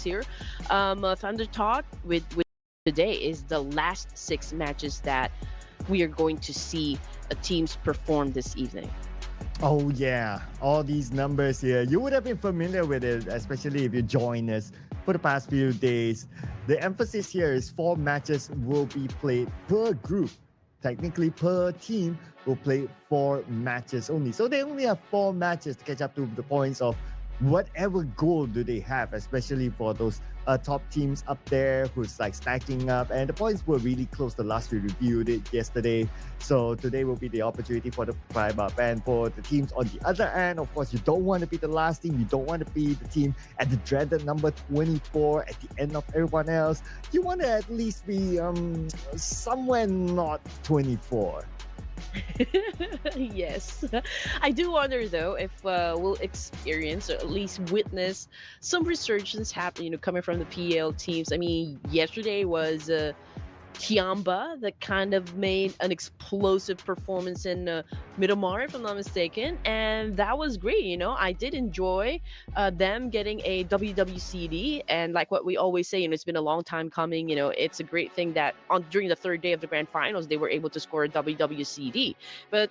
here. Thunder Talk with today is the last six matches that we are going to see teams perform this evening. Oh, yeah. All these numbers here. You would have been familiar with it, especially if you join us for the past few days. The emphasis here is four matches will be played per group. Technically, per team will play four matches only. So they only have four matches to catch up to the points of whatever goal do they have, especially for those top teams up there who's like stacking up. And the points were really close the last we reviewed it yesterday. So today will be the opportunity for the climb up. And for the teams on the other end, of course, you don't want to be the last team. You don't want to be the team at the dreaded number 24 at the end of everyone else. You want to at least be somewhere not 24. Yes. I do wonder though if we'll experience or at least witness some resurgence happen, coming from the PL teams. I mean, yesterday was Kiamba that kind of made an explosive performance in Miramar, if I'm not mistaken, and that was great. I did enjoy them getting a WWCD, and like what we always say, it's been a long time coming. It's a great thing that on during the third day of the grand finals they were able to score a WWCD. But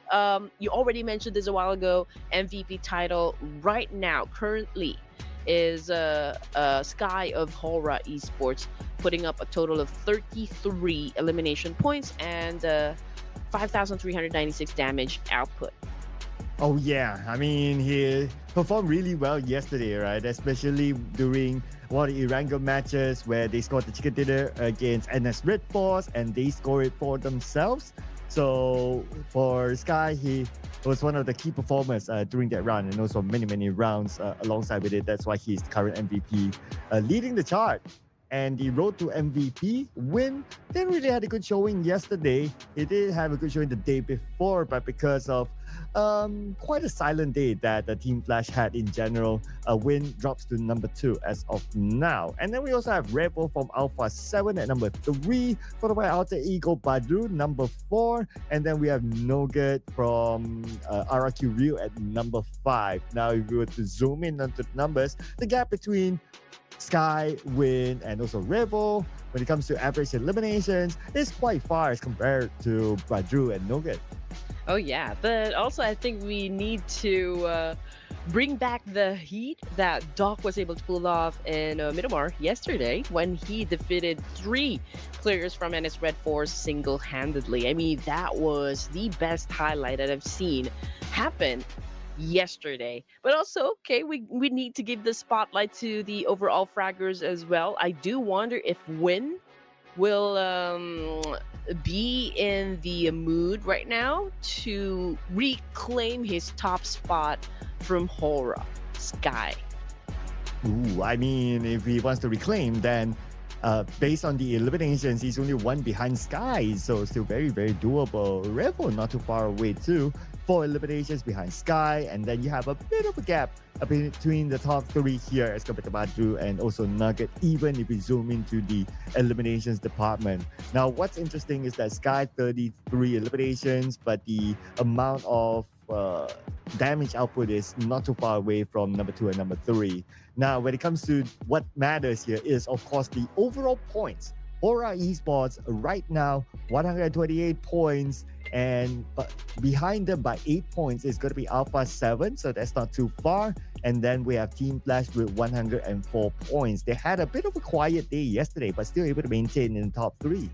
you already mentioned this a while ago. MVP title right now, currently, is Sky of Hora Esports, putting up a total of 33 elimination points and 5,396 damage output. Oh yeah, I mean he performed really well yesterday, right? Especially during one of the Irango matches where they scored the chicken dinner against NS Red Force and they scored it for themselves. So for Sky, he was one of the key performers during that run and also many rounds alongside with it. That's why he's the current MVP, leading the chart. And the road to MVP win didn't really had a good showing yesterday. He did have a good showing the day before, but because of quite a silent day that the Team Flash had in general, a win drops to number 2 as of now. And then we also have Rebel from Alpha 7 at number 3, followed by Alter Ego Badru number 4, and then we have Nugget from RRQ Rio at number 5. Now, if we were to zoom in onto the numbers, the gap between Sky, Win, and also Rebel, when it comes to average eliminations, is quite far as compared to Badru and Nugget. Oh yeah, but also I think we need to bring back the heat that Doc was able to pull off in Miramar yesterday when he defeated 3 players from NS Red Force single-handedly. I mean, that was the best highlight that I've seen happen yesterday. But also, okay, we need to give the spotlight to the overall fraggers as well. I do wonder if Win will be in the mood right now to reclaim his top spot from Hora Sky. Ooh, I mean, if he wants to reclaim, then based on the eliminations, he's only one behind Sky, so still very doable. Rebel not too far away too. 4 eliminations behind Sky, and then you have a bit of a gap between the top 3 here as compared to Badru and also Nugget, even if we zoom into the eliminations department. Now, what's interesting is that Sky 33 eliminations, but the amount of damage output is not too far away from number 2 and number 3. Now, when it comes to what matters here is, of course, the overall points. Aura Esports right now, 128 points, and behind them by 8 points is going to be Alpha 7, so that's not too far. And then we have Team Flash with 104 points. They had a bit of a quiet day yesterday, but still able to maintain in the top 3.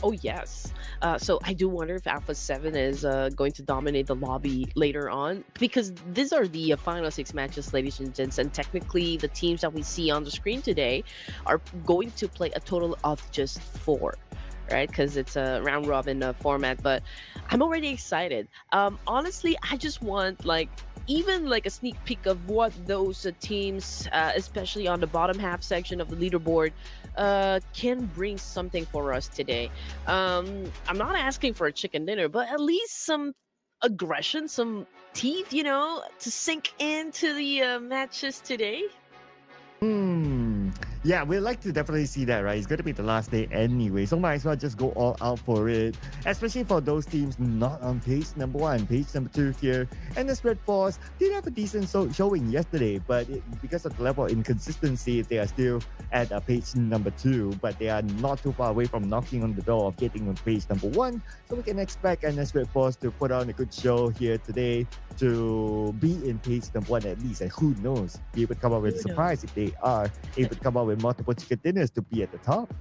Oh yes. So I do wonder if Alpha 7 is going to dominate the lobby later on, because these are the final 6 matches, ladies and gents, and technically the teams that we see on the screen today are going to play a total of just 4, right? Because it's a round robin format. But I'm already excited. Honestly, I just want even like a sneak peek of what those teams, especially on the bottom half section of the leaderboard, can bring something for us today. I'm not asking for a chicken dinner, but at least some aggression, some teeth, to sink into the matches today. Hmm. Yeah, we'd like to definitely see that, right? It's going to be the last day anyway, so might as well just go all out for it. Especially for those teams not on page number one, page number two here. And the Red Force did have a decent showing yesterday, but because of the level of inconsistency, they are still at page number two, but they are not too far away from knocking on the door of getting on page number one. So we can expect NS Red Force to put on a good show here today to be in page number one at least. And who knows, they would come up with a Who knows? surprise if they are able to come up with multiple chicken dinners to be at the top.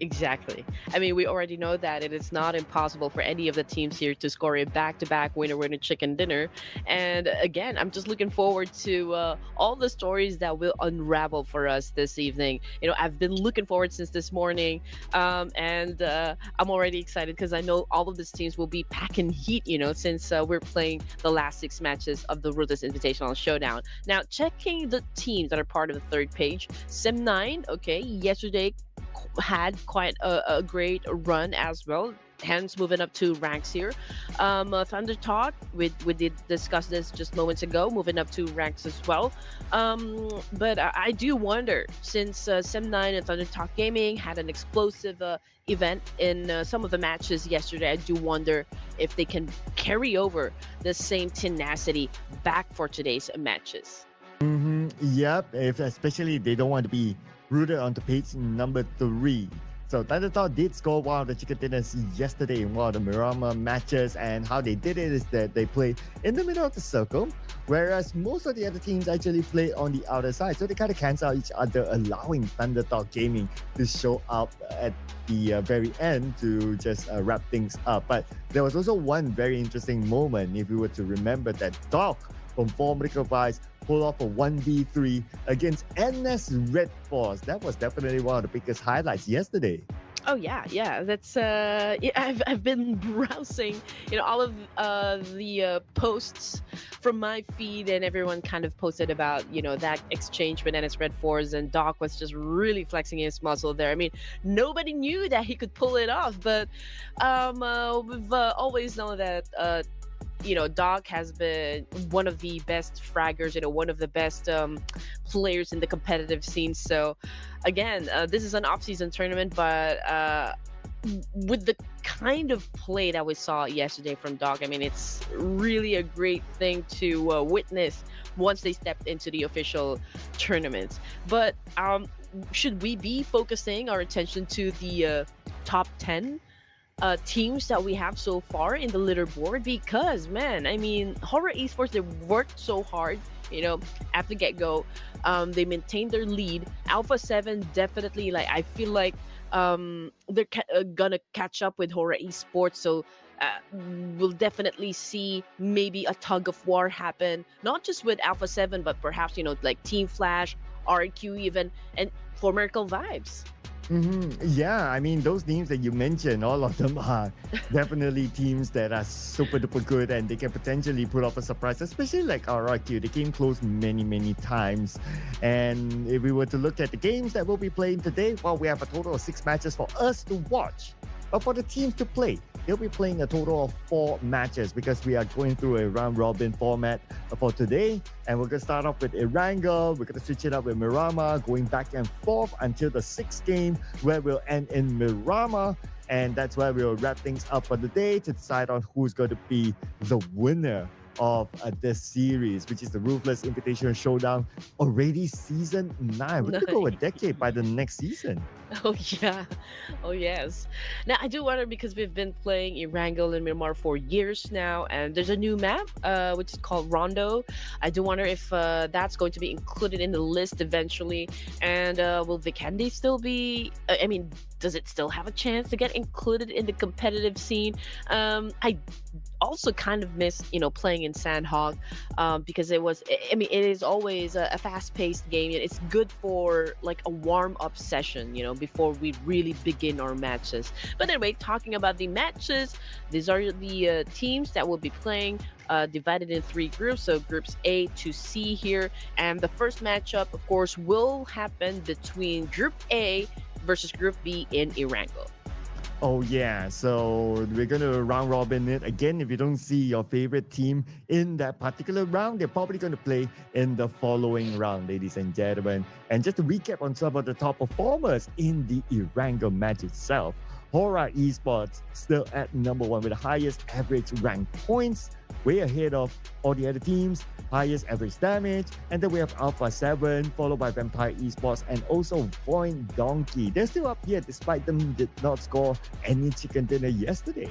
Exactly. I mean, we already know that it is not impossible for any of the teams here to score a back-to-back winner-winner chicken dinner. And again, I'm just looking forward to all the stories that will unravel for us this evening. I've been looking forward since this morning, and I'm already excited because I know all of these teams will be packing heat. Since we're playing the last six matches of the Ruthless Invitational Showdown. Now, checking the teams that are part of the third page, Sim9. Okay, yesterday had quite a great run as well. Hence, moving up two ranks here. Thunder Talk, we did discuss this just moments ago, moving up two ranks as well. But I do wonder, since Sem9 and Thunder Talk Gaming had an explosive event in some of the matches yesterday, I do wonder if they can carry over the same tenacity back for today's matches. Yep, if especially they don't want to be rooted onto page number three. So Thunderthought did score one of the chicken dinners yesterday in one of the Mirama matches, and how they did it is that they play in the middle of the circle, whereas most of the other teams actually play on the outer side. So they kind of cancel out each other, allowing Thunderthought Gaming to show up at the very end to just wrap things up. But there was also one very interesting moment, if you were to remember, that Doc from Formidable Vice pull off a 1v3 against NS Red Force. That was definitely one of the biggest highlights yesterday. Oh yeah. That's yeah, I've been browsing, all of the posts from my feed, and everyone kind of posted about that exchange with Ennis Red Force, and Doc was just really flexing his muscle there. I mean, nobody knew that he could pull it off, but we've always known that Doc has been one of the best fraggers, one of the best players in the competitive scene. So, again, this is an off-season tournament, but with the kind of play that we saw yesterday from Doc, I mean, it's really a great thing to witness once they stepped into the official tournaments. But should we be focusing our attention to the top 10 teams that we have so far in the leaderboard? Because man, I mean, Horror Esports, they worked so hard, at the get-go. They maintained their lead. Alpha 7 definitely, like, I feel like they're gonna catch up with Horror Esports. So we'll definitely see maybe a tug of war happen, not just with Alpha 7, but perhaps like Team Flash, RQ even, and for Miracle Vibes. Yeah, I mean, those teams that you mentioned, all of them are definitely teams that are super duper good, and they can potentially put off a surprise, especially like RRQ. They came close many, many times. And if we were to look at the games that we'll be playing today, well, we have a total of 6 matches for us to watch. But for the teams to play, they'll be playing a total of 4 matches because we are going through a round robin format for today. And we're going to start off with Erangel. We're going to switch it up with Mirama, going back and forth until the 6th game, where we'll end in Mirama. And that's where we'll wrap things up for the day to decide on who's going to be the winner of this series, which is the Ruthless Invitational Showdown, already season 9. We're going to go a decade by the next season. Oh yeah, oh yes. Now I do wonder, because we've been playing Erangel and Myanmar for years now, and there's a new map, which is called Rondo. I do wonder if that's going to be included in the list eventually. And will Vikendi still be? I mean, does it still have a chance to get included in the competitive scene? I also kind of miss, playing in Sandhog, because it was. I mean, it is always a fast-paced game. It's good for like a warm-up session, before we really begin our matches. But anyway, talking about the matches, these are the teams that will be playing, divided in 3 groups. So groups A to C here. And the first matchup, of course, will happen between Group A versus Group B in Erangel. Oh yeah, so we're gonna round robin it again. If you don't see your favorite team in that particular round, they're probably gonna play in the following round, ladies and gentlemen. And just to recap on some of the top performers in the Erangel match itself, Hora Esports still at number one with the highest average rank points, way ahead of all the other teams, highest average damage. And then we have Alpha 7, followed by Vampire Esports, and also Void Donkey. They're still up here despite them did not score any chicken dinner yesterday.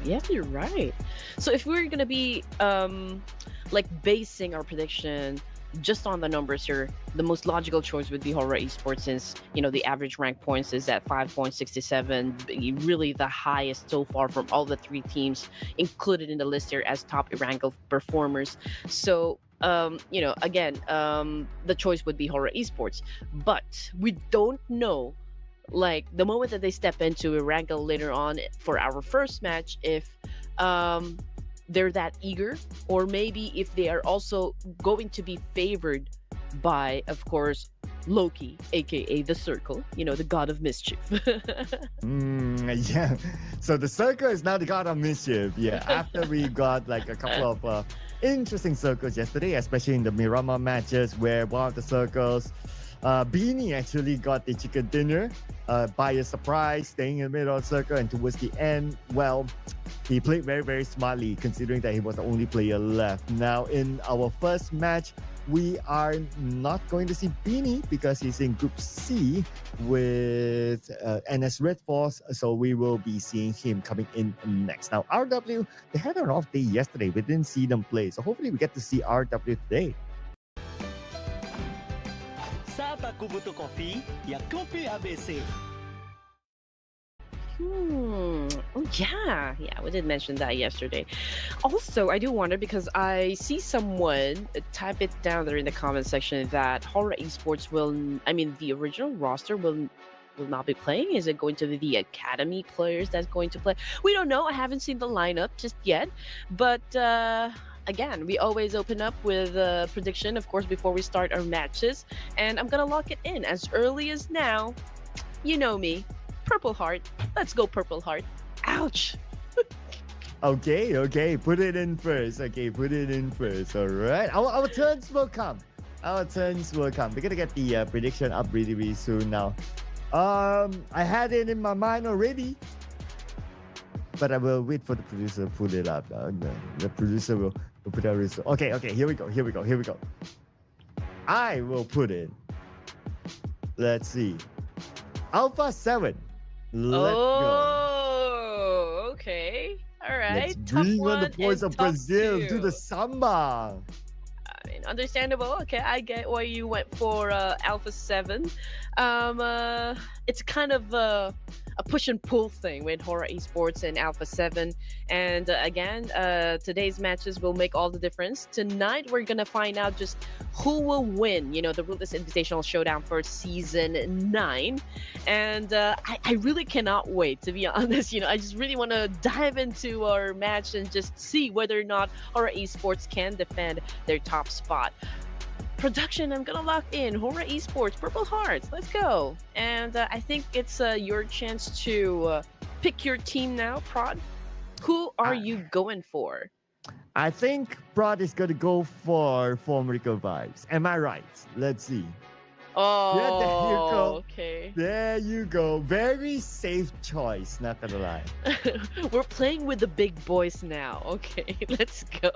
Yeah, you're right. So if we're gonna be like basing our prediction just on the numbers here, the most logical choice would be Horror Esports since the average rank points is at 5.67, really the highest so far from all the three teams included in the list here as top Erangel performers. So again, the choice would be Horror Esports, but we don't know like the moment that they step into Erangel later on for our first match, if um, they're that eager, or maybe if they are also going to be favored by, of course, Loki, aka the Circle, the god of mischief. Yeah. So the circle is now the god of mischief. Yeah. After we got like a couple of interesting circles yesterday, especially in the Miramar matches, where one of the circles, Beanie actually got the chicken dinner by a surprise, staying in the middle of the circle, and towards the end, well, he played very, very smartly considering that he was the only player left. Now, in our first match, we are not going to see Beanie because he's in Group C with NS Red Force. So we will be seeing him coming in next. Now, RW, they had an off day yesterday. We didn't see them play. So hopefully we get to see RW today. Saat aku butuh kopi, ya kopi ABC. Oh yeah, we did mention that yesterday. Also, I do wonder because I see someone type it down there in the comment section that Horror Esports the original roster will not be playing. Is it going to be the academy players that's going to play? We don't know. I haven't seen the lineup just yet, but again, we always open up with a prediction, of course, before we start our matches, and I'm gonna lock it in as early as now. You know me. Purple Heart. Let's go, Purple Heart. Ouch. Okay. Put it in first. Okay, put it in first. All right. Our turns will come. Our turns will come. We're going to get the prediction up really, really soon now. I had it in my mind already. But I will wait for the producer to pull it up. The producer will put out result. Okay. Here we go. I will put it. Let's see. Alpha 7. Let's go. Okay. All right. Let's Tough bring on one the boys and of tough Brazil two. to the samba. Understandable. Okay, I get why you went for Alpha 7. It's kind of a push and pull thing with Horror Esports and Alpha 7. And again, today's matches will make all the difference. Tonight, we're going to find out just who will win, the Ruthless Invitational Showdown for Season 9. And I really cannot wait, to be honest. I just really want to dive into our match and just see whether or not Horror Esports can defend their top spot. Production, I'm gonna lock in Horror Esports, Purple Hearts. Let's go. And I think it's your chance to pick your team now, Prod. Who are you going for? I think Prod is going to go for Formrical vibes. Am I right? Let's see. Oh, Yeah, there you go. okay. There you go. Very safe choice, not gonna lie. We're playing with the big boys now. Okay, let's go.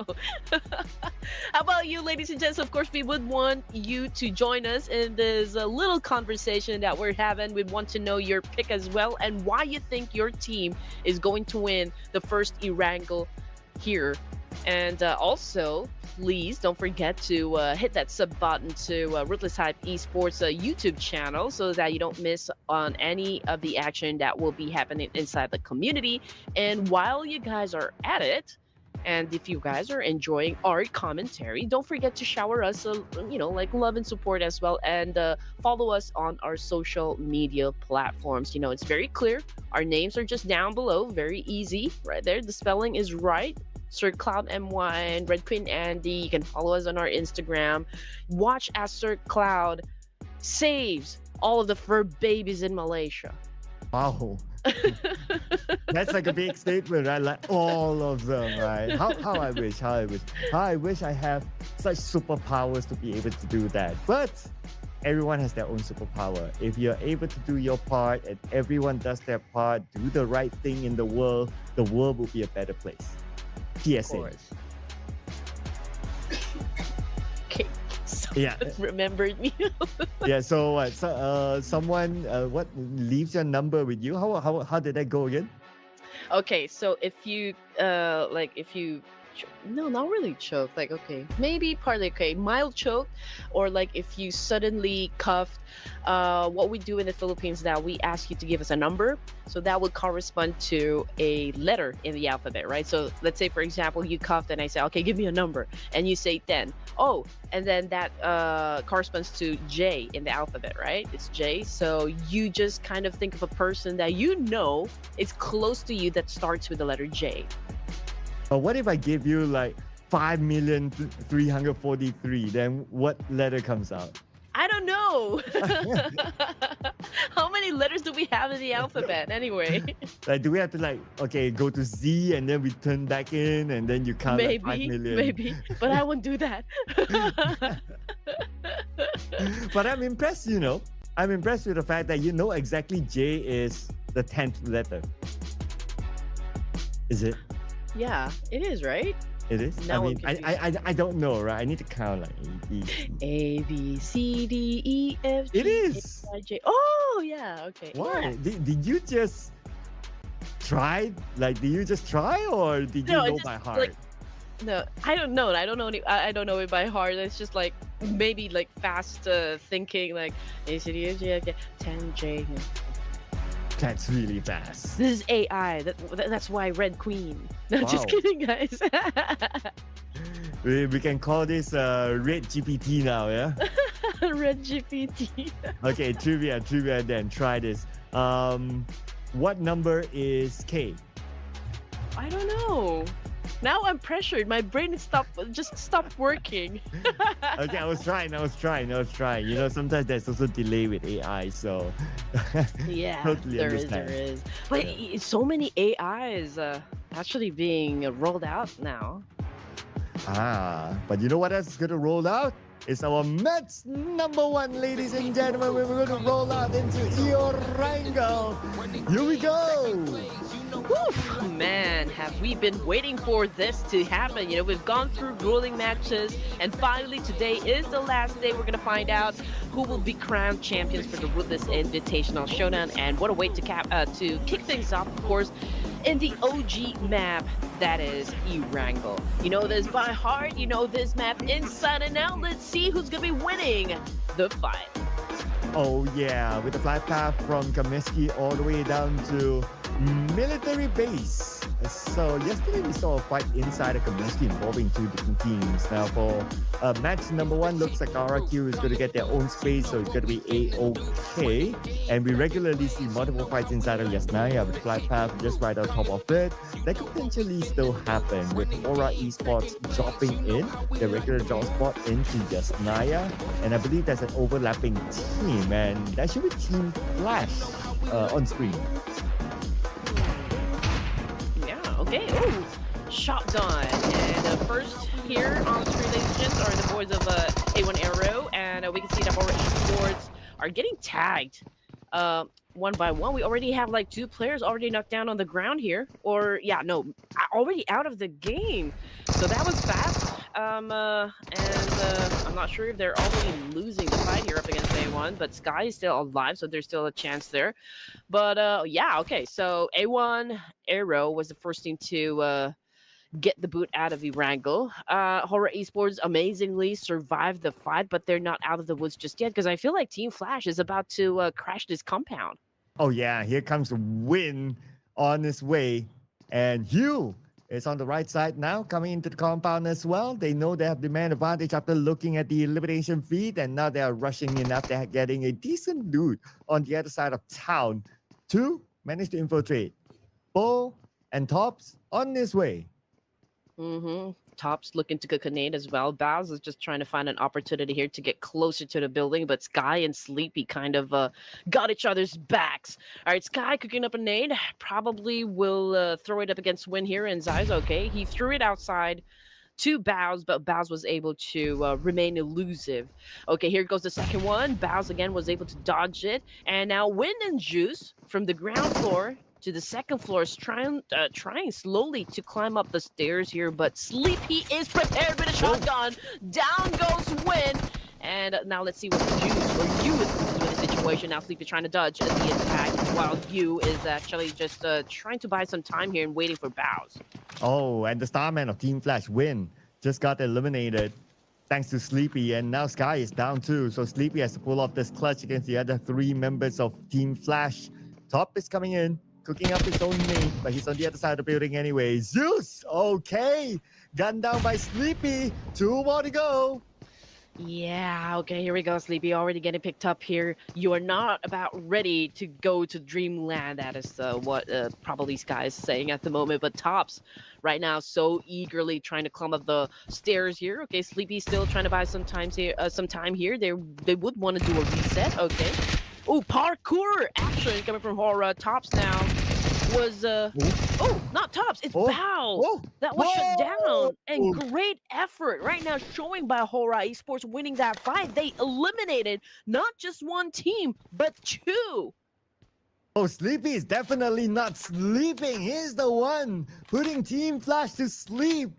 How about you, ladies and gents? Of course, we would want you to join us in this little conversation that we're having. We want to know your pick as well and why you think your team is going to win the first Erangel here. And also, please don't forget to hit that sub button to Ruthless Hype Esports YouTube channel so that you don't miss on any of the action that will be happening inside the community. And while you guys are at it, and if you guys are enjoying our commentary, don't forget to shower us, like love and support as well, and follow us on our social media platforms. It's very clear. Our names are just down below, very easy, right there. The spelling is right. Sir Cloud MY and Red Queen Andy. You can follow us on our Instagram. Watch as Sir Cloud saves all of the fur babies in Malaysia. Wow. That's like a big statement, right? Like all of them, right? How I wish, how I wish I have such superpowers to be able to do that. But everyone has their own superpower. If you're able to do your part and everyone does their part, do the right thing in the world will be a better place. Of PSA. course. Okay. Yeah. Someone remembered me. Yeah. So what? Someone what leaves your number with you? How did that go again? Okay, so if you like if you no, not really choke, like okay, maybe partly okay, mild choke, or like if you suddenly coughed, what we do in the Philippines now, we ask you to give us a number, so that would correspond to a letter in the alphabet, right? So let's say for example you coughed and I say okay, give me a number, and you say 10. Oh, and then that corresponds to J in the alphabet, right? It's J. So you just kind of think of a person that you know is close to you that starts with the letter J. But what if I give you like 5,343? Then what letter comes out? I don't know. How many letters do we have in the alphabet anyway? Like, do we have to like, okay, go to Z and then we turn back in and then you count like 5 Maybe, million? maybe, but I won't do that. But I'm impressed, you know. I'm impressed with the fact that you know exactly J is the 10th letter. Is it? Yeah, it is, right? It is? Now I I'm mean, I don't know, right? I need to count like A, B, C. A, B, C, D, E, F, It G, is. H, I, J. Oh, yeah, okay. Why? Yeah. Did you just try? Like, did you just try or did you No, know it's by just heart? like no, I don't know. I don't know I don't know it by heart. It's just like maybe like fast thinking like A, C, D, E, F, G, okay, 10, J. Yeah. That's really fast. This is AI. That's why Red Queen. No, just Wow. kidding, guys. We can call this Red GPT now, yeah? Red GPT. Okay, trivia then. Try this. What number is K? I don't know. Now I'm pressured. My brain is just stopped working. Okay, I was trying. You know, sometimes there's also delay with AI, so Yeah, totally there understand. is. But so many AIs actually being rolled out now. But you know what else is gonna roll out? It's our Mets number one, ladies and gentlemen. We're gonna roll out into Iorango. Here we go. Whew, man, have we been waiting for this to happen? You know, we've gone through grueling matches, and finally today is the last day. We're gonna find out who will be crowned champions for the Ruthless Invitational Showdown, and what a way to kick things off, of course, in the OG map that is Erangel. You know this by heart, you know this map inside and out. Let's see who's gonna be winning the fight. Oh yeah, with the flight path from Kaminsky all the way down to military base. So yesterday we saw a fight inside of Kaminsky involving two different teams. Now for match number one, looks like RRQ is going to get their own space, so it's going to be A-OK. And we regularly see multiple fights inside of Yasnaya with the flight path just right on top of it. That could potentially still happen with Aura Esports dropping in the regular drop spot into Yasnaya. And I believe there's an overlapping team, and that should be Team Flash on screen. Yeah, okay. Oh, shotgun. And first here on screen, ladies and gents, are the boys of A1 Arrow. And we can see that already sports are getting tagged one by one. We already have like two players already knocked down on the ground here. Or, yeah, no, already out of the game. So that was fast. I'm not sure if they're already losing the fight here up against A1, but Sky is still alive, so there's still a chance there. But yeah, okay. So A1 Arrow was the first team to get the boot out of Erangel. Horror Esports amazingly survived the fight, but they're not out of the woods just yet because I feel like Team Flash is about to crash this compound. Oh yeah, here comes the win on his way. And Hugh is on the right side now, coming into the compound as well. They know they have the man advantage after looking at the elimination feed, and now they are rushing in after getting a decent loot on the other side of town to manage to infiltrate. Bo and Tops on his way. Mm-hmm. Tops looking to cook a nade as well. Baz is just trying to find an opportunity here to get closer to the building, but Sky and Sleepy kind of got each other's backs. All right, Sky cooking up a nade. Probably will throw it up against Win here, and Zai's okay. He threw it outside to Bows, but Bows was able to remain elusive. Okay, here goes the second one. Bows again was able to dodge it, and now Win and Juice from the ground floor to the second floor is trying slowly to climb up the stairs here, but Sleepy is prepared with a shotgun. Down goes Win. And now let's see what Juice or you is doing in the situation. Now Sleepy trying to dodge the attack, while you is actually just trying to buy some time here and waiting for Bows. Oh, and the starman of Team Flash Win just got eliminated thanks to Sleepy, and now Sky is down too. So Sleepy has to pull off this clutch against the other three members of Team Flash. Top is coming in, cooking up his own name, but he's on the other side of the building anyway. Zeus, okay. Gunned down by Sleepy. 2 more to go. Yeah, okay, here we go, Sleepy. Already getting picked up here. You are not about ready to go to Dreamland. That is what probably Sky is saying at the moment. But Tops right now so eagerly trying to climb up the stairs here. Okay, Sleepy still trying to buy some time here. They would want to do a reset. Okay. Oh, parkour action coming from Hora. Tops now was not Tops, it's Bow that was shut down, and great effort right now showing by Hora Esports winning that fight. They eliminated not just one team but two. Oh, Sleepy is definitely not sleeping. He's the one putting Team Flash to sleep.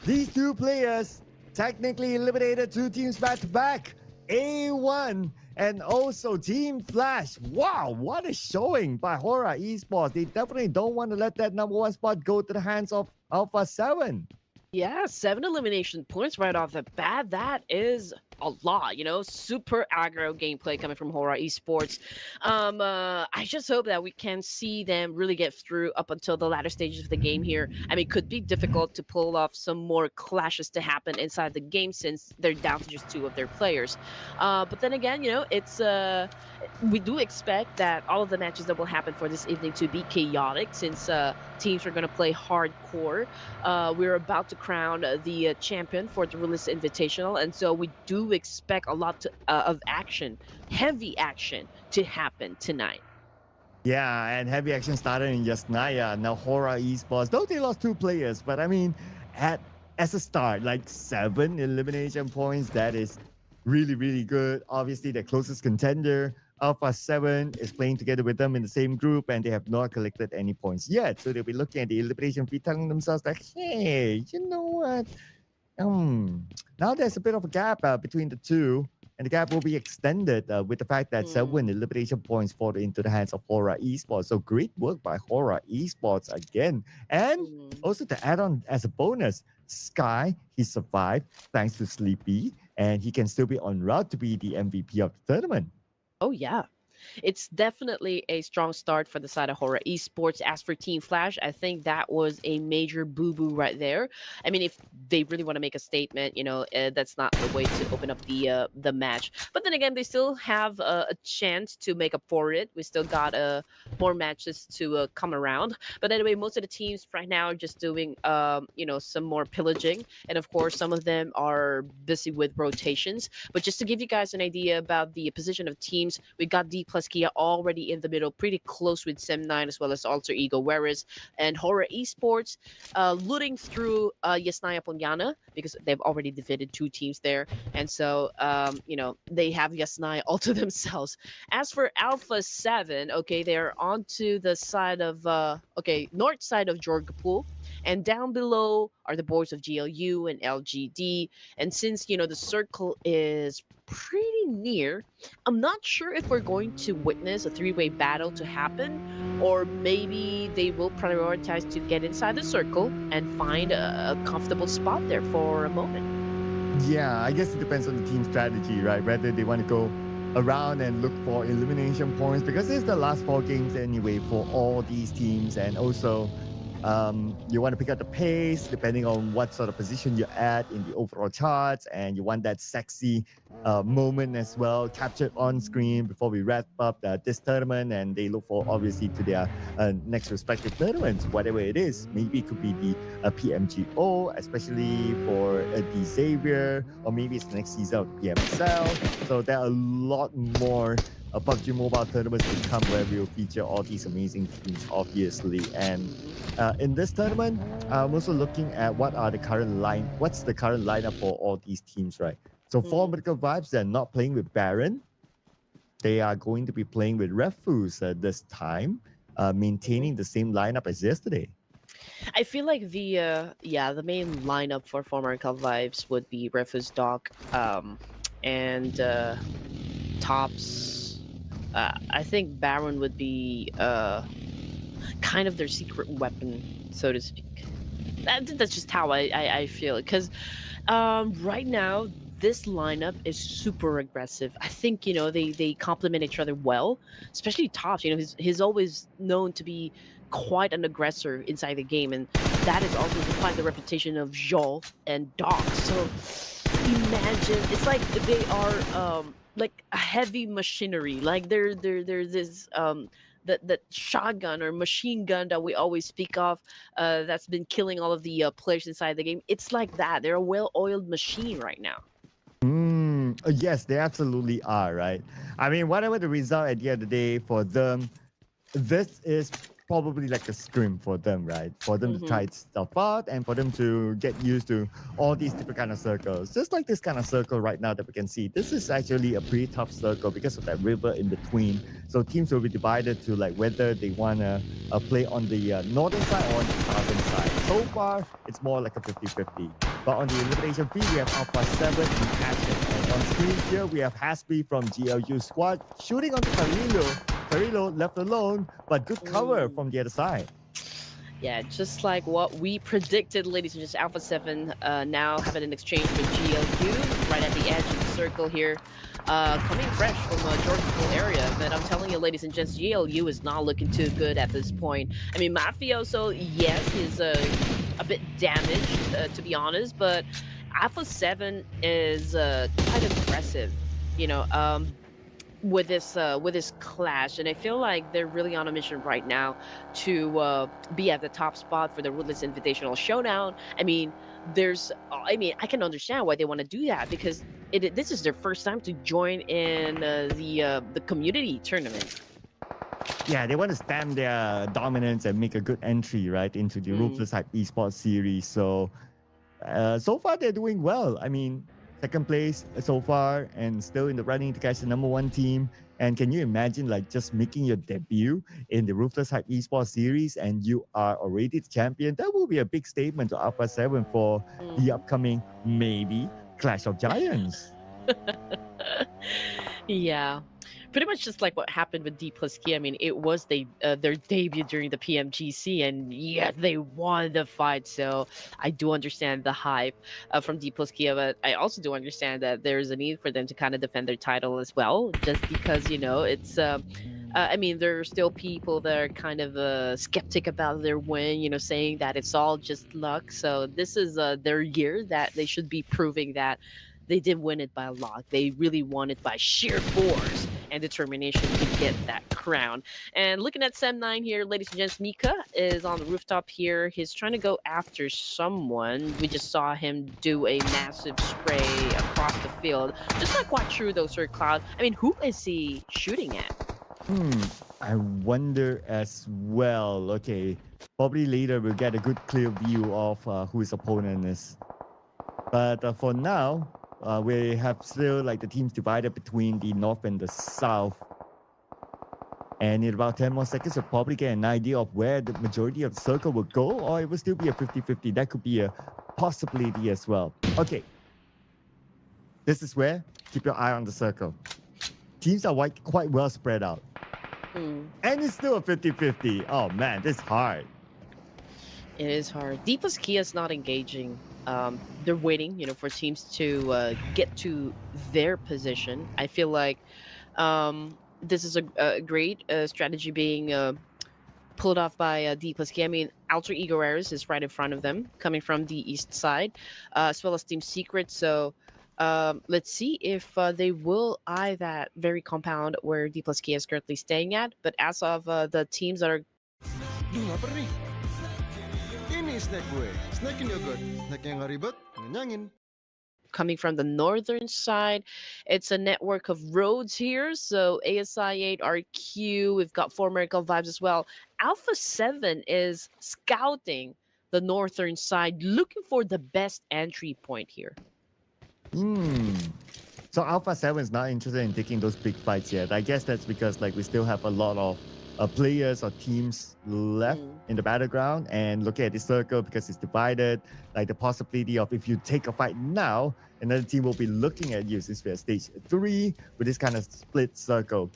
These two players technically eliminated 2 teams back to back. A1 and also Team Flash. Wow, what a showing by Hora Esports. They definitely don't want to let that #1 spot go to the hands of Alpha 7. Yeah, 7 elimination points right off the bat. That is a lot, super aggro gameplay coming from Hora Esports. I just hope that we can see them really get through up until the latter stages of the game here. I mean, it could be difficult to pull off some more clashes to happen inside the game since they're down to just 2 of their players. But then again, it's we do expect that all of the matches that will happen for this evening to be chaotic since teams are going to play hardcore. We're about to crown the champion for the Release Invitational, and so we do expect a lot of action, heavy action, to happen tonight. Yeah, and heavy action started in Yasnaya. Now Hora Esports, though they lost 2 players, but I mean, as a start, like 7 elimination points, that is really, really good. Obviously, the closest contender, Alpha 7, is playing together with them in the same group, and they have not collected any points yet. So they'll be looking at the elimination feed, telling themselves like, hey, you know what? Now there's a bit of a gap between the two, and the gap will be extended with the fact that 7 elimination points fall into the hands of Hora Esports. So great work by Hora Esports again. And also to add on as a bonus, Sky, he survived thanks to Sleepy, and he can still be en route to be the MVP of the tournament. Oh, yeah. It's definitely a strong start for the side of Hora Esports. As for Team Flash, I think that was a major boo-boo right there. I mean, if they really want to make a statement, that's not the way to open up the match. But then again, they still have a chance to make up for it. We still got more matches to come around. But anyway, most of the teams right now are just doing, some more pillaging. And of course, some of them are busy with rotations. But just to give you guys an idea about the position of teams, we got D plus Kia already in the middle, pretty close with Sem9 as well as Alter Ego, whereas and Hora Esports looting through Yasnaya Ponyana because they've already defeated 2 teams there, and so they have Yasnaya all to themselves. As for Alpha 7, okay, they're onto the side of north side of Jorgapool, and down below are the boards of GLU and LGD, and since the circle is pretty near, I'm not sure if we're going to witness a 3-way battle to happen, or maybe they will prioritize to get inside the circle and find a comfortable spot there for a moment. Yeah, I guess it depends on the team strategy, right? Whether they want to go around and look for elimination points, because it's the last 4 games anyway for all these teams, and also You want to pick up the pace depending on what sort of position you're at in the overall charts, and you want that sexy moment as well captured on screen before we wrap up this tournament. And they look for obviously to their next respective tournaments, whatever it is. Maybe it could be the PMGO, especially for the Xavier, or maybe it's the next season of the PMSL. So there are a lot more PUBG Mobile tournaments to come where we will feature all these amazing teams, obviously. And in this tournament, I'm also looking at what's the current lineup for all these teams, right? So for Medical Vibes, they're not playing with Baron. They are going to be playing with Refuse this time, maintaining the same lineup as yesterday. I feel like the main lineup for former Cult Vibes would be Refus Dog, and Tops. I think Baron would be kind of their secret weapon, so to speak. That's just how I feel it. Because right now, this lineup is super aggressive. I think they complement each other well, especially Tops. He's always known to be quite an aggressor inside the game, and that is also despite the reputation of Joel and Doc. So imagine it's like they are like a heavy machinery. Like they're this that shotgun or machine gun that we always speak of, that's been killing all of the players inside the game. It's like that. They're a well-oiled machine right now. Yes, they absolutely are, right? I mean, whatever the result at the end of the day for them, this is probably like a scrim for them, right? For them to try Hmm. stuff out and for them to get used to all these different kind of circles. Just like this kind of circle right now that we can see. This is actually a pretty tough circle because of that river in between. So teams will be divided to like whether they want to play on the northern side or on the southern side. So far, it's more like a 50-50. But on the elimination feed, we have Alpha 7 in action. And on screen here, we have Hasby from GLU squad shooting onto Carrillo. Carrillo left alone, but good cover Mm. from the other side. Yeah, just like what we predicted, ladies and gents. Alpha 7 now having an exchange with GLU right at the edge of the circle here. Coming fresh from Georgesville area. But I'm telling you, ladies and gents, GLU is not looking too good at this point. I mean, Mafioso, yes, is a bit damaged, to be honest, but Alpha 7 is quite aggressive. You know, with this clash, and I feel like they're really on a mission right now to be at the top spot for the Ruthless Invitational Showdown. I mean, I can understand why they want to do that, because this is their first time to join in the community tournament. Yeah, they want to stamp their dominance and make a good entry, right, into the Mm. Ruthless Hype Esports series. So, so far they're doing well. I mean, second place so far and still in the running to catch the number one team. And can you imagine like just making your debut in the Ruthless Hype Esports series and you are already the champion? That will be a big statement to Alpha 7 for the Mm. upcoming, maybe, Clash of Giants. Yeah, pretty much just like what happened with D plus Key. I mean, it was their debut during the PMGC, and yet they won the fight. So I do understand the hype from D plus Kia, but I also do understand that there is a need for them to kind of defend their title as well, just because it's. I mean, there are still people that are kind of skeptic about their win, saying that it's all just luck. So this is their year that they should be proving that they didn't win it by luck. They really won it by sheer force and determination to get that crown. And looking at Sem9 here, ladies and gents, Mika is on the rooftop here. He's trying to go after someone. We just saw him do a massive spray across the field. Just like what true though, Sir Cloud. I mean, who is he shooting at? Hmm, I wonder as well. Okay, probably later we'll get a good clear view of who his opponent is. But for now, we have still like the teams divided between the north and the south. And in about 10 more seconds, we'll probably get an idea of where the majority of the circle will go, or it will still be a 50-50. That could be a possibility as well. Okay, this is where keep your eye on the circle. Teams are quite well spread out. Hmm. And it's still a 50-50. Oh man, this is hard. It is hard. D plus Kia is not engaging. They're waiting, for teams to get to their position. I feel like this is a great strategy being pulled off by D plus K. I mean, Alter Ego Errors is right in front of them, coming from the east side, as well as Team Secret. So let's see if they will eye that very compound where D plus K is currently staying at. But as of the teams that are Duh, lapar nih. Ini snack gue. Snackin yogurt. Snack yang gak ribet, ngenyangin. coming from the northern side, it's a network of roads here. So ASI 8, RQ, we've got 4 Miracle Vibes as well. Alpha 7 is scouting the northern side, looking for the best entry point here. Hmm. So Alpha 7 is not interested in taking those big fights yet. I guess that's because like we still have a lot of players or teams left Mm. in the battleground, and looking at the circle because it's divided, like the possibility of if you take a fight now, another team will be looking at you since we're at stage 3 with this kind of split circle.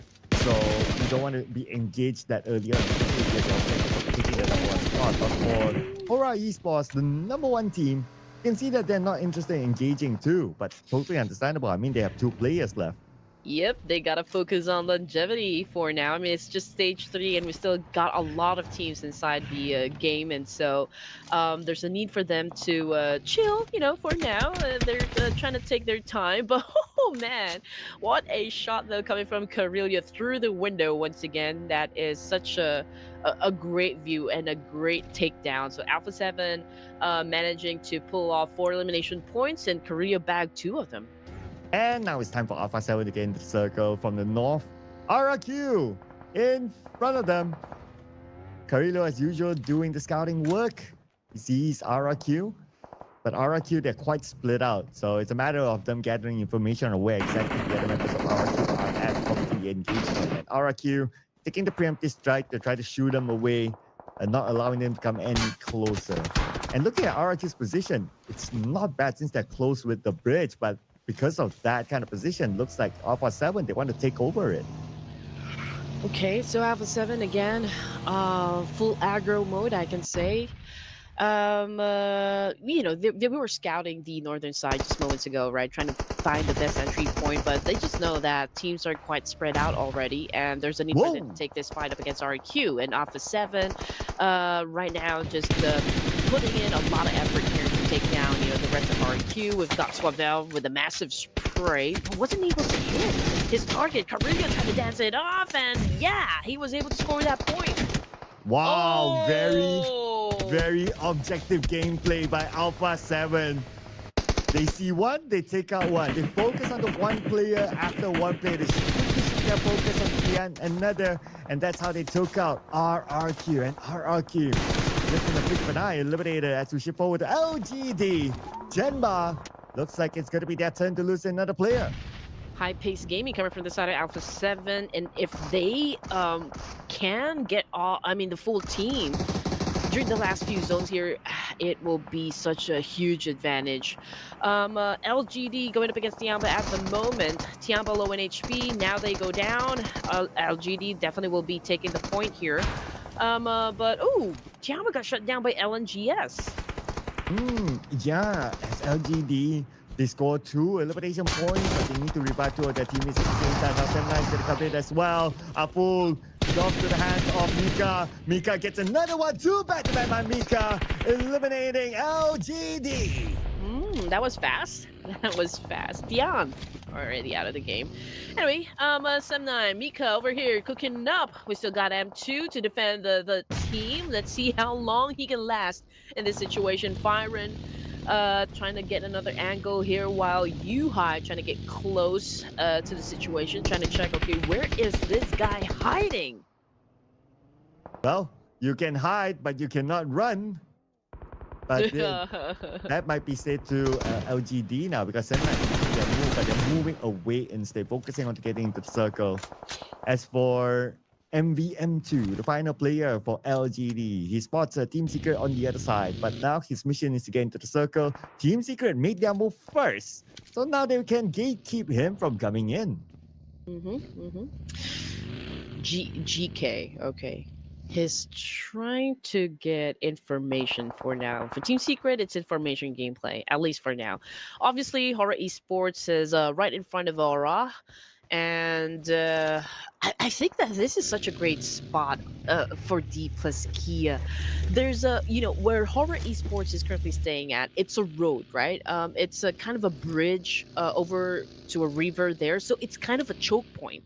So you don't want to be engaged that early on, especially if you're also taking the number 1 spot. But for Aura Esports, the number 1 team, you can see that they're not interested in engaging too, but totally understandable. I mean, they have 2 players left. Yep, they gotta focus on longevity for now. I mean, it's just stage 3, and we still got a lot of teams inside the game, and so there's a need for them to chill, for now. They're trying to take their time, but oh man, what a shot though coming from Carillia through the window once again. That is such a great view and a great takedown. So Alpha 7 managing to pull off 4 elimination points, and Carillia bagged 2 of them. And now it's time for Alpha 7 to get into the circle from the north. RRQ in front of them. Carrillo, as usual, doing the scouting work. He sees RRQ, but RRQ, they're quite split out. So it's a matter of them gathering information on where exactly the other members of RRQ are at from the engagement. And RRQ taking the preemptive strike to try to shoot them away and not allowing them to come any closer. And looking at RRQ's position, it's not bad since they're close with the bridge, but because of that kind of position, looks like Alpha 7, they want to take over it. Okay, so Alpha 7 again, full aggro mode, I can say. They were scouting the northern side just moments ago, right? Trying to find the best entry point, but they just know that teams are quite spread out already, and there's a need for them to take this fight up against RQ. And Alpha 7, right now, just putting in a lot of effort here to take down, the rest of RQ. We've got Swavel with a massive spray, but wasn't able to hit his target. Carrillo tried to dance it off, and yeah, he was able to score that point. Wow, Oh! very objective gameplay by Alpha 7. They see one, they take out one. They focus on the one player after one player. They shift their focus on another, and that's how they took out RRQ. And RRQ, just in the blink of an eye, eliminated as we shift forward to LGD. Genba, looks like it's going to be their turn to lose another player. High-paced gaming coming from the side of Alpha 7, and if they can get the full team during the last few zones here, it will be such a huge advantage. LGD going up against Tiamba at the moment. Tiamba low in HP, now they go down. LGD definitely will be taking the point here. But Tiamba got shut down by LNGS. Yeah, as LGD, they score 2 elimination points, but they need to revive 2 of their teammates at the same time. Now Femna is going to come in as well. A full off to the hands of Mika. Mika gets another one, 2 back-to-back by Mika, eliminating LGD. That was fast. That was fast. Dion already out of the game. Anyway, Sem9, Mika over here cooking up. We still got M2 to defend the team. Let's see how long he can last in this situation. Byron trying to get another angle here while Yuhai trying to get close to the situation, trying to check, okay, where is this guy hiding? Well, you can hide, but you cannot run. But that might be said to LGD now, because sometimes they're moving, but they're moving away instead, focusing on getting into the circle. As for MVM2, the final player for LGD, he spots a Team Secret on the other side, but now his mission is to get into the circle. Team Secret made their move first, so now they can gatekeep him from coming in. GK, okay. He's trying to get information for now. For Team Secret, it's information gameplay, at least for now. Obviously, Horror Esports is right in front of Aura. And I think that this is such a great spot for D plus Kia. There's a, where Horror Esports is currently staying at, it's a road, right? It's a kind of a bridge over to a river there. So it's kind of a choke point.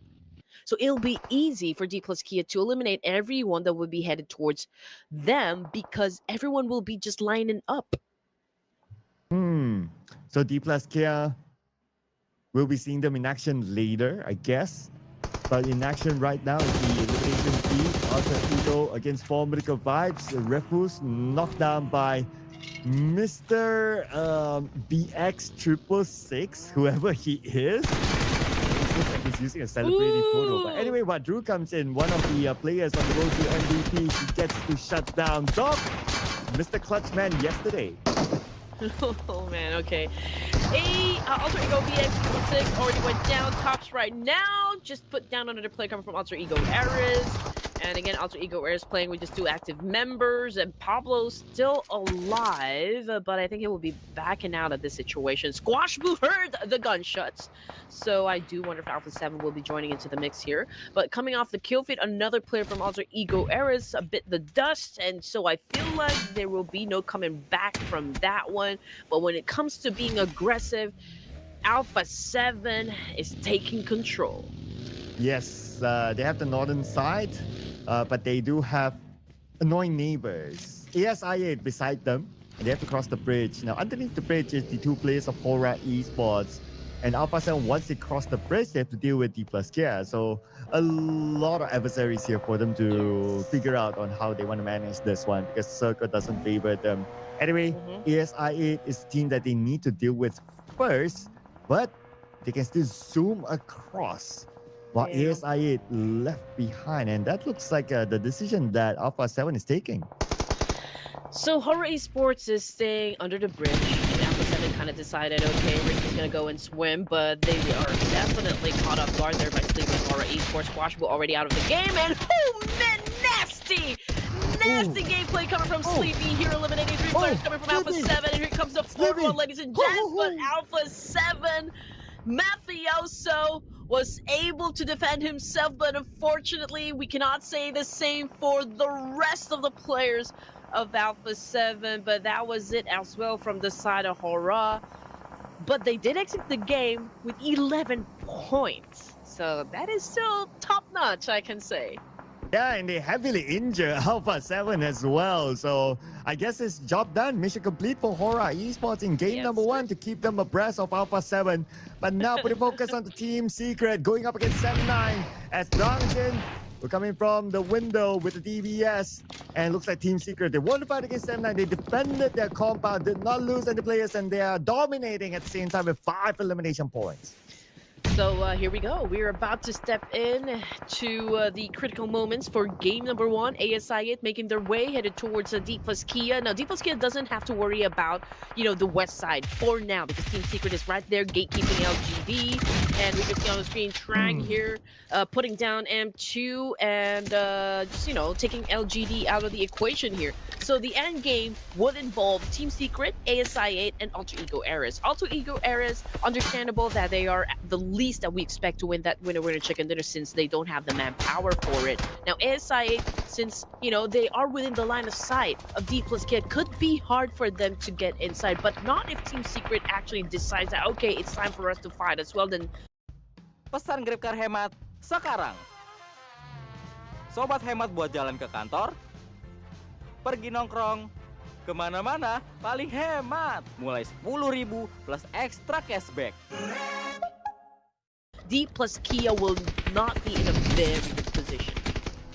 So it'll be easy for D plus Kia to eliminate everyone that would be headed towards them because everyone will be just lining up. Hmm. So D plus Kia, we'll be seeing them in action later, I guess. But in action right now is the elimination feed. Alter Ego against Formidable Vibes. Refus knocked down by Mr. BX666, whoever he is. It looks like he's using a celebrating photo. But anyway, what Drew comes in, one of the players on the road to MVP. He gets to shut down Doc, Mr. Clutchman yesterday. Oh man, okay. Alter Ego BX6 already went down. Tops right now. Just put down another play coming from Alter Ego Ares. And again, Alter Ego Ares playing with just 2 active members. And Pablo's still alive, but I think he will be backing out of this situation. Squash Boo heard the gunshots. So I do wonder if Alpha 7 will be joining into the mix here. But coming off the kill feed, another player from Alter Ego Ares bit the dust. And so I feel like there will be no coming back from that one. But when it comes to being aggressive, Alpha 7 is taking control. Yes, they have the northern side, but they do have annoying neighbors. ASI8 beside them, and they have to cross the bridge. Now, underneath the bridge is the 2 players of Hora Esports. And Alpha 7, once they cross the bridge, they have to deal with D plus Kia. So a lot of adversaries here for them to figure out on how they want to manage this one because Circle doesn't favor them. Anyway, ASI8 is the team that they need to deal with first, but they can still zoom across while Yeah. ASI8 left behind. And that looks like the decision that Alpha 7 is taking. So Horror Esports is staying under the bridge. And Alpha 7 kind of decided, okay, Rick is going to go and swim, but they are definitely caught off guard there by sleeping Horror Esports. Squashable already out of the game, and oh man, nasty! Nasty gameplay coming from Sleepy here, eliminating 3 players coming from Alpha 7. And here comes the fourth one, ladies and gents, but Alpha 7, Mafioso, was able to defend himself, but unfortunately, we cannot say the same for the rest of the players of Alpha 7, but that was it as well from the side of Hora. But they did exit the game with 11 points. So that is still top-notch, I can say. Yeah, and they heavily injure Alpha 7 as well. So I guess it's job done. Mission complete for Hora Esports in game number 1 to keep them abreast of Alpha 7. But now putting focus on the Team Secret going up against 7-9 as Dongjin. We're coming from the window with the DBS. And looks like Team Secret, they won the fight against 7-9. They defended their compound, did not lose any players, and they are dominating at the same time with 5 elimination points. So here we go. We're about to step in to the critical moments for game number 1. ASI8 making their way headed towards D plus Kia. Now, D plus Kia doesn't have to worry about, the west side for now because Team Secret is right there gatekeeping LGD. And we can see on the screen Trang here putting down M2 and just, taking LGD out of the equation here. So the end game would involve Team Secret, ASI8, and Alter Ego Ares. Alter Ego Ares, understandable that they are the least that we expect to win that winner chicken dinner since they don't have the manpower for it. Now ASI8, since they are within the line of sight of D plus Kid, could be hard for them to get inside, but not if Team Secret actually decides that okay, it's time for us to fight as well. Then pesan Grabcar hemat sekarang. Sobat hemat buat jalan ke kantor, pergi nongkrong, kemana-mana paling hemat. Mulai 10.000 plus extra cashback. D plus Kia will not be in a very good position.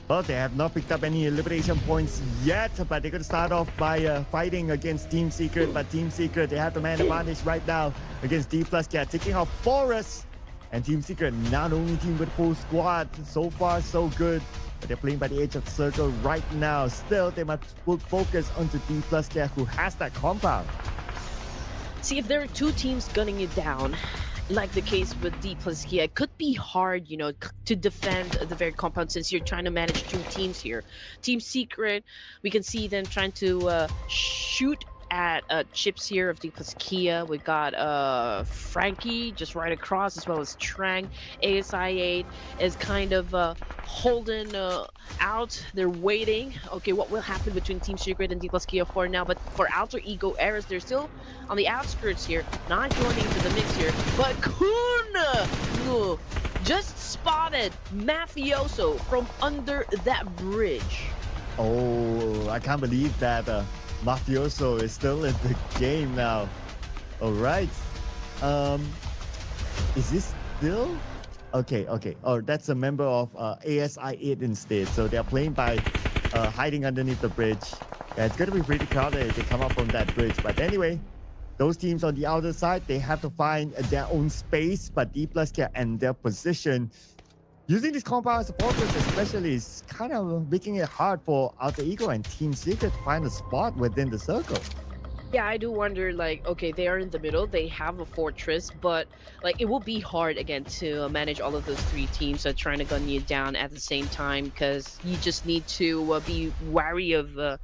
Well, they have not picked up any elimination points yet, but they're going to start off by fighting against Team Secret. But Team Secret, they have the man advantage right now against D plus Cat, taking out Forest. And Team Secret, not only team with full squad, so far so good. But they're playing by the edge of the circle right now. Still, they must put focus onto D plus Cat, who has that compound. See, if there are 2 teams gunning you down, like the case with D plus Kia, it could be hard, to defend the very compound since you're trying to manage 2 teams here. Team Secret, we can see them trying to shoot at chips here of D plus Kia. We got Frankie just right across, as well as Trang. ASI8 is kind of holding out. They're waiting. Okay, what will happen between Team Secret and D plus Kia for now? But for Alter Ego Eras, they're still on the outskirts here, not joining into the mix here. But Kuna just spotted Mafioso from under that bridge. Oh, I can't believe that Mafioso is still in the game now. All right. Is this still? Okay. Oh, that's a member of ASI8 instead. So they're playing by hiding underneath the bridge. Yeah, it's going to be pretty crowded if they come up from that bridge. But anyway, those teams on the outer side, they have to find their own space. But D plus Care and their position, using this compound as a fortress especially, is kind of making it hard for Alter Ego and Team Secret to find a spot within the circle. Yeah, I do wonder, like, okay, they are in the middle, they have a fortress, but, like, it will be hard, again, to manage all of those three teams trying to gun you down at the same time, because you just need to be wary of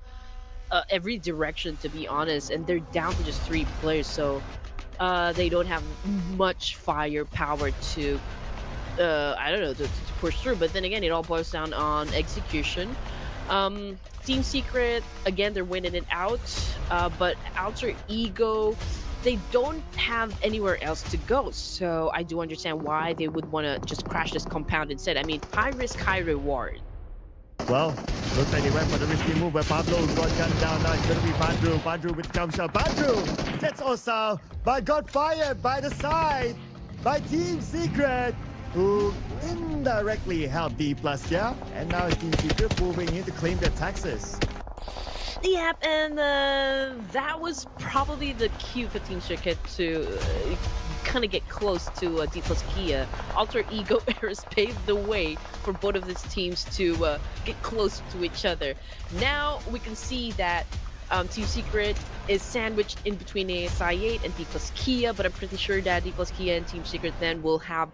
every direction, to be honest, and they're down to just three players, so they don't have much firepower to, I don't know, to push through, but then again, it all boils down on execution. Team Secret, again, they're winning it out, but Alter Ego, they don't have anywhere else to go, so I do understand why they would want to just crash this compound instead. I mean, high risk, high reward. Well, looks like they went for the risky move where Pablo got gunned down. Now it's going to be Badru. Badru with jump shot. Badru gets Osal, but got fired by the side by Team Secret, who indirectly helped D plus, yeah? And now it's Team Secret moving in to claim their taxes. Yep, and that was probably the cue for Team Secret to kind of get close to D plus Kia. Alter Ego Eras paved the way for both of these teams to get close to each other. Now we can see that Team Secret is sandwiched in between ASI8 and D plus Kia, but I'm pretty sure that D plus Kia and Team Secret then will have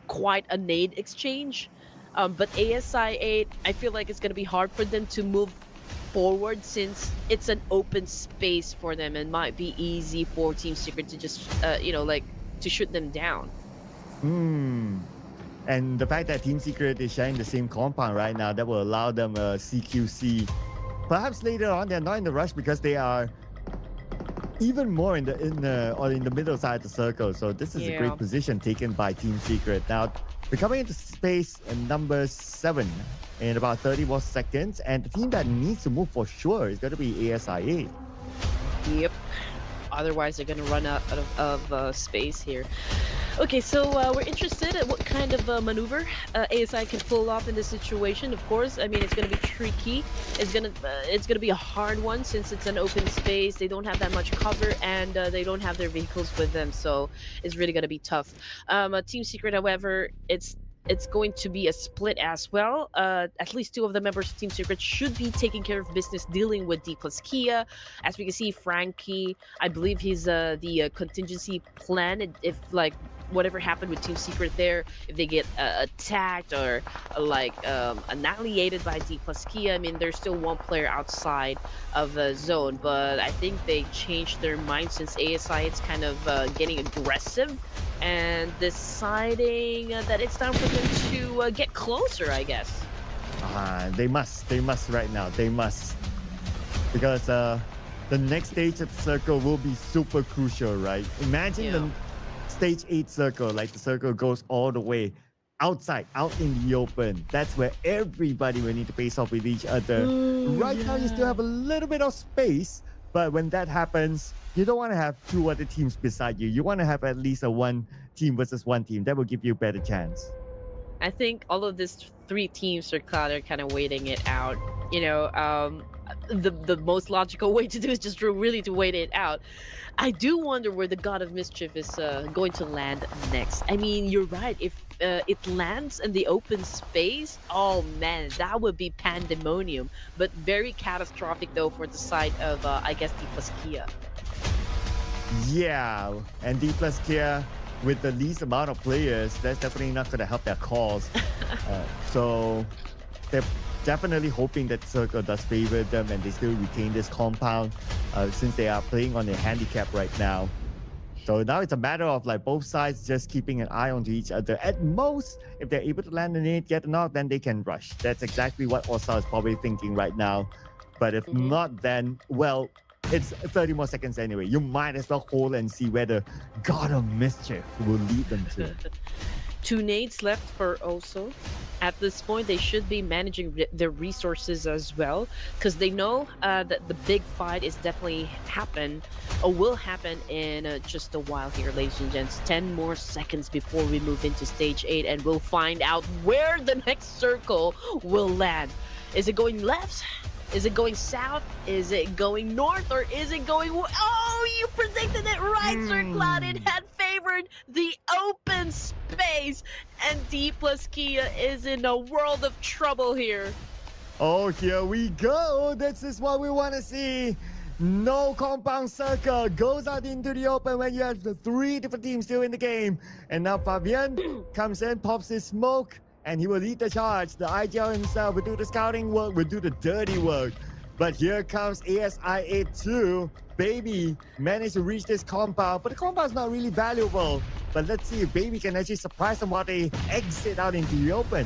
quite a nade exchange. But ASI8, I feel like it's going to be hard for them to move forward since it's an open space for them and might be easy for Team Secret to just, like, to shoot them down. And the fact that Team Secret is sharing the same compound right now, that will allow them a CQC. Perhaps later on, they're not in the rush because they are even more in the middle side of the circle. So this is a great position taken by Team Secret. Now, we're coming into space number 7 in about 30 more seconds, and the team that needs to move for sure is going to be ASI8. Yep. Otherwise, they're going to run out of space here. Okay, so we're interested in what kind of maneuver ASI can pull off in this situation. Of course, I mean, it's going to be tricky. It's gonna be a hard one since it's an open space. They don't have that much cover, and they don't have their vehicles with them, so it's really going to be tough. Team Secret, however, it's going to be a split as well. At least 2 of the members of Team Secret should be taking care of business dealing with D plus Kia. As we can see, Frankie, I believe he's the contingency plan. If, like, whatever happened with Team Secret there, if they get attacked or annihilated by D plus Kia, I mean, there's still one player outside of the zone, but I think they changed their mind since ASI is kind of getting aggressive and deciding that it's time for them to get closer, I guess. They must right now. They must. Because the next stage of the circle will be super crucial, right? Imagine the stage 8 circle, like the circle goes all the way outside, out in the open. That's where everybody will need to face off with each other. Right now, you still have a little bit of space, but when that happens, you don't want to have 2 other teams beside you. You want to have at least a 1 team versus 1 team. That will give you a better chance. I think all of these 3 teams are kind of waiting it out. You know, the most logical way to do is just really to wait it out. I do wonder where the God of Mischief is going to land next. I mean, you're right. If it lands in the open space, oh man, that would be pandemonium. But very catastrophic though for the side of, I guess, D plus Kia. Yeah, and D plus Kia, with the least amount of players, that's definitely not going to help their cause. So they're definitely hoping that Circle does favor them and they still retain this compound since they are playing on a handicap right now. So now it's a matter of like both sides just keeping an eye onto each other. At most, if they're able to land a nade, get a knock, then they can rush. That's exactly what Osa is probably thinking right now. But if Mhm. not, then, well, it's 30 more seconds anyway. You might as well hold and see where the God of Mischief will lead them to. 2 nades left for Oso. At this point, they should be managing their resources as well, because they know that the big fight is definitely happen, or will happen in just a while here, ladies and gents. 10 more seconds before we move into stage 8, and we'll find out where the next circle will land. Is it going left? Is it going south? Is it going north? Or is it going... Oh, you predicted it right, Sir Cloud. It had favored the open space. And D plus Kia is in a world of trouble here. Oh, here we go. This is what we want to see. No compound circle goes out into the open when you have the 3 different teams still in the game. And now Fabian comes in, pops his smoke, and he will lead the charge. The IGL himself will do the scouting work, will do the dirty work. But here comes ASI82. Baby managed to reach this compound, but the compound's not really valuable. But let's see if Baby can actually surprise them while they exit out into the open.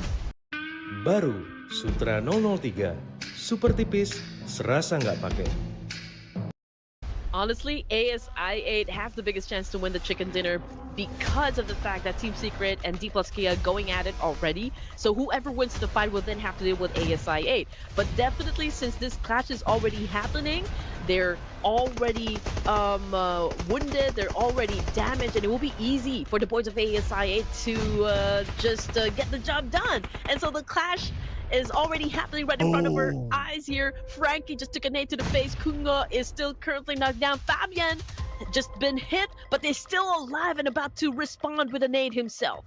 Baru Sutra 003, super tipis, serasa nggak pakai. Honestly, ASI8 has the biggest chance to win the chicken dinner because of the fact that Team Secret and D plus Kia going at it already. So whoever wins the fight will then have to deal with ASI8. But definitely, since this clash is already happening, they're already wounded, they're already damaged, and it will be easy for the boys of ASI8 to just get the job done. And so the clash is already happening right in front of our eyes here. Frankie just took a nade to the face. Kungo is still currently knocked down. Fabian just been hit, but they're still alive and about to respond with a nade himself.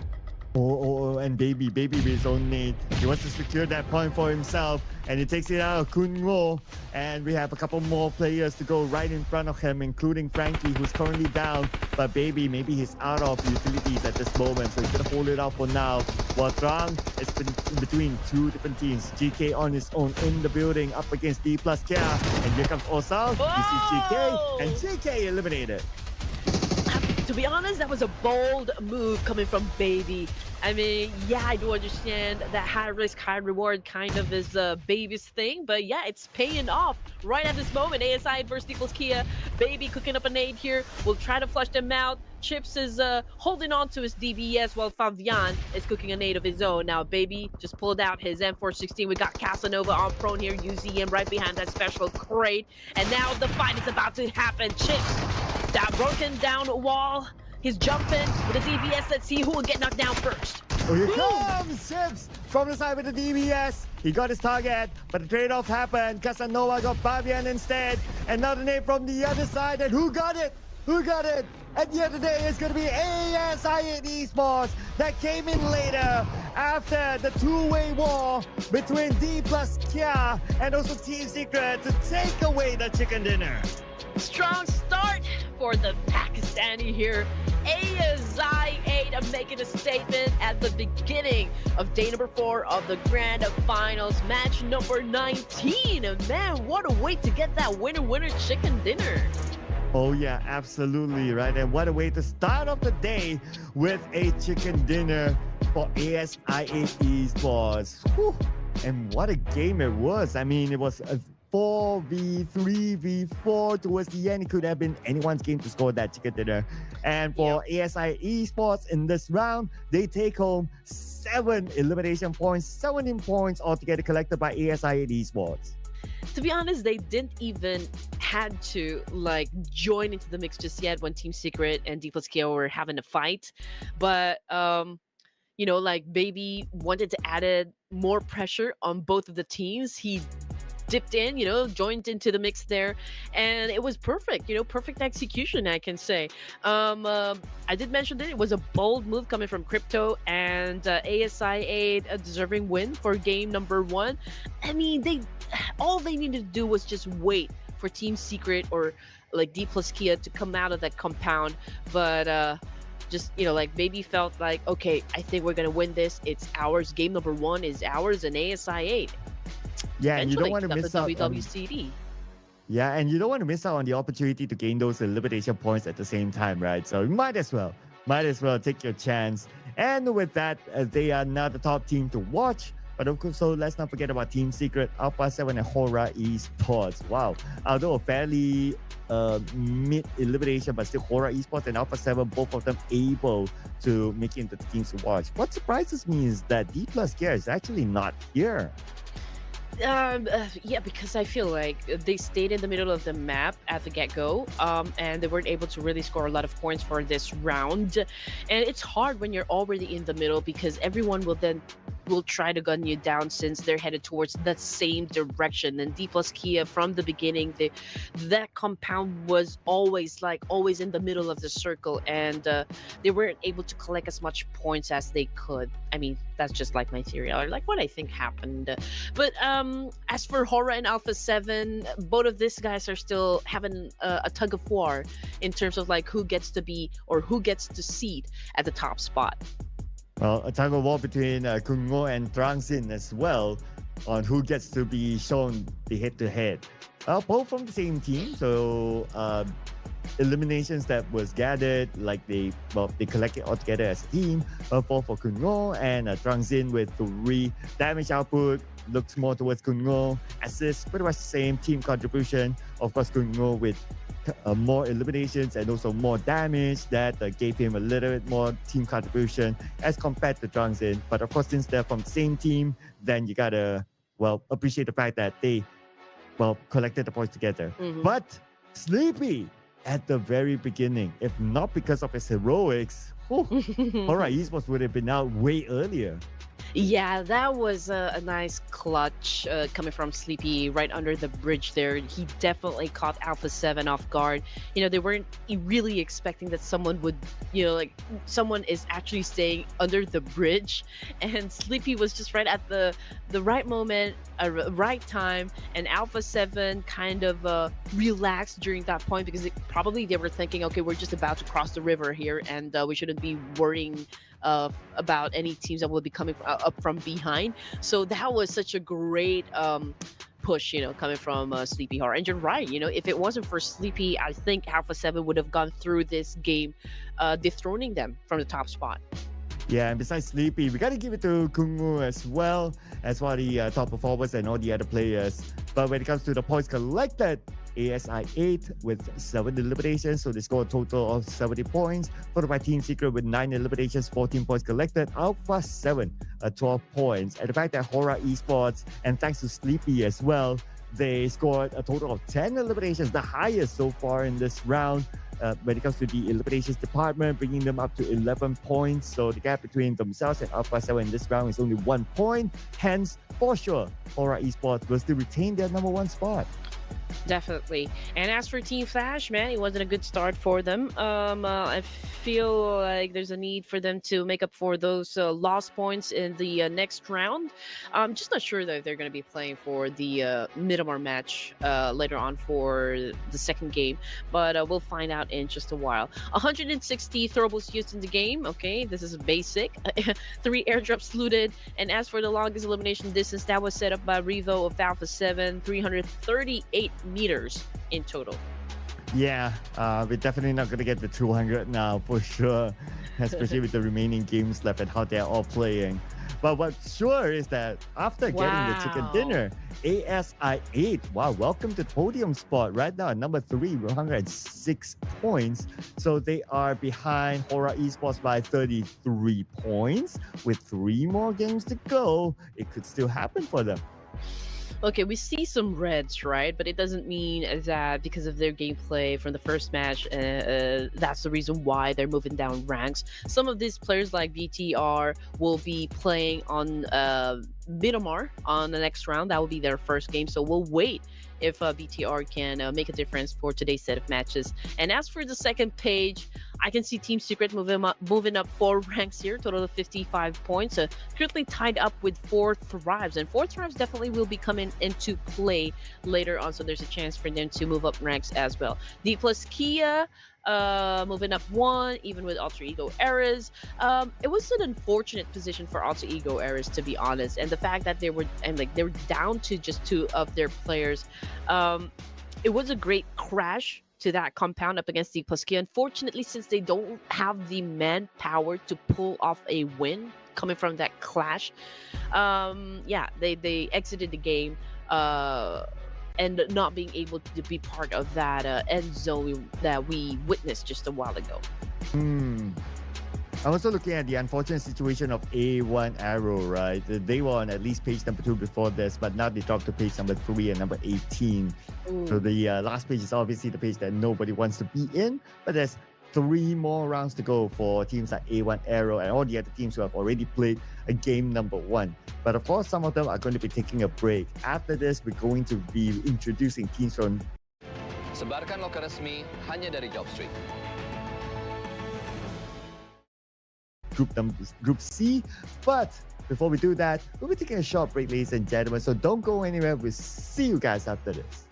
And Baby with his own nade. He wants to secure that point for himself, and he takes it out of Kungo. And we have a couple more players to go right in front of him, including Frankie, who's currently down. But Baby, maybe he's out of utilities at this moment, so he's gonna hold it off for now. While Trang is between 2 different teams. GK on his own in the building, up against D plus Kia. And here comes Osal. You see GK, and GK eliminated. To be honest, that was a bold move coming from Baby. I mean, yeah, I do understand that high risk, high reward kind of is Baby's thing, but yeah, it's paying off right at this moment. ASI versus equals Kia. Baby cooking up a nade here. We'll try to flush them out. Chips is holding on to his DBS while Fabian is cooking a nade of his own. Now, Baby just pulled out his M416. We got Casanova on prone here, UZM right behind that special crate. And now the fight is about to happen. Chips, that broken down wall. He's jumping with a DBS. Let's see who will get knocked down first. Oh, here comes Chips from the side with the DBS. He got his target, but the trade-off happened. Casanova got Fabian instead. And now the name from the other side. And who got it? Who got it? At the end of the day, it's going to be ASI Esports that came in later after the two-way war between D plus Kia and also Team Secret to take away the chicken dinner. Strong start for the Pakistani here. ASI8 are making a statement at the beginning of day number 4 of the Grand Finals, match number 19. And man, what a way to get that winner chicken dinner. Oh yeah, absolutely, right? And what a way to start off the day with a chicken dinner for ASI8 Esports. Whew. And what a game it was. I mean, it was a 4v3v4 towards the end. It could have been anyone's game to score that chicken dinner. And for ASI Esports in this round, they take home 7 elimination points, 17 points altogether collected by ASI Esports. To be honest, they didn't even had to like join into the mix just yet when Team Secret and D plus Kia were having a fight. But you know, like Baby wanted to add more pressure on both of the teams. He dipped in, you know, joined into the mix there, and it was perfect, you know, perfect execution, I can say. I did mention that it was a bold move coming from Crypto, and ASI8 a deserving win for game number 1. I mean, all they needed to do was just wait for Team Secret or like D plus Kia to come out of that compound, but just like maybe felt like, okay, I think we're gonna win this. It's ours. Game number one is ours, and ASI 8 Yeah, and you don't eventually want to got the miss out on WWCD. yeah, and you don't want to miss out on the opportunity to gain those elimination points at the same time, right? So you might as well take your chance. And with that, they are now the top team to watch. But of course, so let's not forget about Team Secret, Alpha 7, and Hora Esports. Wow. Although a fairly mid elimination, but still Hora Esports and Alpha 7, both of them able to make it into the teams to watch. What surprises me is that D Plus Gear is actually not here. Yeah, because I feel like they stayed in the middle of the map at the get-go, and they weren't able to really score a lot of points for this round. And it's hard when you're already in the middle because everyone will try to gun you down since they're headed towards that same direction. And D plus Kia from the beginning, that compound was always in the middle of the circle, and they weren't able to collect as much points as they could. I mean, that's just like my theory, or like what I think happened. But as for Hora and Alpha 7, both of these guys are still having a tug of war in terms of like who gets to be or who gets to seat at the top spot. Well, a tug of war between Kungo and Trangsin as well on who gets to be shown the head-to-head. Both from the same team, so eliminations that was gathered, like they collected all together as a team. 4 for Kungo and Trangsin with 3 damage output. Looks more towards Kungo. Assists, pretty much the same team contribution. Of course, Kungo with more eliminations and also more damage that gave him a little bit more team contribution as compared to Trangsin. But of course, since they're from the same team, then you gotta appreciate the fact that they collected the points together. Mhm. But Sleepy at the very beginning, if not because of his heroics, Hora Esports would have been out way earlier. Yeah, that was a nice clutch coming from Sleepy right under the bridge there. He definitely caught Alpha 7 off guard. They weren't really expecting that someone would, like someone is actually staying under the bridge. And Sleepy was just right at the right moment, right time. And Alpha 7 kind of relaxed during that point because probably they were thinking, okay, we're just about to cross the river here and we shouldn't be worrying about any teams that will be coming up from behind. So that was such a great push, coming from Sleepy Horror. And you're right, if it wasn't for Sleepy, I think Alpha 7 would have gone through this game, dethroning them from the top spot. Yeah, and besides Sleepy, we got to give it to Kungu as well as one of the top performers and all the other players. But when it comes to the points collected, ASI 8 with 7 eliminations, so they score a total of 70 points. Followed by Team Secret with 9 eliminations, 14 points collected. Alpha 7, 12 points. And the fact that Hora Esports, and thanks to Sleepy as well, they scored a total of 10 eliminations, the highest so far in this round. When it comes to the eliminations department, bringing them up to 11 points. So the gap between themselves and Alpha 7 in this round is only 1 point. Hence, for sure, Hora Esports will still retain their number 1 spot. Definitely. And as for Team Flash, man, it wasn't a good start for them. I feel like there's a need for them to make up for those lost points in the next round. I'm just not sure though if they're going to be playing for the Miramar match later on for the second game, but we'll find out in just a while. 160 throwables used in the game. Okay, this is basic. 3 airdrops looted. And as for the longest elimination distance, that was set up by Revo of Alpha 7, 338 meters in total. Yeah, we're definitely not going to get the 200 now for sure, especially with the remaining games left and how they're all playing. But what's sure is that after getting the chicken dinner, ASI 8, wow, welcome to the podium spot right now at number 3, 106 points. So they are behind Hora Esports by 33 points. With 3 more games to go, it could still happen for them. Okay, we see some reds, right? But it doesn't mean that because of their gameplay from the first match, that's the reason why they're moving down ranks. Some of these players like BTR will be playing on Miramar on the next round. That will be their first game. So we'll wait if BTR can make a difference for today's set of matches. And as for the second page, I can see Team Secret moving up 4 ranks here, total of 55 points. Currently tied up with 4 Thrives, and 4 Thrives definitely will be coming into play later on, so there's a chance for them to move up ranks as well. D plus Kia, moving up one, even with Alter Ego Eras. It was an unfortunate position for Alter Ego Eras, to be honest, and the fact that they were down to just two of their players. Um, it was a great crash to that compound up against the Pubg. Unfortunately, since they don't have the manpower to pull off a win coming from that clash, yeah, they exited the game. And not being able to be part of that end zone that we witnessed just a while ago. Hmm. I'm also looking at the unfortunate situation of A1 Arrow, right? They were on at least page number 2 before this, but now they dropped to page number 3 and number 18. So the last page is obviously the page that nobody wants to be in, but there's 3 more rounds to go for teams like A1 Arrow and all the other teams who have already played a game number 1. But of course, some of them are going to be taking a break. After this, we're going to be introducing teams from Sebarkan loker resmi hanya dari Jobstreet. Group C. But before we do that, we'll be taking a short break, ladies and gentlemen. So don't go anywhere. We'll see you guys after this.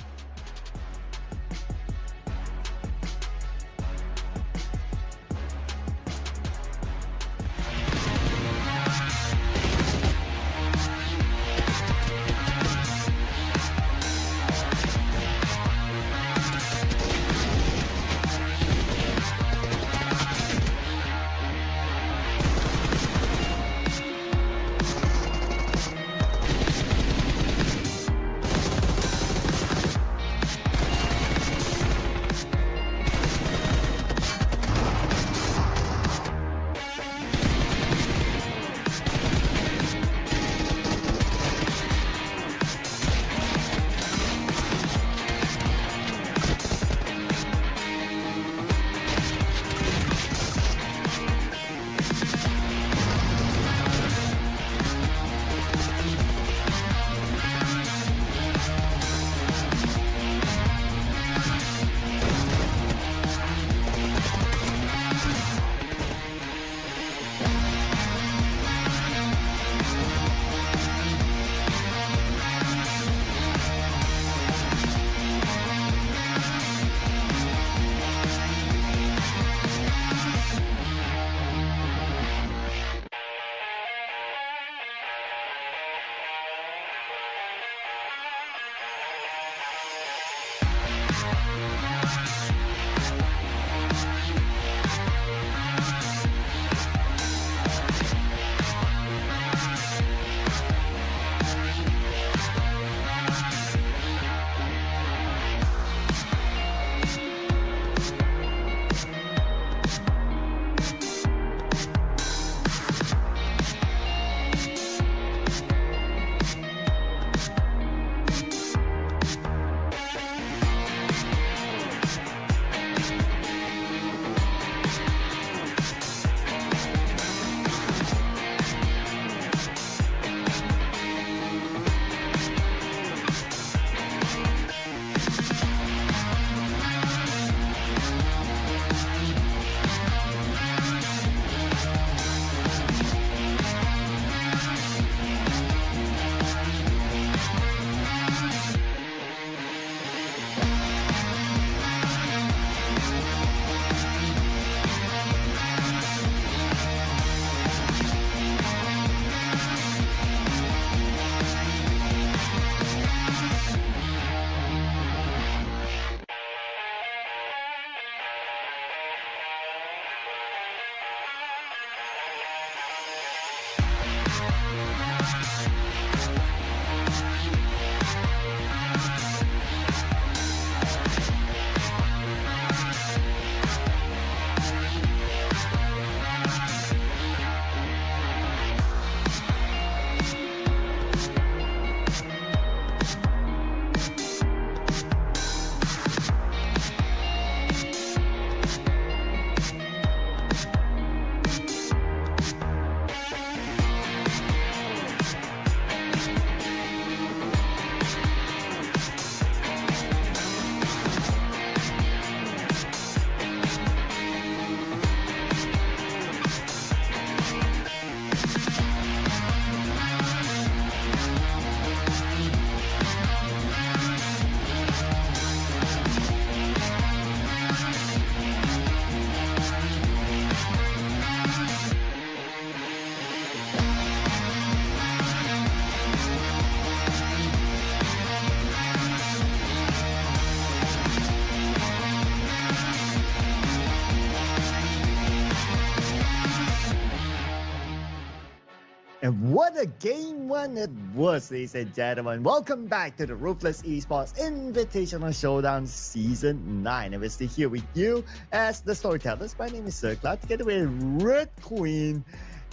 And what a game one it was, ladies and gentlemen. Welcome back to the Ruthless Esports Invitational Showdown Season 9. And we're still here with you as the storytellers. My name is Sir Cloud, together with Red Queen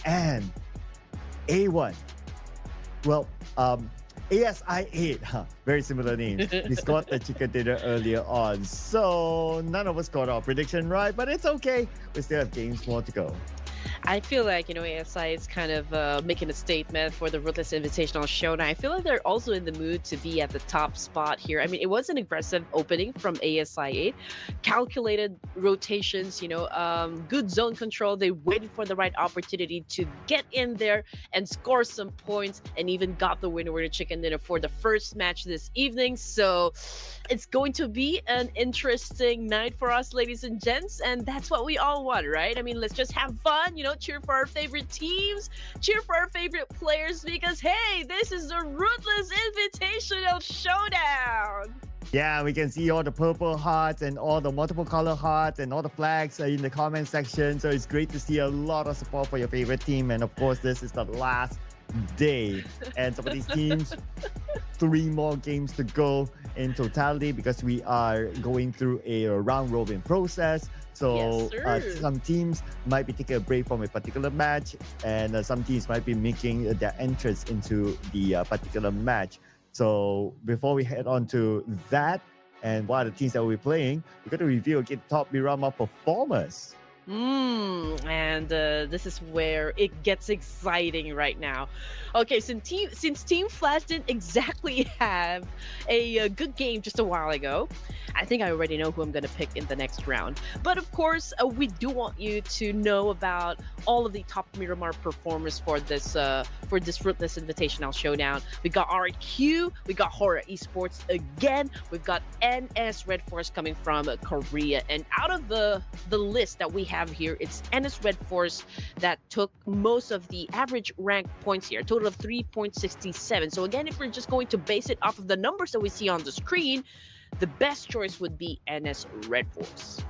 and A1. Well, ASI8, very similar names. We scored the chicken dinner earlier on. So none of us got our prediction right, but it's okay. We still have games more to go. I feel like, ASI is kind of making a statement for the Ruthless Invitational Showdown. I feel like they're also in the mood to be at the top spot here. I mean, it was an aggressive opening from ASI8. Calculated rotations, good zone control. They waited for the right opportunity to get in there and score some points and even got the winner chicken dinner for the first match this evening. So it's going to be an interesting night for us, ladies and gents. And that's what we all want, right? I mean, let's just have fun, cheer for our favorite teams, cheer for our favorite players, because hey, this is the Ruthless Invitational Showdown. Yeah, we can see all the purple hearts and all the multiple color hearts and all the flags in the comment section. So it's great to see a lot of support for your favorite team. And of course, this is the last day. And some of these teams, 3 more games to go in totality because we are going through a round robin process. So Yes, some teams might be taking a break from a particular match, and some teams might be making their entrance into the particular match. So before we head on to that and what are the teams that we're playing, we're going to review again top Mirama performers. And this is where it gets exciting right now. Okay, since Team Flash didn't exactly have a good game just a while ago, I think I already know who I'm going to pick in the next round. But of course, we do want you to know about all of the top Miramar performers for this Ruthless Invitational Showdown. We got RQ, we got Horror Esports again, we've got NS Red Force coming from Korea, and out of the list that we have here, it's NS Red Force that took most of the average rank points here, a total of 3.67. So again, if we're just going to base it off of the numbers that we see on the screen, the best choice would be NS Red Force.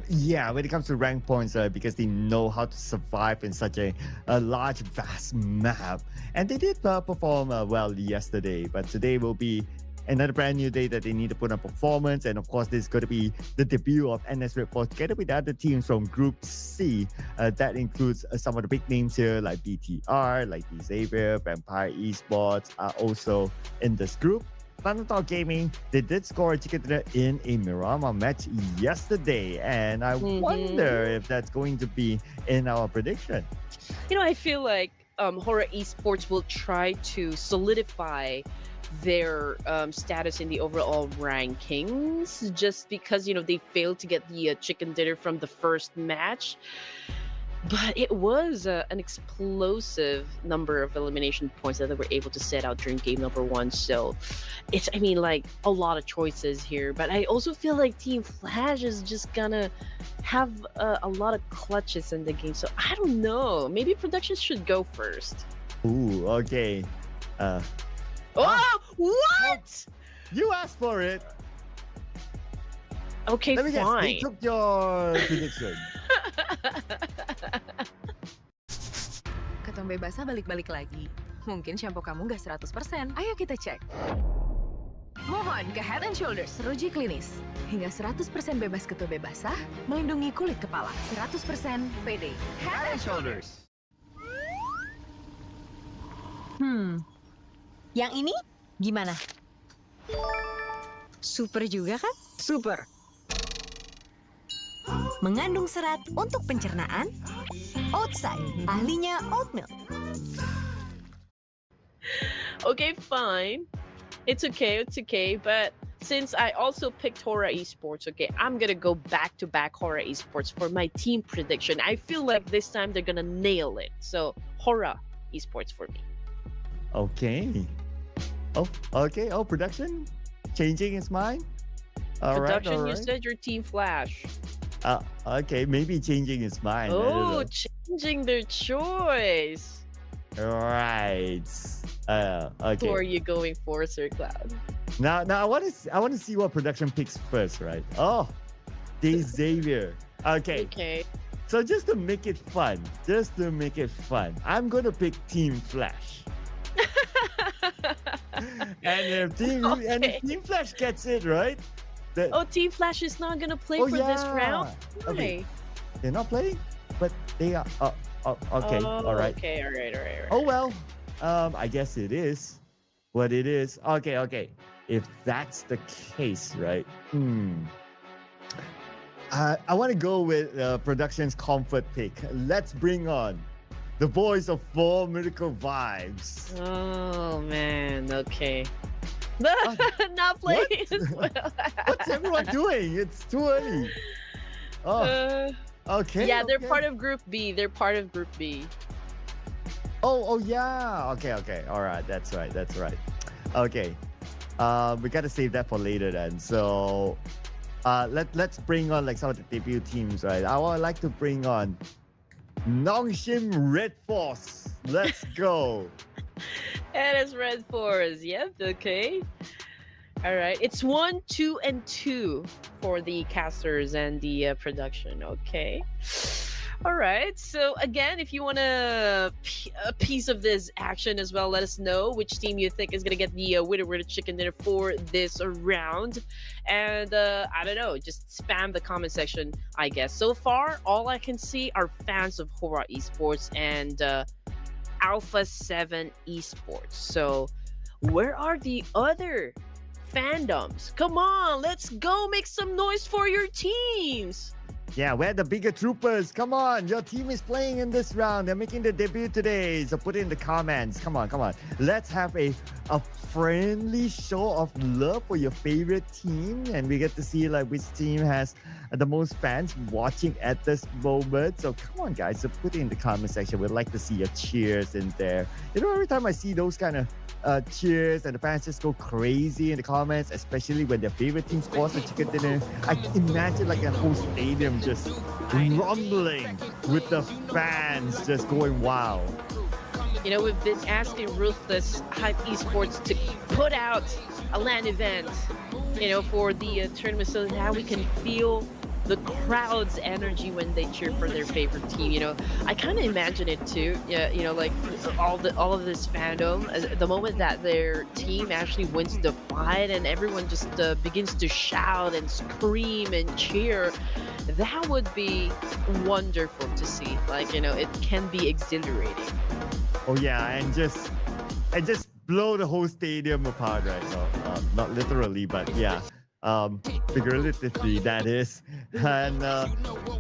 Yeah, when it comes to rank points, because they know how to survive in such a large, vast map. And they did perform well yesterday, but today will be another brand new day that they need to put on performance. And of course, this is going to be the debut of NS Red Force together with the other teams from Group C. That includes some of the big names here like BTR, like the Xavier, Vampire Esports are also in this group. Thundertalk Gaming, they did score a chicken dinner in a Mirama match yesterday, and I wonder if that's going to be in our prediction. I feel like Horror Esports will try to solidify their status in the overall rankings just because they failed to get the chicken dinner from the first match. But it was an explosive number of elimination points that they were able to set out during game number 1. So it's, a lot of choices here. But I also feel like Team Flash is just gonna have a lot of clutches in the game. So I don't know. Maybe production should go first. Ooh, okay. What? You asked for it. Okay, Let me guess, fine. they took your prediction. Ketombe basah balik-balik lagi. Mungkin shampoo kamu nggak 100%. Ayo kita cek. Mohon ke Head and Shoulders, teruji klinis. Hingga 100% bebas ketombe basah, melindungi kulit kepala. 100% PD. Head and Shoulders. Yang ini gimana? Super juga kan? Super. Mengandung serat untuk pencernaan. Outside, ahlinya oat milk. Okay, fine. It's okay. But since I also picked Horror Esports, okay, I'm gonna go back-to-back Horror Esports for my team prediction. I feel like this time they're gonna nail it. So, Horror Esports for me. Okay. Oh, okay. Oh, production changing its mind. All right. Production, you said your Team Flash. Okay, maybe changing its mind. Oh, changing their choice. Right. Okay. Who are you going for, Sir Cloud? Now I want to see what production picks first, right? Oh, the Xavier. Okay. Okay. So just to make it fun, I'm gonna pick Team Flash. And Okay. if Team Flash gets it right, the, Oh, Team Flash is not gonna play oh for this round? yeah, okay, Why? they're not playing, but they are. Okay, all Oh, right. okay, all right, all right, all Oh right. well, I guess it is what it is. Okay, okay. If that's the case, right? I want to go with production's comfort pick. Let's bring on the voice of Four Miracle Vibes. Oh man, okay. Uh, Not what? playing as well. What's everyone doing? It's too early. Oh, Uh, okay. yeah, they're Okay. part of Group B. They're part of Group B. Oh, yeah. Okay, okay. All right. That's right. That's right. Okay. We gotta save that for later then. So, let's bring on like some of the debut teams, right? I would like to bring on Nongshim Red Force. Let's go. And it's Red Force. Yep, okay. All right. It's 1, 2, and 2 for the casters and the production. Okay. All right. So again, if you want a piece of this action as well, let us know which team you think is gonna get the winner chicken dinner for this round. And I don't know, just spam the comment section. I guess so far, all I can see are fans of Horror Esports and Alpha 7 Esports. So where are the other fandoms? Come on, let's go make some noise for your teams. Yeah, we're the bigger troopers. Come on, your team is playing in this round. They're making the debut today. So put it in the comments. Come on, come on. Let's have a friendly show of love for your favorite team. And we get to see like which team has the most fans watching at this moment. So come on, guys. So put it in the comment section. We'd like to see your cheers in there. You know, every time I see those kind of cheers and the fans just go crazy in the comments, especially when their favorite team scores a chicken dinner. I can imagine like a whole stadium just rumbling with the fans just going wild. You know, we've been asking Ruthless Hype Esports to put out a LAN event, you know, for the tournament so that we can feel the crowd's energy when they cheer for their favorite team. You know, I kind of imagine it too. Yeah, you know, like all of this fandom, the moment that their team actually wins the fight and everyone just begins to shout and scream and cheer, that would be wonderful to see. Like, you know, it can be exhilarating. Oh yeah, and just blow the whole stadium apart, right? No, not literally, but yeah, figuratively that is. And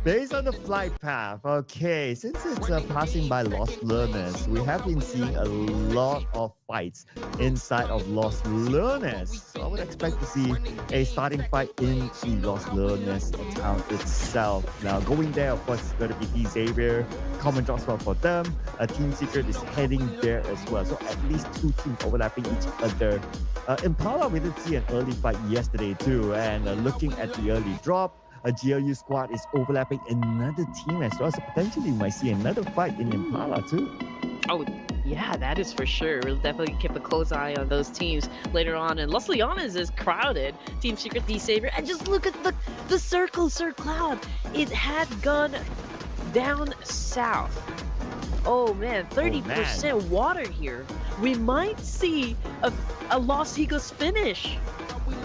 based on the flight path, okay, since it's passing by Lost Learners, we have been seeing a lot of fights inside of Lost Learners. So I would expect to see a starting fight in the Lost Learners town itself. Now going there, of course, is going to be T Xavier. Common drop spot for them. Team Secret is heading there as well. So at least two teams overlapping each other. Impala, we did see an early fight yesterday too. And looking at the early drop, a GLU squad is overlapping another team as well. So potentially we might see another fight in Impala too. Oh, yeah, that is for sure. We'll definitely keep a close eye on those teams later on. And Los Leones is crowded. Team Secret, D Savior. And just look at the circle, Sir Cloud. It had gone down south. Oh man, 30% water here. We might see a Los Eagles finish.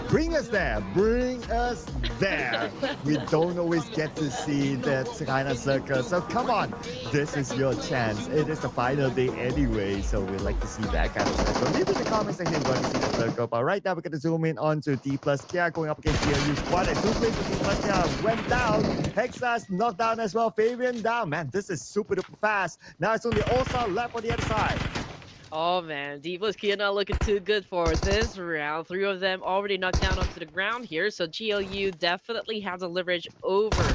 Bring us there. Bring us there. We don't always get to see that kind of circle. So come on. This is your chance. It is the final day anyway. So we'd like to see that kind of circle. Leave in the comment section if you want to see the circle. But right now, we're going to zoom in onto D plus Kia going up against GLU squad. And 2 plays for D plus Kia went down. Hexas knocked down as well. Fabian down. Man, this is super duper fast. Now it's only All-Star left on the other side. Oh man, Divas Kia not looking too good for this round. 3 of them already knocked down onto the ground here, so GLU definitely has a leverage over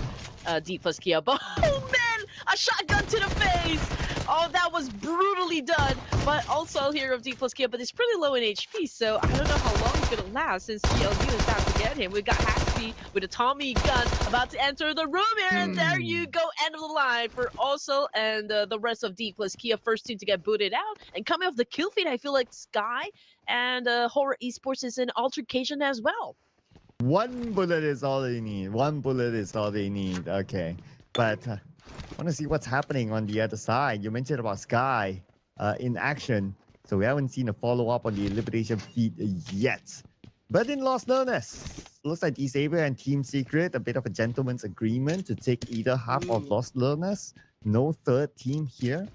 D plus Kia. But oh man, a shotgun to the face! Oh, that was brutally done. But also here of D plus Kia, but it's pretty low in HP, so I don't know how long it's gonna last since GLU is about to get him. We got Happy with a Tommy gun about to enter the room here, and there you go, end of the line for also and the rest of D plus Kia, first team to get booted out. And coming off the kill feed, I feel like Sky and Horror Esports is in altercation as well. One bullet is all they need. One bullet is all they need. Okay. But Want to see what's happening on the other side. You mentioned about Sky in action, so we haven't seen a follow up on the elimination feed yet. But in Lost Learners, looks like D-Saber and Team Secret, a bit of a gentleman's agreement to take either half of Lost Learners. No third team here.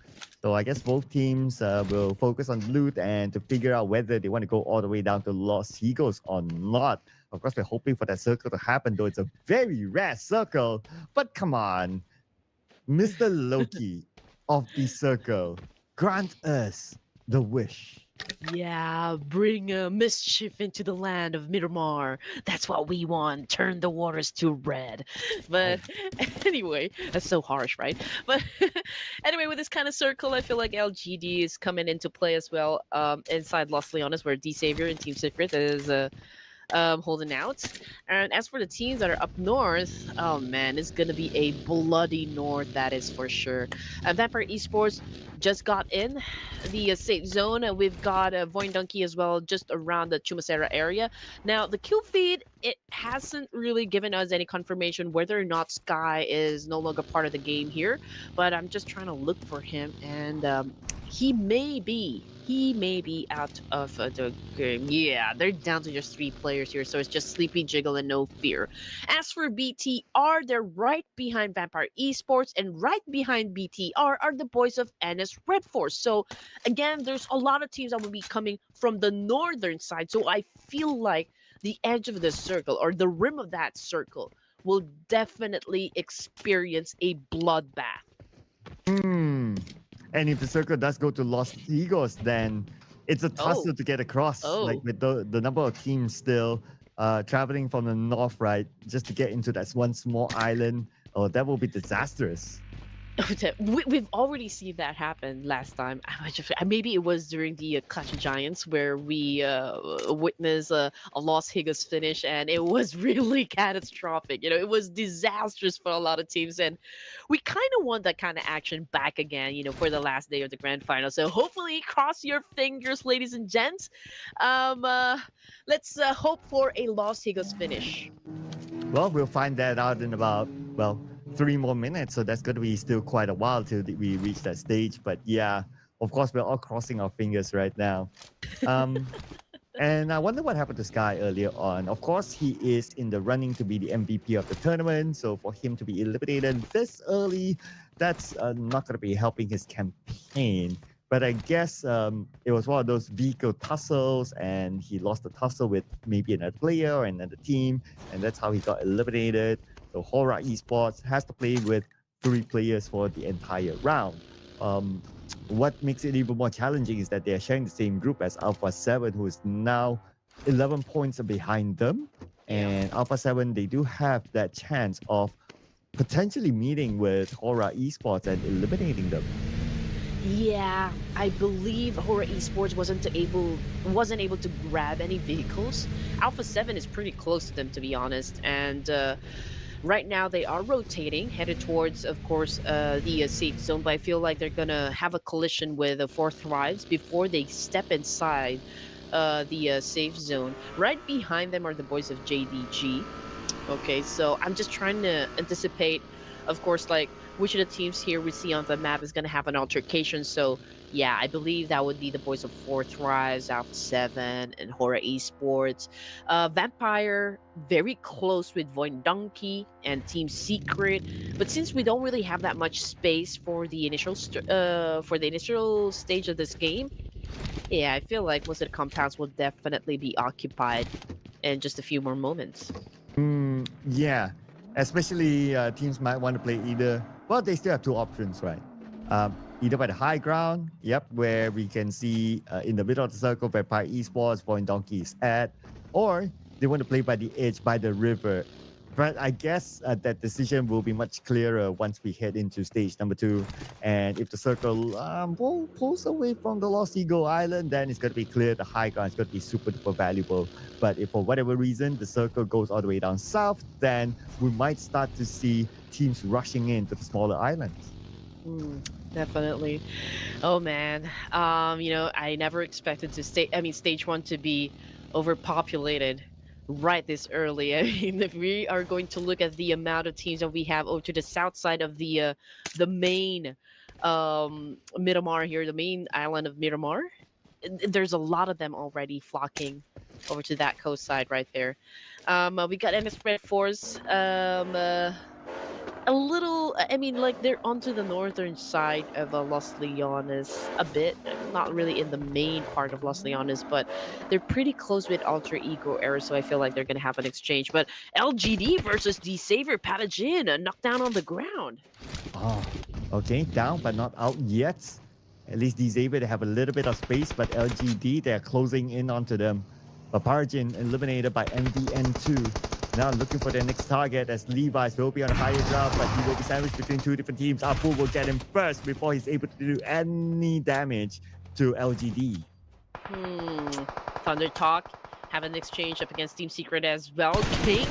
So I guess both teams will focus on loot and to figure out whether they want to go all the way down to Lost Eagles or not. Of course, we're hoping for that circle to happen, though it's a very rare circle. But come on, Mr. Loki of the circle, grant us the wish. Yeah, bring mischief into the land of Miramar. That's what we want. Turn the waters to red. But anyway, that's so harsh, right? But anyway, with this kind of circle, I feel like LGD is coming into play as well. Inside Los Leones, where D Savior and Team Secret is holding out. And as for the teams that are up north, oh man, it's gonna be a bloody north, that is for sure. Vampire Esports just got in the safe zone. We've got Voin Donkey as well, just around the Chumasera area. Now, the kill feed, it hasn't really given us any confirmation whether or not Sky is no longer part of the game here, but I'm just trying to look for him, and he may be out of the game. Yeah, they're down to just 3 players here, so it's just Sleepy, Jiggle, and No Fear. As for BTR, they're right behind Vampire Esports, and right behind BTR are the boys of NS Red Force. So again, there's a lot of teams that will be coming from the northern side. So I feel like the edge of the circle, or the rim of that circle, will definitely experience a bloodbath. Hmm. And if the circle does go to Lost Eagles, then it's a tussle to get across. Like with the number of teams still traveling from the north, right, just to get into that one small island. Oh, that will be disastrous. We've already seen that happen last time. Maybe it was during the Clash of Giants where we witnessed a Los Higas finish, and it was really catastrophic. It was disastrous for a lot of teams, and we kind of want that kind of action back again. For the last day of the grand final. So hopefully, cross your fingers, ladies and gents. Let's hope for a Los Higas finish. Well, we'll find that out in about 3 more minutes, so that's going to be still quite a while till we reach that stage. But yeah, of course, we're all crossing our fingers right now. And I wonder what happened to Sky earlier on. Of course, he is in the running to be the MVP of the tournament, so for him to be eliminated this early, that's not going to be helping his campaign. But I guess it was one of those vehicle tussles, and he lost the tussle with maybe another player or another team, and that's how he got eliminated. So Hora Esports has to play with 3 players for the entire round. What makes it even more challenging is that they are sharing the same group as Alpha 7, who is now 11 points behind them. And Alpha 7, they do have that chance of potentially meeting with Hora Esports and eliminating them. Yeah, I believe Hora Esports wasn't able to grab any vehicles. Alpha 7 is pretty close to them, to be honest, and right now they are rotating, headed towards, of course, the safe zone, but I feel like they're gonna have a collision with the 4 Thrives before they step inside the safe zone. Right behind them are the boys of JDG. Okay, so I'm just trying to anticipate, of course, like, which of the teams here we see on the map is going to have an altercation. So yeah, I believe that would be the boys of 4 Thrives, Alpha 7, and Hora Esports. Vampire, very close with Voin Donkey and Team Secret. But since we don't really have that much space for the initial stage of this game, yeah, I feel like most of the compounds will definitely be occupied in just a few more moments. Yeah, especially teams might want to play either. Well, they still have 2 options, right? Either by the high ground, where we can see in the middle of the circle where Vampire Esports, Voin Donkey is at, or they want to play by the edge, by the river. But I guess that decision will be much clearer once we head into stage number 2. And if the circle pulls away from the Lost Eagle Island, then it's going to be clear the high ground is going to be super duper valuable. But if for whatever reason the circle goes all the way down south, then we might start to see teams rushing into the smaller islands. Definitely. Oh man, I never expected stage 1 to be overpopulated right this early. I mean, if we are going to look at the amount of teams that we have over to the south side of the main Miramar here, the main island of Miramar, there's a lot of them already flocking over to that coast side right there. We got MS Red Force. A little, I mean, like they're onto the northern side of Los Leones a bit, not really in the main part of Los Leones, but they're pretty close with Alter Ego Era, so I feel like they're gonna have an exchange. But LGD versus the Savior Pathogen, a knockdown on the ground. Oh, okay, down but not out yet. At least these able to have a little bit of space, but LGD, they're closing in onto them. But Parjin eliminated by MVN2. Now looking for their next target as Levi's will be on higher ground, but he will be sandwiched between two different teams. Apu will get him first before he's able to do any damage to LGD. Thunder Talk have an exchange up against Team Secret as well. King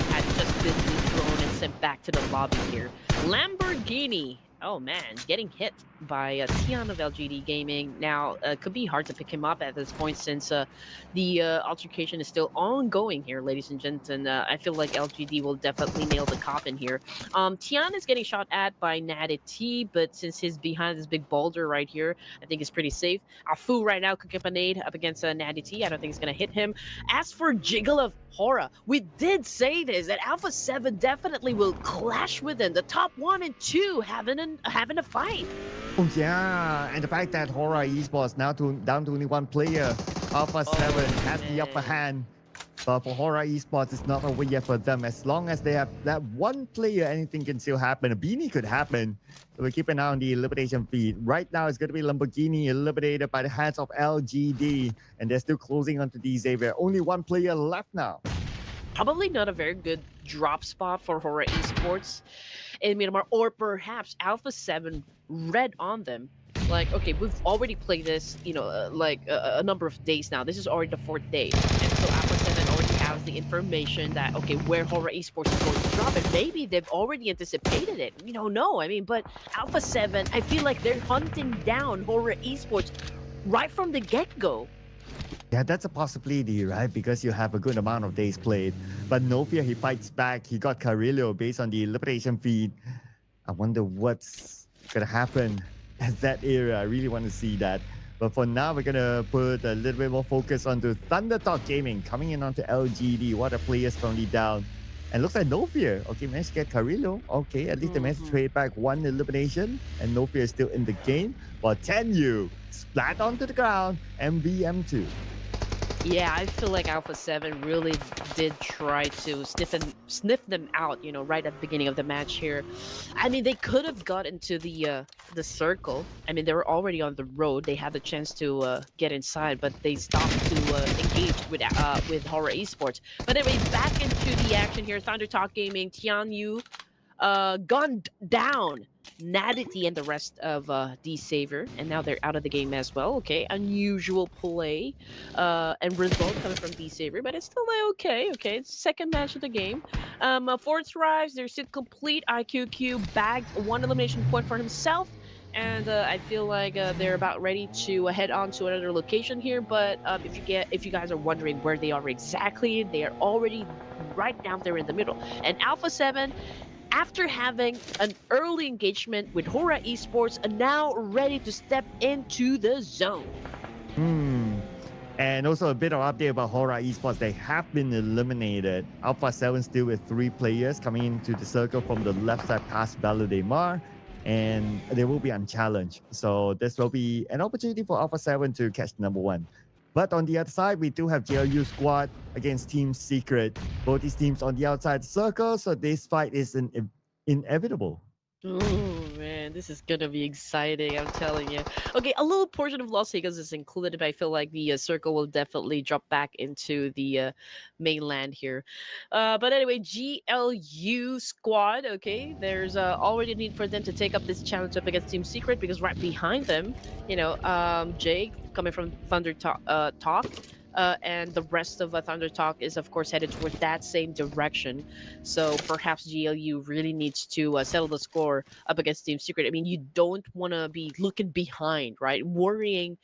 had just been thrown and sent back to the lobby here. Lamborghini. Oh man, getting hit by Tian of LGD Gaming. Now, could be hard to pick him up at this point since the altercation is still ongoing here, ladies and gentlemen. I feel like LGD will definitely nail the coffin here. Tian is getting shot at by Natty T, but since he's behind this big boulder right here, I think he's pretty safe. Afu right now cooking up a nade up against Natty T. I don't think it's going to hit him. As for Jiggle of Horror, we did say this that Alpha 7 definitely will clash with him. The top 1 and 2 having a fight. Oh yeah, and the fact that Horror Esports now down to only one player, Alpha 7 has the upper hand. But for Horror Esports, it's not over yet for them. As long as they have that one player, anything can still happen. A beanie could happen. So we keep an eye on the elimination feed. Right now, it's going to be Lamborghini eliminated by the hands of LGD. And they're still closing onto the Xavier. Only one player left now. Probably not a very good drop spot for Horror Esports in Myanmar, or perhaps Alpha 7 read on them. Like, okay, we've already played this, a number of days now. This is already the fourth day. And so Alpha 7 already has the information that, okay, where Horror Esports is going to drop. And maybe they've already anticipated it. We don't know. I mean, but Alpha 7, I feel like they're hunting down Horror Esports right from the get-go. Yeah, that's a possibility, right? Because you have a good amount of days played. But no fear, he fights back. He got Carillo based on the elimination feed. I wonder what's going to happen at that area. I really want to see that. But for now, we're going to put a little bit more focus onto Thunder Talk Gaming coming in onto LGD. What are players currently down? And looks like No Fear. Okay, managed to get Carillo. Okay, at least they managed to trade back one elimination. And No Fear is still in the game. While Tenyu splat onto the ground. MVM2. Yeah, I feel like Alpha 7 really did try to sniff them out, right at the beginning of the match here. I mean, they could have got into the circle. I mean, they were already on the road. They had the chance to get inside, but they stopped to engage with Horror Esports. But anyway, back into the action here. Thunder Talk Gaming, Tian Yu, gunned down Nadity and the rest of D Saver, and now they're out of the game as well. Okay, unusual play and result coming from D Saver, but it's still like, okay. Okay, it's the second match of the game. Fourth Rise, they're still complete. IQQ bagged one elimination point for himself. And I feel like they're about ready to head on to another location here. But if you guys are wondering where they are exactly, they are already right down there in the middle. And Alpha 7, after having an early engagement with Hora Esports, are now ready to step into the zone. And also a bit of update about Hora Esports. They have been eliminated. Alpha 7 still with 3 players coming into the circle from the left side past Balo de Mar. And they will be unchallenged. So this will be an opportunity for Alpha 7 to catch number 1. But on the other side, we do have JLU squad against Team Secret. Both these teams on the outside circle, so this fight is inevitable. Oh man, this is gonna be exciting, I'm telling you. Okay, a little portion of Las Vegas is included, but I feel like the circle will definitely drop back into the mainland here. But anyway, GLU squad, okay, there's already a need for them to take up this challenge up against Team Secret because right behind them, Jake coming from Thunder Talk. And the rest of Thunder Talk is, of course, headed towards that same direction. So perhaps GLU really needs to settle the score up against Team Secret. I mean, you don't want to be looking behind, right? Worrying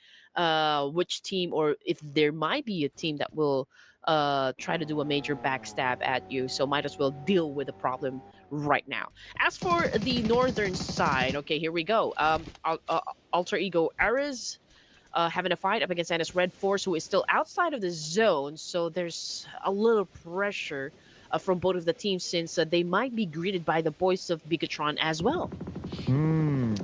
which team or if there might be a team that will try to do a major backstab at you. So might as well deal with the problem right now. As for the northern side, okay, here we go. Alter Ego Ares having a fight up against Anna's Red Force, who is still outside of the zone. So there's a little pressure from both of the teams since they might be greeted by the boys of Bigatron as well.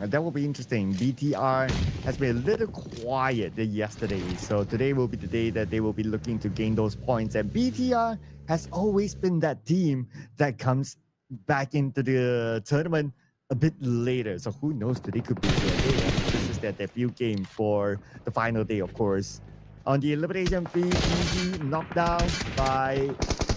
That will be interesting. BTR has been a little quiet yesterday, so today will be the day that they will be looking to gain those points. And BTR has always been that team that comes back into the tournament a bit later. So who knows, today could be their day. And this is their debut game for the final day, of course. On the elimination fee, easy knockdown by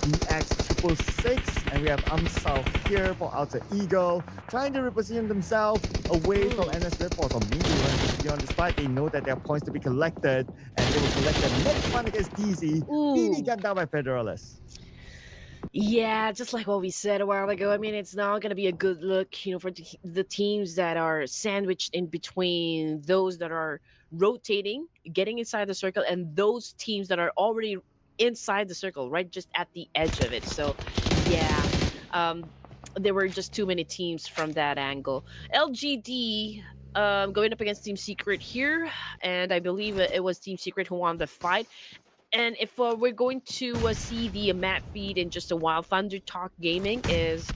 DX666, and we have Amsal here for Alter Ego, trying to reposition themselves away from NS Red Force or Meteor. On despite they know that there are points to be collected, and they will collect the next one against DZ. BB got down by Federalis. Yeah, just like what we said a while ago. I mean, it's not going to be a good look, for the teams that are sandwiched in between those that are rotating, getting inside the circle, and those teams that are already inside the circle, right, just at the edge of it. So, yeah, there were just too many teams from that angle. LGD going up against Team Secret here, and I believe it was Team Secret who won the fight. And if we're going to see the map feed in just a while, Thunder Talk Gaming is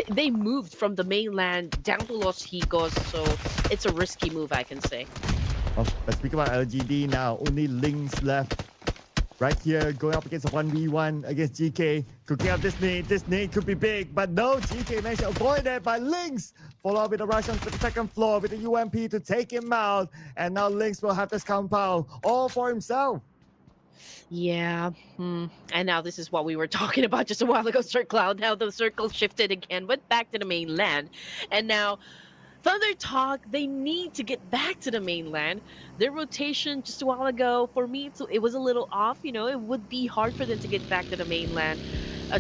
they moved from the mainland down to Los Higos, so it's a risky move, I can say. Oh, let's speak about LGD now. Only Lynx left. Right here, going up against a 1v1 against GK. Cooking up this nade. This nade could be big, but no, GK managed to avoid it. But Lynx follow up with the Russians for the second floor with the UMP to take him out. And now Lynx will have this compound all for himself. Yeah. And now this is what we were talking about just a while ago, Sir Cloud. Now the circle shifted again, went back to the mainland. And now Thunder Talk, they need to get back to the mainland. Their rotation just a while ago, for me, it was a little off. It would be hard for them to get back to the mainland.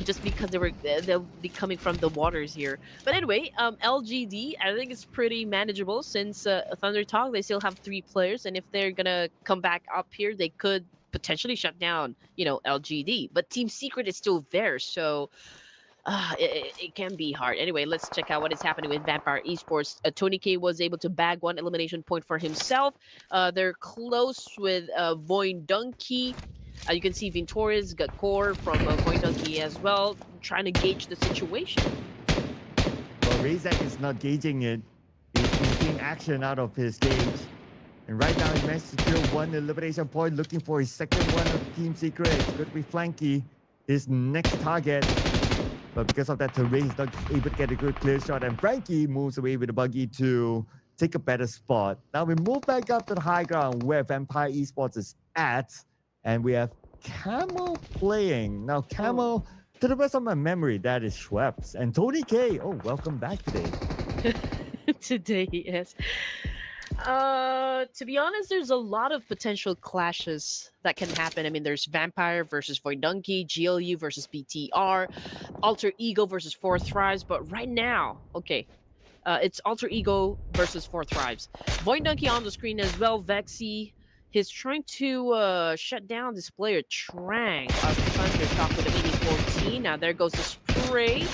Just because they'll be coming from the waters here. But anyway, LGD, I think it's pretty manageable since Thunder Talk, they still have 3 players, and if they're gonna come back up here, they could potentially shut down, LGD. But Team Secret is still there, so it can be hard. Anyway, let's check out what is happening with Vampire Esports. Tony K was able to bag 1 elimination point for himself. They're close with Voin Donkey. You can see Vintorius got core from Voin Donkey as well, trying to gauge the situation. Well, Razak is not gauging it. He's taking action out of his gauge. And right now, he managed to secure 1 elimination point, looking for his second one of Team Secret. It's going to be Flanky, his next target. But because of that terrain, he's not able to get a good clear shot. And Frankie moves away with the buggy to take a better spot. Now we move back up to the high ground where Vampire Esports is at. And we have Camel playing. Now, Camel, to the best of my memory, that is Schweppes. And Tony K. Oh, welcome back today. Today, yes. To be honest, there's a lot of potential clashes that can happen. I mean, there's Vampire versus Void Donkey, GLU versus BTR, Alter Ego versus Four Thrives. But right now, okay, it's Alter Ego versus Four Thrives. Void Donkey on the screen as well. Vexy, he's trying to shut down this player, Trang. Thunder Talk with a mini 14. Now there goes the spray,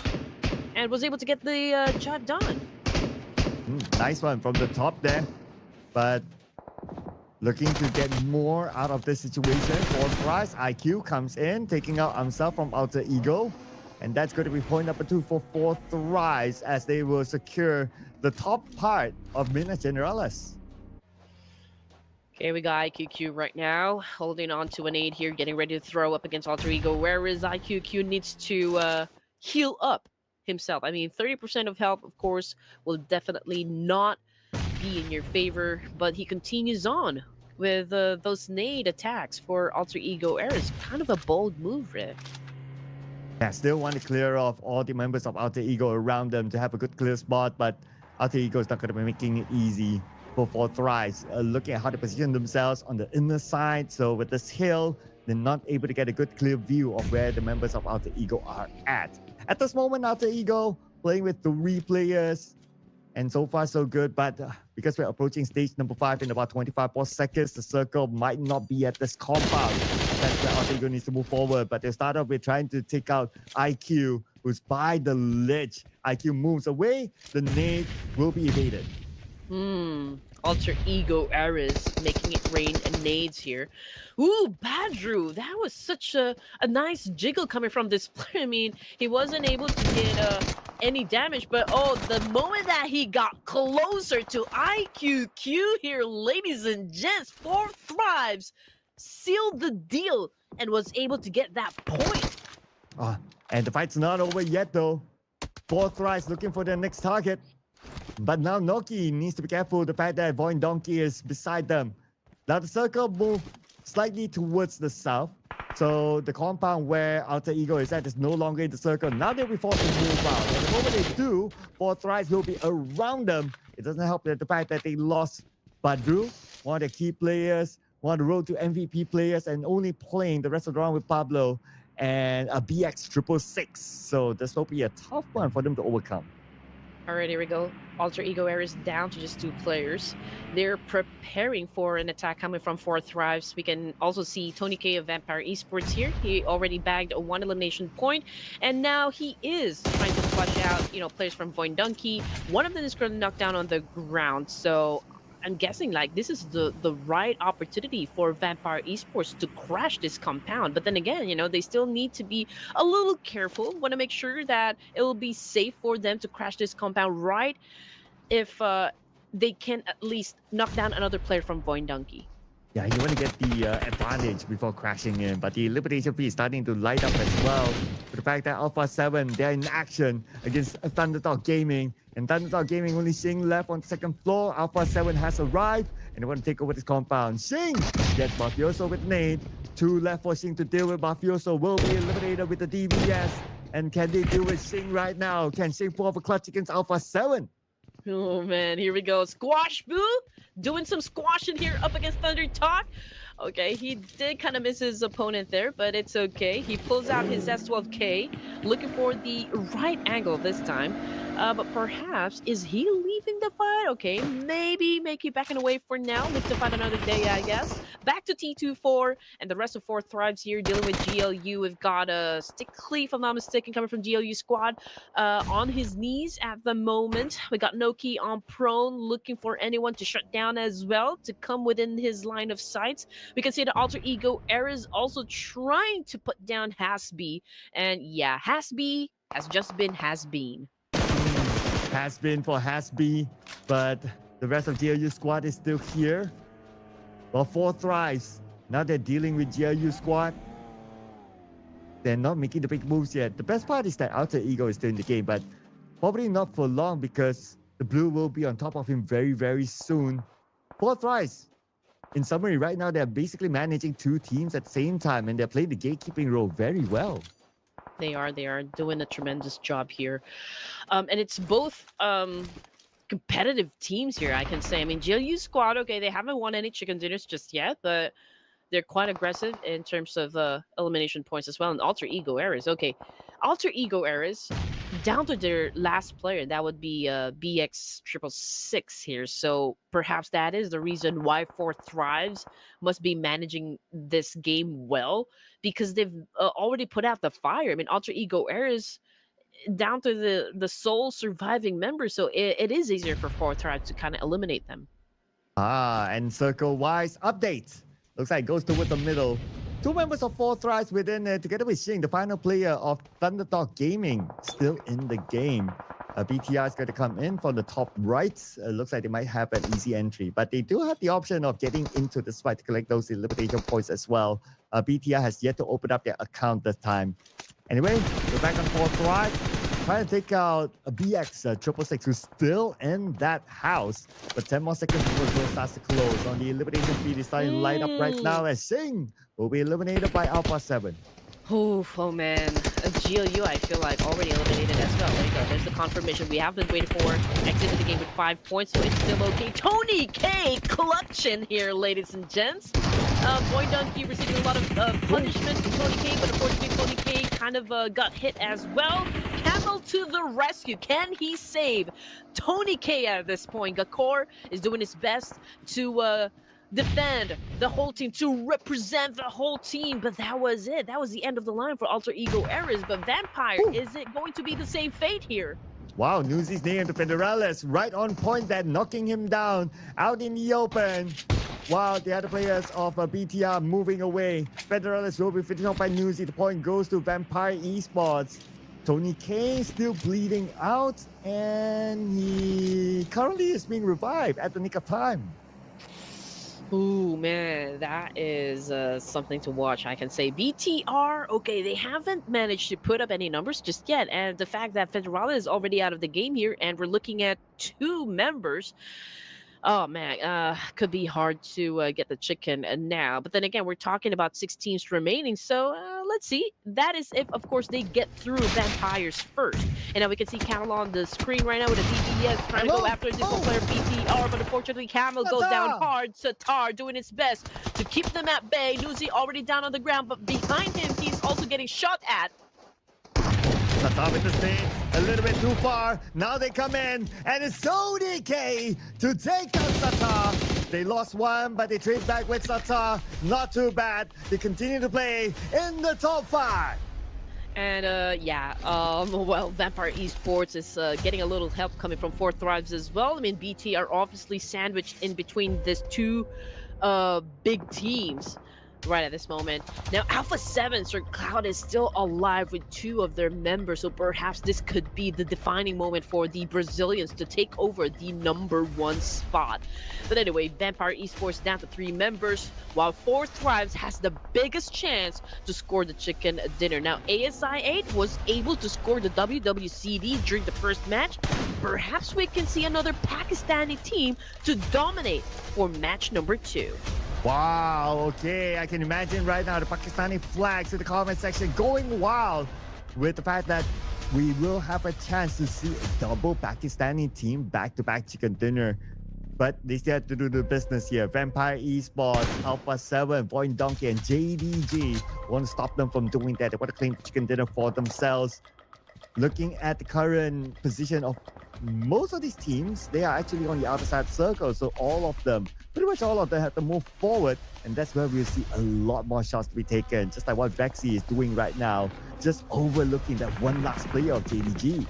and was able to get the job done. Nice one from the top there. But looking to get more out of this situation. Fourth Thrives, IQ comes in, taking out himself from Alter Ego. And that's going to be point number 2 for Fourth Thrives as they will secure the top part of Minas Generalis. Okay, we got IQQ right now, holding on to an 8 here, getting ready to throw up against Alter Ego, whereas IQQ needs to heal up himself. I mean, 30% of health, of course, will definitely not be in your favor, but he continues on with those nade attacks for Alter Ego Eris. Kind of a bold move, Rick. Yeah, still want to clear off all the members of Alter Ego around them to have a good clear spot, but Alter Ego is not going to be making it easy for Fourth Thrives. Looking at how they position themselves on the inner side, so with this hill, they're not able to get a good clear view of where the members of Alter Ego are at. At this moment, Alter Ego playing with 3 players. And so far, so good. But because we're approaching stage number 5 in about 25 more seconds, the circle might not be at this compound. That's where Alter Ego needs to move forward. But they start off with trying to take out IQ, who's by the ledge. IQ moves away. The nade will be evaded. Alter Ego Ares making it rain and nades here. Ooh, Badru, that was such a nice jiggle coming from this player. I mean, he wasn't able to get any damage, but oh, the moment that he got closer to IQQ here, ladies and gents, 4 Thrives sealed the deal and was able to get that point. And the fight's not over yet, though. 4 Thrives looking for their next target. But now Noki needs to be careful the fact that Void Donkey is beside them. Now the circle moved slightly towards the south. So the compound where Alter Ego is at is no longer in the circle. Now they'll be forced to move out. And the moment they do, 4 Thrives will be around them. It doesn't help that the fact that they lost Badru, one of their key players, one of the road to MVP players, and only playing the rest of the round with Pablo and a BX666. So this will be a tough one for them to overcome. Alright, here we go. Alter Ego Ares down to just 2 players. They're preparing for an attack coming from 4 Thrives. We can also see Tony K of Vampire Esports here. He already bagged a 1 elimination point, and now he is trying to flush out, players from Void Donkey. One of them is going to knock down on the ground, so I'm guessing like this is the right opportunity for Vampire Esports to crash this compound. But then again, they still need to be a little careful. Want to make sure that it will be safe for them to crash this compound right if they can at least knock down another player from Void Donkey. Yeah, you want to get the advantage before crashing in, but the elimination fee is starting to light up as well. With the fact that Alpha 7, they're in action against Thunderdog Gaming, and Thunderdog Gaming only Xing left on the second floor. Alpha 7 has arrived, and they want to take over this compound. Xing gets Mafioso with nade. 2 left for Xing to deal with. Mafioso will be eliminated with the DVS. And can they deal with Xing right now? Can Xing pull off a clutch against Alpha 7? Oh man, here we go. Squash Boo doing some squashing here up against Thunder Talk. Okay, he did kind of miss his opponent there, but it's okay. He pulls out his S12K, looking for the right angle this time. But perhaps, is he leaving the fight? Okay, maybe make it backing away for now. Live to fight another day, I guess. Back to T24, and the rest of 4 Thrives here dealing with GLU. We've got a Stickly, if I'm not mistaken, coming from GLU squad on his knees at the moment. We got Noki on prone, looking for anyone to shut down as well, to come within his line of sight. We can see the Alter Ego Ares also trying to put down Hasby. And yeah, Hasby has just been has-been. Has been for Hasby, but the rest of GLU squad is still here. Well, 4 Thrives, now they're dealing with GLU squad. They're not making the big moves yet. The best part is that Alter Ego is still in the game, but probably not for long because the blue will be on top of him very, very soon. 4 Thrives, in summary, right now they're basically managing 2 teams at the same time, and they're playing the gatekeeping role very well. They are doing a tremendous job here. And it's both competitive teams here, I can say. I mean, GLU squad, okay, they haven't won any chicken dinners just yet, but they're quite aggressive in terms of elimination points as well. And Alter Ego Ares, okay. Alter Ego Ares, down to their last player, that would be BX666 here. So perhaps that is the reason why 4 Thrives must be managing this game well, because they've already put out the fire. I mean, Alter Ego Ares down to the sole surviving member, so it is easier for 4 Thrives to kind of eliminate them. And circle-wise update. Looks like it goes toward the middle. 2 members of 4 Thrives within together with Xing, the final player of Thunderdog Gaming, still in the game. BTR is going to come in from the top right. Looks like they might have an easy entry, but they do have the option of getting into this fight to collect those elimination points as well. BTR has yet to open up their account this time. Anyway, we're back on 4 Thrives. Trying to take out a BX666 who's still in that house. But 10 more seconds before the door starts to close. On the elimination feed is starting to light up right now as Xing will be eliminated by Alpha 7. Oh man, GLU I feel like already eliminated as well. There you go, there's the confirmation. We have been waiting for. Exited the game with 5 points, so it's still okay. Tony K clutching here, ladies and gents. Void Donkey receiving a lot of punishment from Tony K, but unfortunately Tony K kind of got hit as well. Camel to the rescue. Can he save Tony K at this point? Gakor is doing his best to defend the whole team, to represent the whole team. But that was it. That was the end of the line for Alter Ego Errors. But Vampire, is it going to be the same fate here? Wow, Newsy's name to Federales right on point there, knocking him down out in the open. While the other players of BTR moving away. Federales will be finishing off by Newsy. The point goes to Vampire Esports. Tony K still bleeding out, and he currently is being revived at the nick of time. Ooh, man, that is something to watch, I can say. BTR, okay, they haven't managed to put up any numbers just yet. And the fact that Federale is already out of the game here, and we're looking at 2 members. Oh man, could be hard to get the chicken now. But then again, we're talking about 6 teams remaining. So let's see. That is if, of course, they get through Vampires first. And now we can see Camel on the screen right now with a DBS trying to go after this player BTR. But unfortunately, Camel goes down hard. Satar doing his best to keep them at bay. Nuzi already down on the ground. But behind him, he's also getting shot at. Satar with the spin, a little bit too far. Now they come in, and it's Tony K to take out Satar. They lost one, but they trade back with Satar. Not too bad. They continue to play in the top 5. And well, Vampire Esports is getting a little help coming from Four Thrives as well. I mean, BT are obviously sandwiched in between these 2 big teams right at this moment. Now, Alpha 7, Sir Cloud is still alive with 2 of their members, so perhaps this could be the defining moment for the Brazilians to take over the #1 spot. But anyway, Vampire Esports down to 3 members, while Four Thrives has the biggest chance to score the chicken dinner. Now, ASI8 was able to score the WWCD during the first match. Perhaps we can see another Pakistani team to dominate for match number 2. Wow, okay, I can imagine right now the Pakistani flags in the comment section going wild with the fact that we will have a chance to see a double Pakistani team back-to-back chicken dinner. But they still have to do the business here. Vampire Esports, Alpha 7, Void Donkey, and JDG want to stop them from doing that. They want to claim the chicken dinner for themselves. Looking at the current position of most of these teams, they are actually on the outer side circle. So all of them, pretty much all of them have to move forward. And that's where we'll see a lot more shots to be taken. Just like what Vexy is doing right now. Just overlooking that one last player of JDG.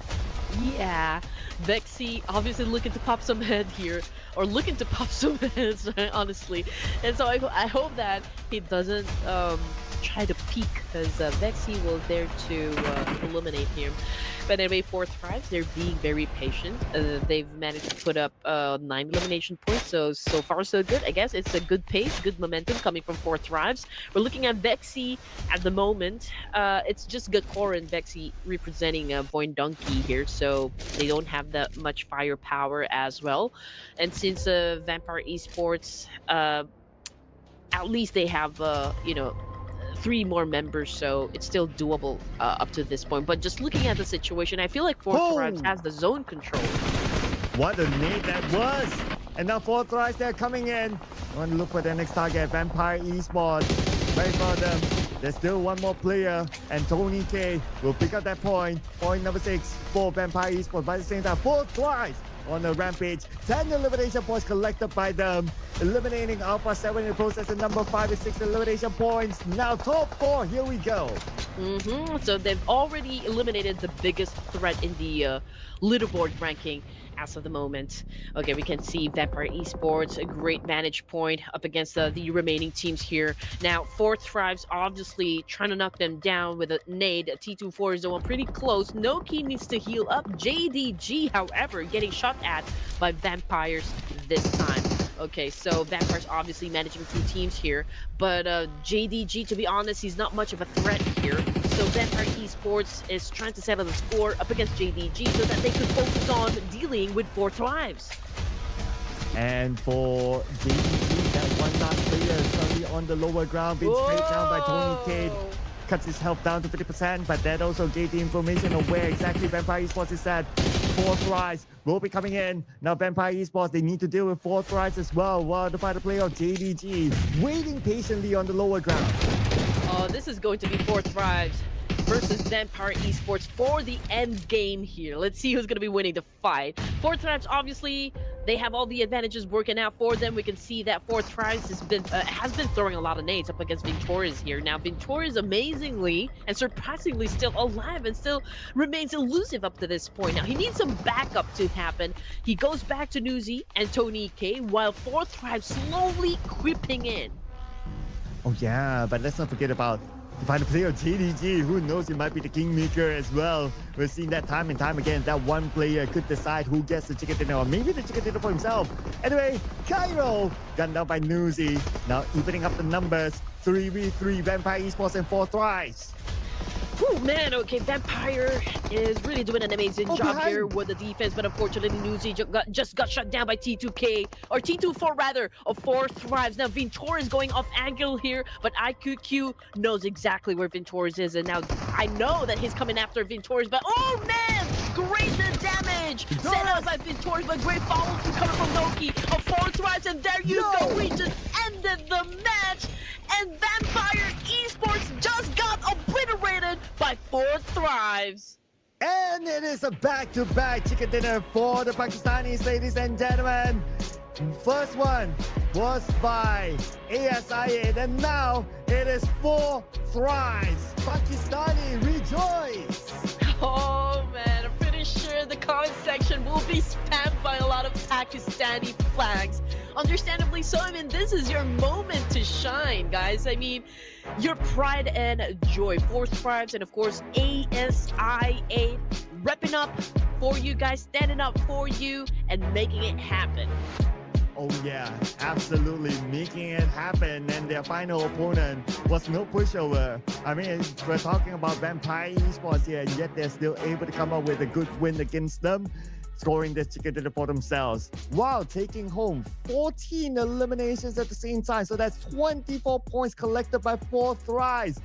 Yeah, Vexy obviously looking to pop some head here, or looking to pop some heads, honestly. And so I hope that he doesn't try to peek, because Vexy will dare to eliminate him. But anyway, Four Thrives, they're being very patient. They've managed to put up 9 elimination points, so far so good. I guess it's a good pace, good momentum coming from Four Thrives. We're looking at Vexy at the moment. It's just Gakor and Vexy representing Void Donkey here, so they don't have that much firepower as well. And since Vampire Esports, at least they have, 3 more members, so it's still doable up to this point. But just looking at the situation, I feel like Four Thrives has the zone control. What a nade that was! And now Four Thrives, they're coming in. I want to look for their next target, Vampire Esports. Wait for them. There's still one more player, and Tony K will pick up that point. Point number 6 for Vampire Esports. By the same time, Four Thrives on the rampage. 10 elimination points collected by them. Eliminating Alpha 7 in the process, and number 5 is 6 elimination points. Now top 4, here we go. So they've already eliminated the biggest threat in the leaderboard ranking as of the moment. Okay, we can see Vampire Esports, a great vantage point up against the remaining teams here. Now, Four Thrives obviously trying to knock them down with a nade. T24 is the one pretty close. Noki needs to heal up. JDG, however, getting shot at by Vampires this time. Okay, so Vampires obviously managing 2 teams here, but JDG, to be honest, he's not much of a threat here. So Vampire Esports is trying to settle the score up against JDG so that they could focus on dealing with Four Thrives. And for JDG, that one last player is currently on the lower ground, being sprayed down by Tony K. Cuts his health down to 50%, but that also gave the information of where exactly Vampire Esports is at. Four Thrives will be coming in. Now Vampire Esports, they need to deal with Four Thrives as well, while the final player of JDG waiting patiently on the lower ground. Oh, this is going to be Four Thrives versus Vampire Esports for the end game here. Let's see who's going to be winning the fight. Fourth Thrives, obviously, they have all the advantages working out for them. We can see that Fourth Thrives has been throwing a lot of nades up against Victorious here. Now, Victorious amazingly and surprisingly still alive and still remains elusive up to this point. Now, he needs some backup to happen. He goes back to Newsy and Tony K while Fourth Thrives slowly creeping in. Oh yeah, but let's not forget about the final player, JDG. Who knows, he might be the kingmaker as well. We're seeing that time and time again. That one player could decide who gets the chicken dinner, or maybe the chicken dinner for himself. Anyway, Cairo gunned down by Newsy. Now evening up the numbers. 3v3 Vampire Esports and 4 Thrives. Oh man, okay, Vampire is really doing an amazing job here with the defense, but unfortunately Newsy just got shut down by T2K, or T24 rather, of 4 Thrives. Now Vintoris going off angle here, but IQQ knows exactly where Vintoris is, and now I know that he's coming after Vintoris, but oh man, great damage! Set out by Vintoris, but great follow-through coming from Noki of 4 Thrives, and there you go, we just ended the match! And Vampire Esports just got obliterated by 4 Thrives. And it is a back-to-back chicken dinner for the Pakistanis, ladies and gentlemen. First one was by ASIA, and now it is 4 Thrives. Pakistani, rejoice! Oh man, I'm pretty sure the comment section will be spammed by a lot of Pakistani flags. Understandably so. I mean, this is your moment to shine, guys. I mean, your pride and joy. 4 Thrives and, of course, ASIA repping up for you guys, standing up for you, and making it happen. Oh yeah, absolutely making it happen, and their final opponent was no pushover. I mean, we're talking about Vampire Esports here, and yet they're still able to come up with a good win against them, scoring this chicken dinner for themselves, while taking home 14 eliminations at the same time. So that's 24 points collected by 4 Thrives.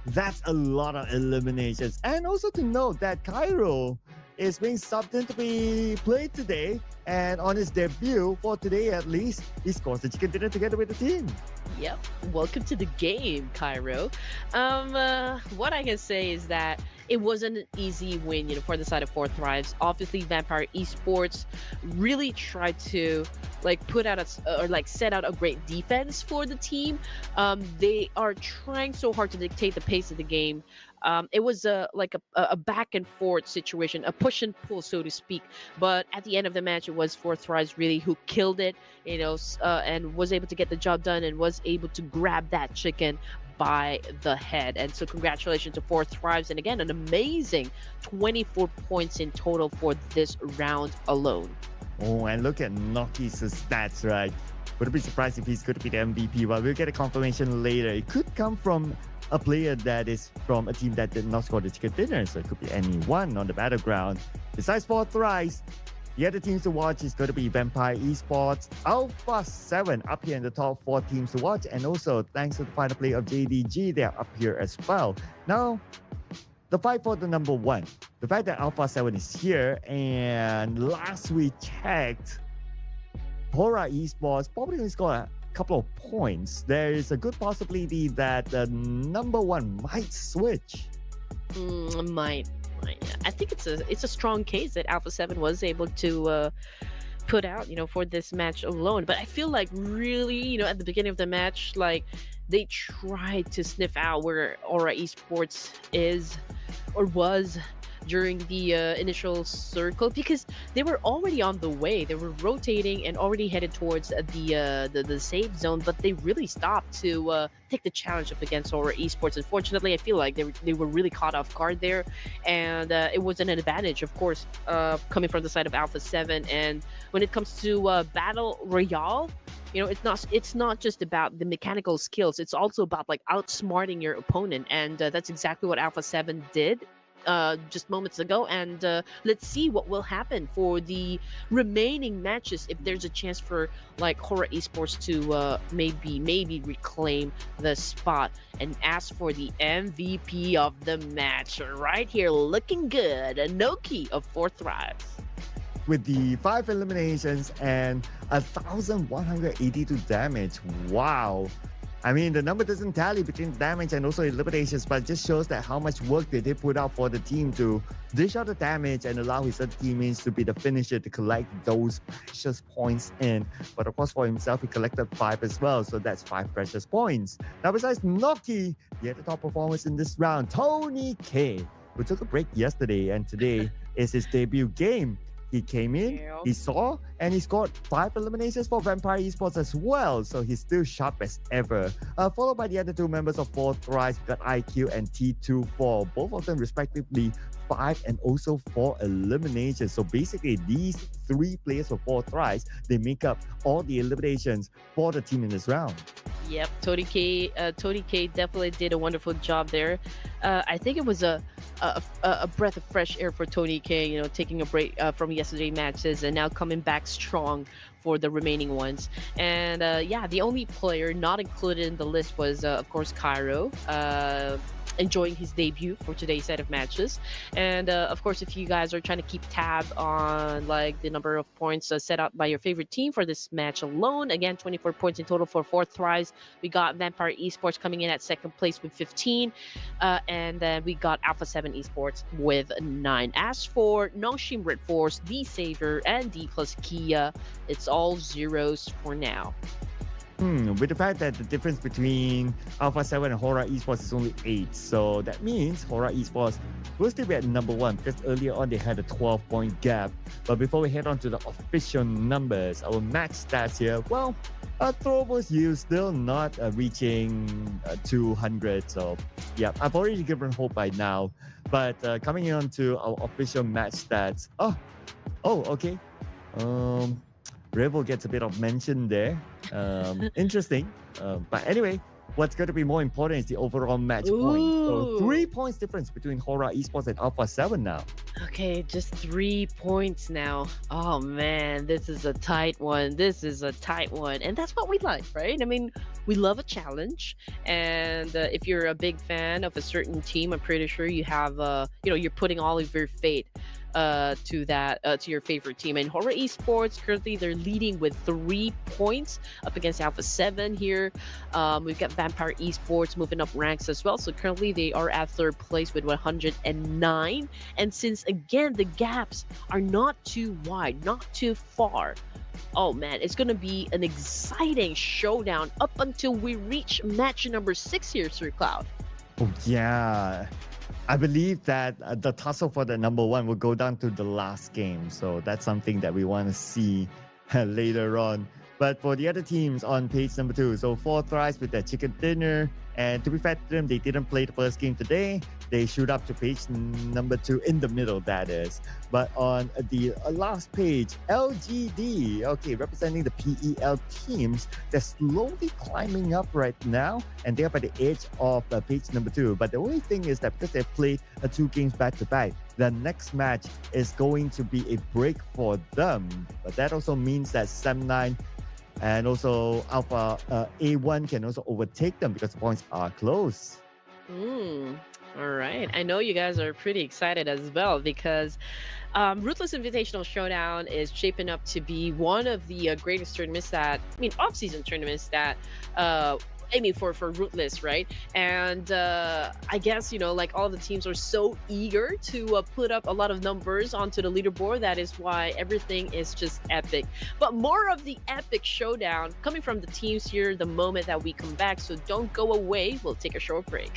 That's a lot of eliminations. And also to note that Cairo is being subbed in to be played today, and on his debut for today at least, he scores the chicken dinner together with the team. Yep, welcome to the game, Cairo. What I can say is that it wasn't an easy win, for the side of 4 Thrives. Obviously, Vampire Esports really tried to set out a great defense for the team. They are trying so hard to dictate the pace of the game. It was a back and forth situation, a push and pull, so to speak. But at the end of the match, it was 4 Thrives really who killed it, and was able to get the job done and was able to grab that chicken by the head. And so congratulations to 4 Thrives, and again, an amazing 24 points in total for this round alone. Oh, and look at Noki's stats, right? Wouldn't be surprised if he's going to be the MVP, but we'll get a confirmation later. It could come from a player that is from a team that did not score the chicken dinner, so it could be anyone on the battleground. Besides 4 Thrives, the other teams to watch is going to be Vampire Esports, Alpha 7 up here in the top 4 teams to watch, and also thanks to the final play of JDG, they're up here as well. Now, the fight for the number 1. The fact that Alpha 7 is here, and last we checked, Hora Esports probably going to score a couple of points. There is a good possibility that the number 1 might switch. Might. I think it's a strong case that Alpha 7 was able to put out, for this match alone. But I feel like really, at the beginning of the match, like they tried to sniff out where Aura Esports is or was during the initial circle, because they were already on the way. They were rotating and already headed towards the safe zone, but they really stopped to take the challenge up against Aura Esports. Unfortunately, I feel like they were really caught off guard there, and it was an advantage, of course, coming from the side of Alpha 7. And when it comes to Battle Royale, it's not just about the mechanical skills. It's also about outsmarting your opponent, and that's exactly what Alpha 7 did just moments ago. And let's see what will happen for the remaining matches, if there's a chance for Hora Esports to maybe reclaim the spot and ask for the MVP of the match. Right here, looking good, Noki of 4 Thrives. With the 5 eliminations and 1,182 damage. Wow. I mean, the number doesn't tally between damage and also eliminations, but it just shows that how much work did they put out for the team to dish out the damage and allow his other teammates to be the finisher to collect those precious points in. But of course, for himself, he collected 5 as well, so that's 5 precious points. Now, besides Noki, the other top performers in this round, Tony K, who took a break yesterday and today is his debut game. He came in, he saw, and he scored 5 eliminations for Vampire Esports as well. So he's still sharp as ever. Followed by the other 2 members of Fourth Rise, got IQ and T24. Both of them respectively 5 and also 4 eliminations. So basically, these 3 players for Fourth Rise, they make up all the eliminations for the team in this round. Yep, Tony K definitely did a wonderful job there. I think it was a breath of fresh air for Tony K. You know, taking a break from yesterday matches and now coming back strong for the remaining ones. And yeah, the only player not included in the list was of course Cairo. Enjoying his debut for today's set of matches. And of course, if you guys are trying to keep tab on like the number of points set out by your favorite team for this match alone, again, 24 points in total for Fourth Rise. We got Vampire Esports coming in at second place with 15. And then we got Alpha 7 Esports with 9. As for Nongshim Red Force, D Saver, and D plus Kia, it's all zeros for now. With the fact that the difference between Alpha 7 and Hora Esports is only 8. So that means Hora Esports will still be at number 1 because earlier on they had a 12-point gap. But before we head on to the official numbers, our match stats here, well, throwables use still not reaching 200. So yeah, I've already given hope by now. But coming on to our official match stats. Oh, okay. Rebel gets a bit of mention there. Interesting. But anyway, what's going to be more important is the overall match points. So 3 points difference between Hora Esports and Alpha 7 now. Okay, just 3 points now. Oh man, this is a tight one. And that's what we like, right? I mean, we love a challenge. And if you're a big fan of a certain team, I'm pretty sure you have, you're putting all of your fate to your favorite team. And Hora Esports currently they're leading with 3 points up against Alpha 7 here. We've got Vampire Esports moving up ranks as well. So currently they are at 3rd place with 109. And since again the gaps are not too wide, not too far. Oh man, it's gonna be an exciting showdown up until we reach match number 6 here, Sir Cloud. Oh yeah. I believe that the tussle for the number 1 will go down to the last game. So that's something that we want to see later on. But for the other teams on page number 2, so Fourth Rise with their chicken dinner. And to be fair to them, they didn't play the first game today. They shoot up to page number 2 in the middle, that is. But on the last page, LGD, okay, representing the PEL teams, they're slowly climbing up right now. And they're by the edge of page number 2. But the only thing is that because they've played 2 games back-to-back, the next match is going to be a break for them. But that also means that Sem9 and also Alpha A1 can also overtake them because the points are close. All right. I know you guys are pretty excited as well because Ruthless Invitational Showdown is shaping up to be one of the greatest tournaments off-season tournaments that for Ruthless, right? And I guess, like all the teams are so eager to put up a lot of numbers onto the leaderboard. That is why everything is just epic. But more of the epic showdown coming from the teams here the moment that we come back. So don't go away. We'll take a short break.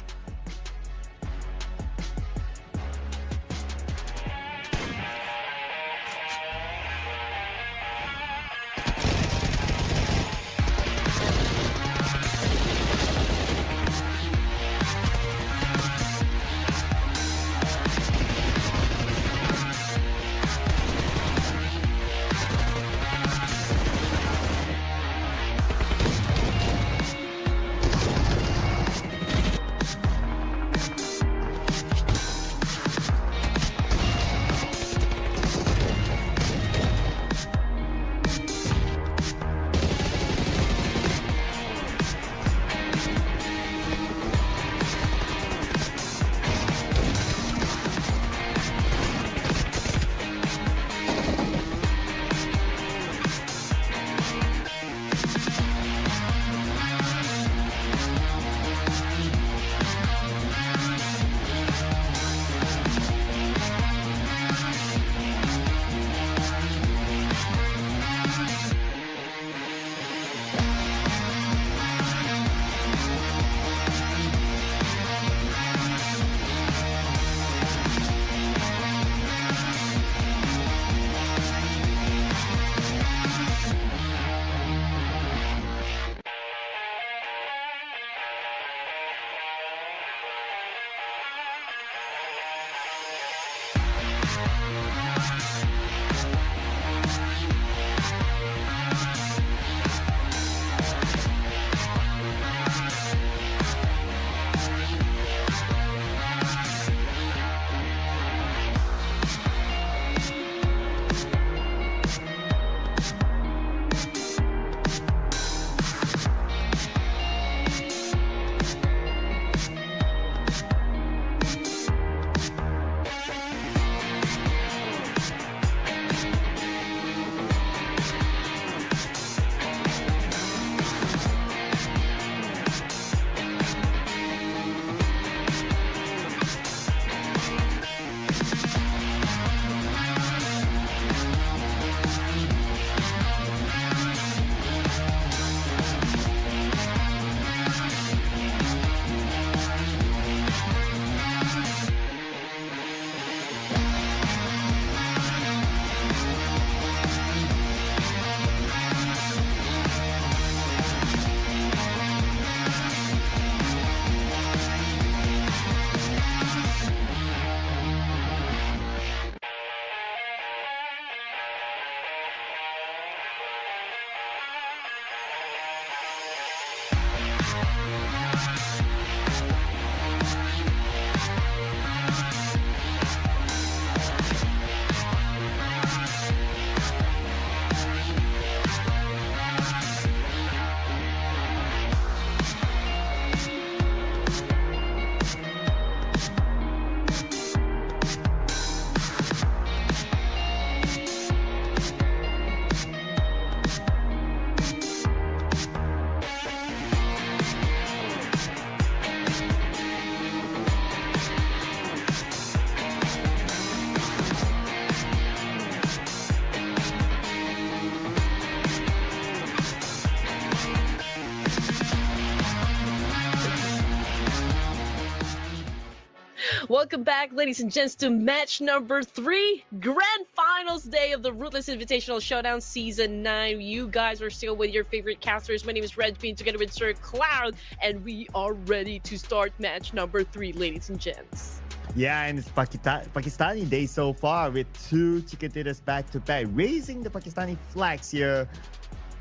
Welcome back, ladies and gents, to match number 3, grand finals day of the Ruthless Invitational Showdown Season 9. You guys are still with your favorite casters. My name is Red Bean, together with Sir Cloud, and we are ready to start match number 3, ladies and gents. Yeah, and it's Pakistani day so far with 2 chicken dinners back to back, raising the Pakistani flags here,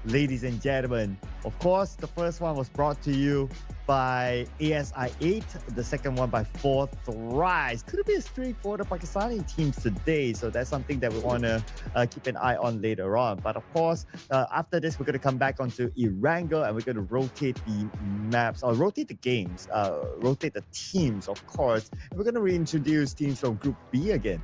ladies and gentlemen. Of course, the first one was brought to you by ASI8, the second one by Fourth Rise. Could be a streak for the Pakistani teams today, so that's something that we want to keep an eye on later on. But of course, after this, we're going to come back onto Erangel and we're going to rotate the maps, or rotate the games, rotate the teams, of course. And we're going to reintroduce teams from Group B again.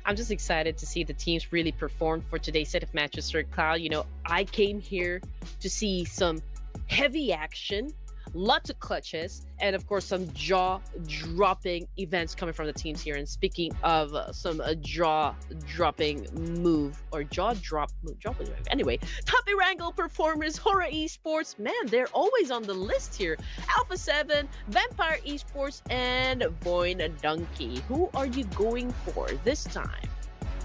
I'm just excited to see the teams really perform for today's set of matches, Sir Cloud. I came here to see some heavy action, lots of clutches, and of course some jaw-dropping events coming from the teams here. And speaking of some jaw-dropping move, or jaw-drop move, anyway, top Erangel performers, Hora Esports, man, they're always on the list here. Alpha 7, Vampire Esports, and Voin Donkey. Who are you going for this time?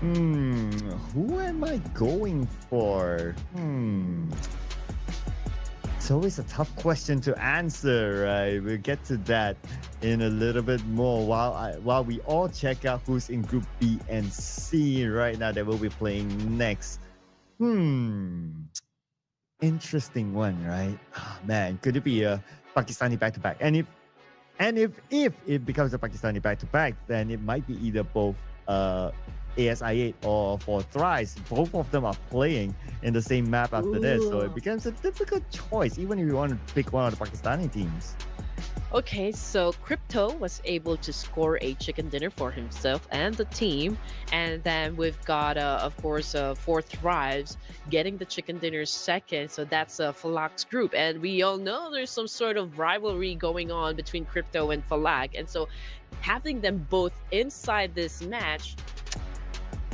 Who am I going for? It's always a tough question to answer, right? We'll get to that in a little bit more while we all check out who's in Group B and C right now that we'll be playing next. Interesting one, right? Oh, man, could it be a Pakistani back-to-back? And if it becomes a Pakistani back-to-back, then it might be either both ASI8 or Fourth Rise. Both of them are playing in the same map after this, so it becomes a difficult choice, even if you want to pick one of the Pakistani teams. Okay, so Crypto was able to score a chicken dinner for himself and the team, and then we've got, of course, Fourth Rise getting the chicken dinner second, so that's Falak's group, and we all know there's some sort of rivalry going on between Crypto and Falak, and so having them both inside this match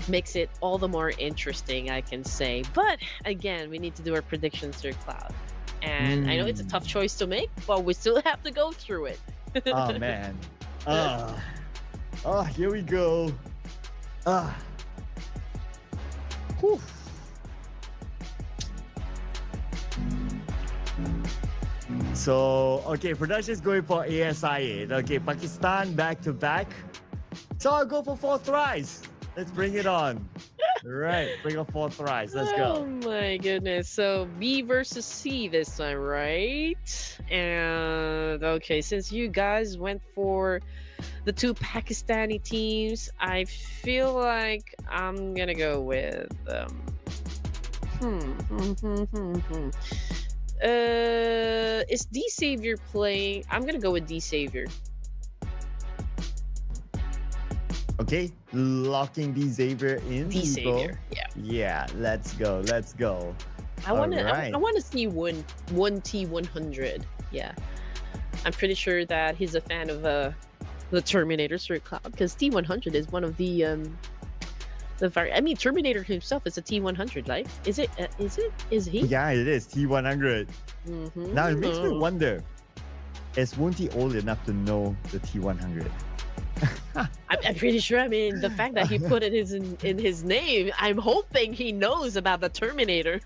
makes it all the more interesting, I can say. But again, we need to do our predictions, Sir Cloud. And I know it's a tough choice to make, but we still have to go through it. Oh, man. Here we go. Whew. So, okay, production is going for ASI8. Okay, Pakistan back to back. So I'll go for Fourth Rise. Let's bring it on. Right, bring on Fourth Rise. Let's go. Oh my goodness. So B versus C this time, right? And okay, since you guys went for the 2 Pakistani teams, I feel like I'm gonna go with is D Savior playing? I'm gonna go with D Savior. Okay, locking D Xavier in. D Savior, yeah. Yeah, let's go. I wanna Alright. I wanna see one T100. Yeah. I'm pretty sure that he's a fan of the Terminator, Sir Cloud, because T100 is one of the Terminator himself is a T100, right? Is he? Yeah, it is T100. Now it makes me wonder, is Wunti old enough to know the T100? I'm pretty sure. I mean, the fact that he put it in his name, I'm hoping he knows about the Terminator.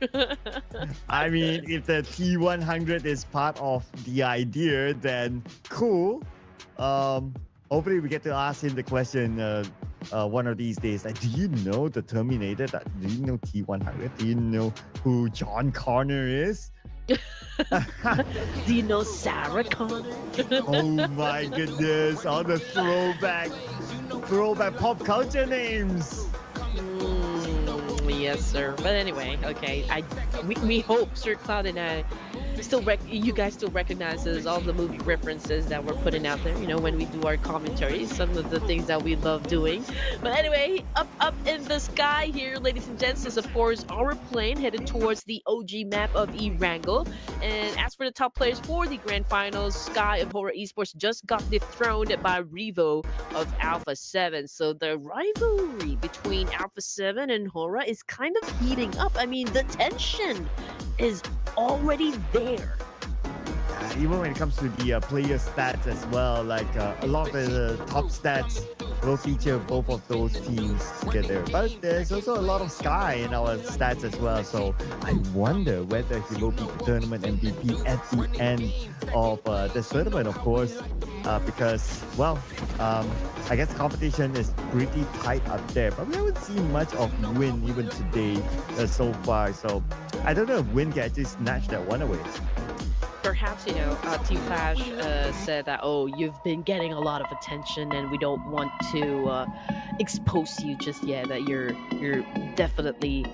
I mean, if the T100 is part of the idea, then cool. Hopefully we get to ask him the question one of these days. Like, do you know the Terminator? Do you know T100? Do you know who John Connor is? Do you know Sarah Connor? Oh my goodness, all the throwback pop culture names. Yes, sir. But anyway, okay. We hope Sir Cloud and I you guys still recognizes all the movie references that we're putting out there, when we do our commentaries, some of the things that we love doing. But anyway, up in the sky here, ladies and gents, is of course our plane headed towards the OG map of Erangel. And as for the top players for the grand finals, Sky of Hora Esports just got dethroned by Revo of Alpha 7. So the rivalry between Alpha 7 and Hora is kind of heating up. I mean, the tension is already there. even when it comes to the player stats as well, like a lot of the top stats will feature both of those teams together. But there's also a lot of Sky in our stats as well. So I wonder whether he will be the tournament MVP at the end of the tournament, of course, because, well, I guess the competition is pretty tight up there. But we haven't seen much of Win even today so far. So I don't know if Win can actually snatch that one away. Perhaps, Team Flash said that, oh, you've been getting a lot of attention and we don't want to expose you just yet, that you're definitely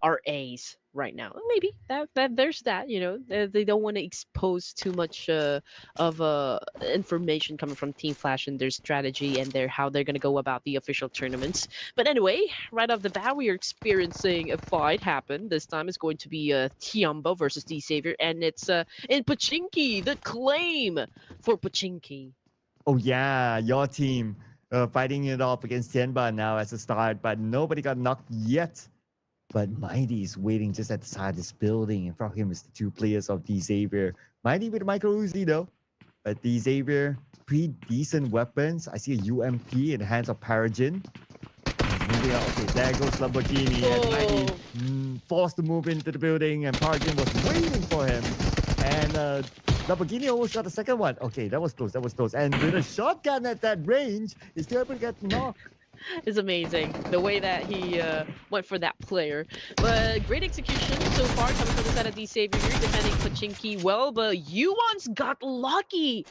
our ace right now. Maybe that there's that, they don't want to expose too much of information coming from Team Flash and their strategy and how they're going to go about the official tournaments. But anyway, right off the bat, we are experiencing a fight happen. This time it's going to be Tiamba versus D Savior, and it's in Pachinki, the claim for Pachinki. Oh yeah, your team fighting it off against Tianba now as a start, but nobody got knocked yet. But Mighty is waiting just at the side of this building. In front of him is the two players of D Xavier. Mighty with a micro Uzi though. But D Xavier, pretty decent weapons. I see a UMP in the hands of Paragin. Moving out. Okay, there goes Lamborghini. And Mighty forced to move into the building. And Paragin was waiting for him. And Lamborghini almost got the second one. Okay, that was close. That was close. And with a shotgun at that range, he's still able to get knocked. It's amazing the way that he went for that player. But great execution so far coming from the side of D Savior here, defending Pachinki well. But Yuan's got lucky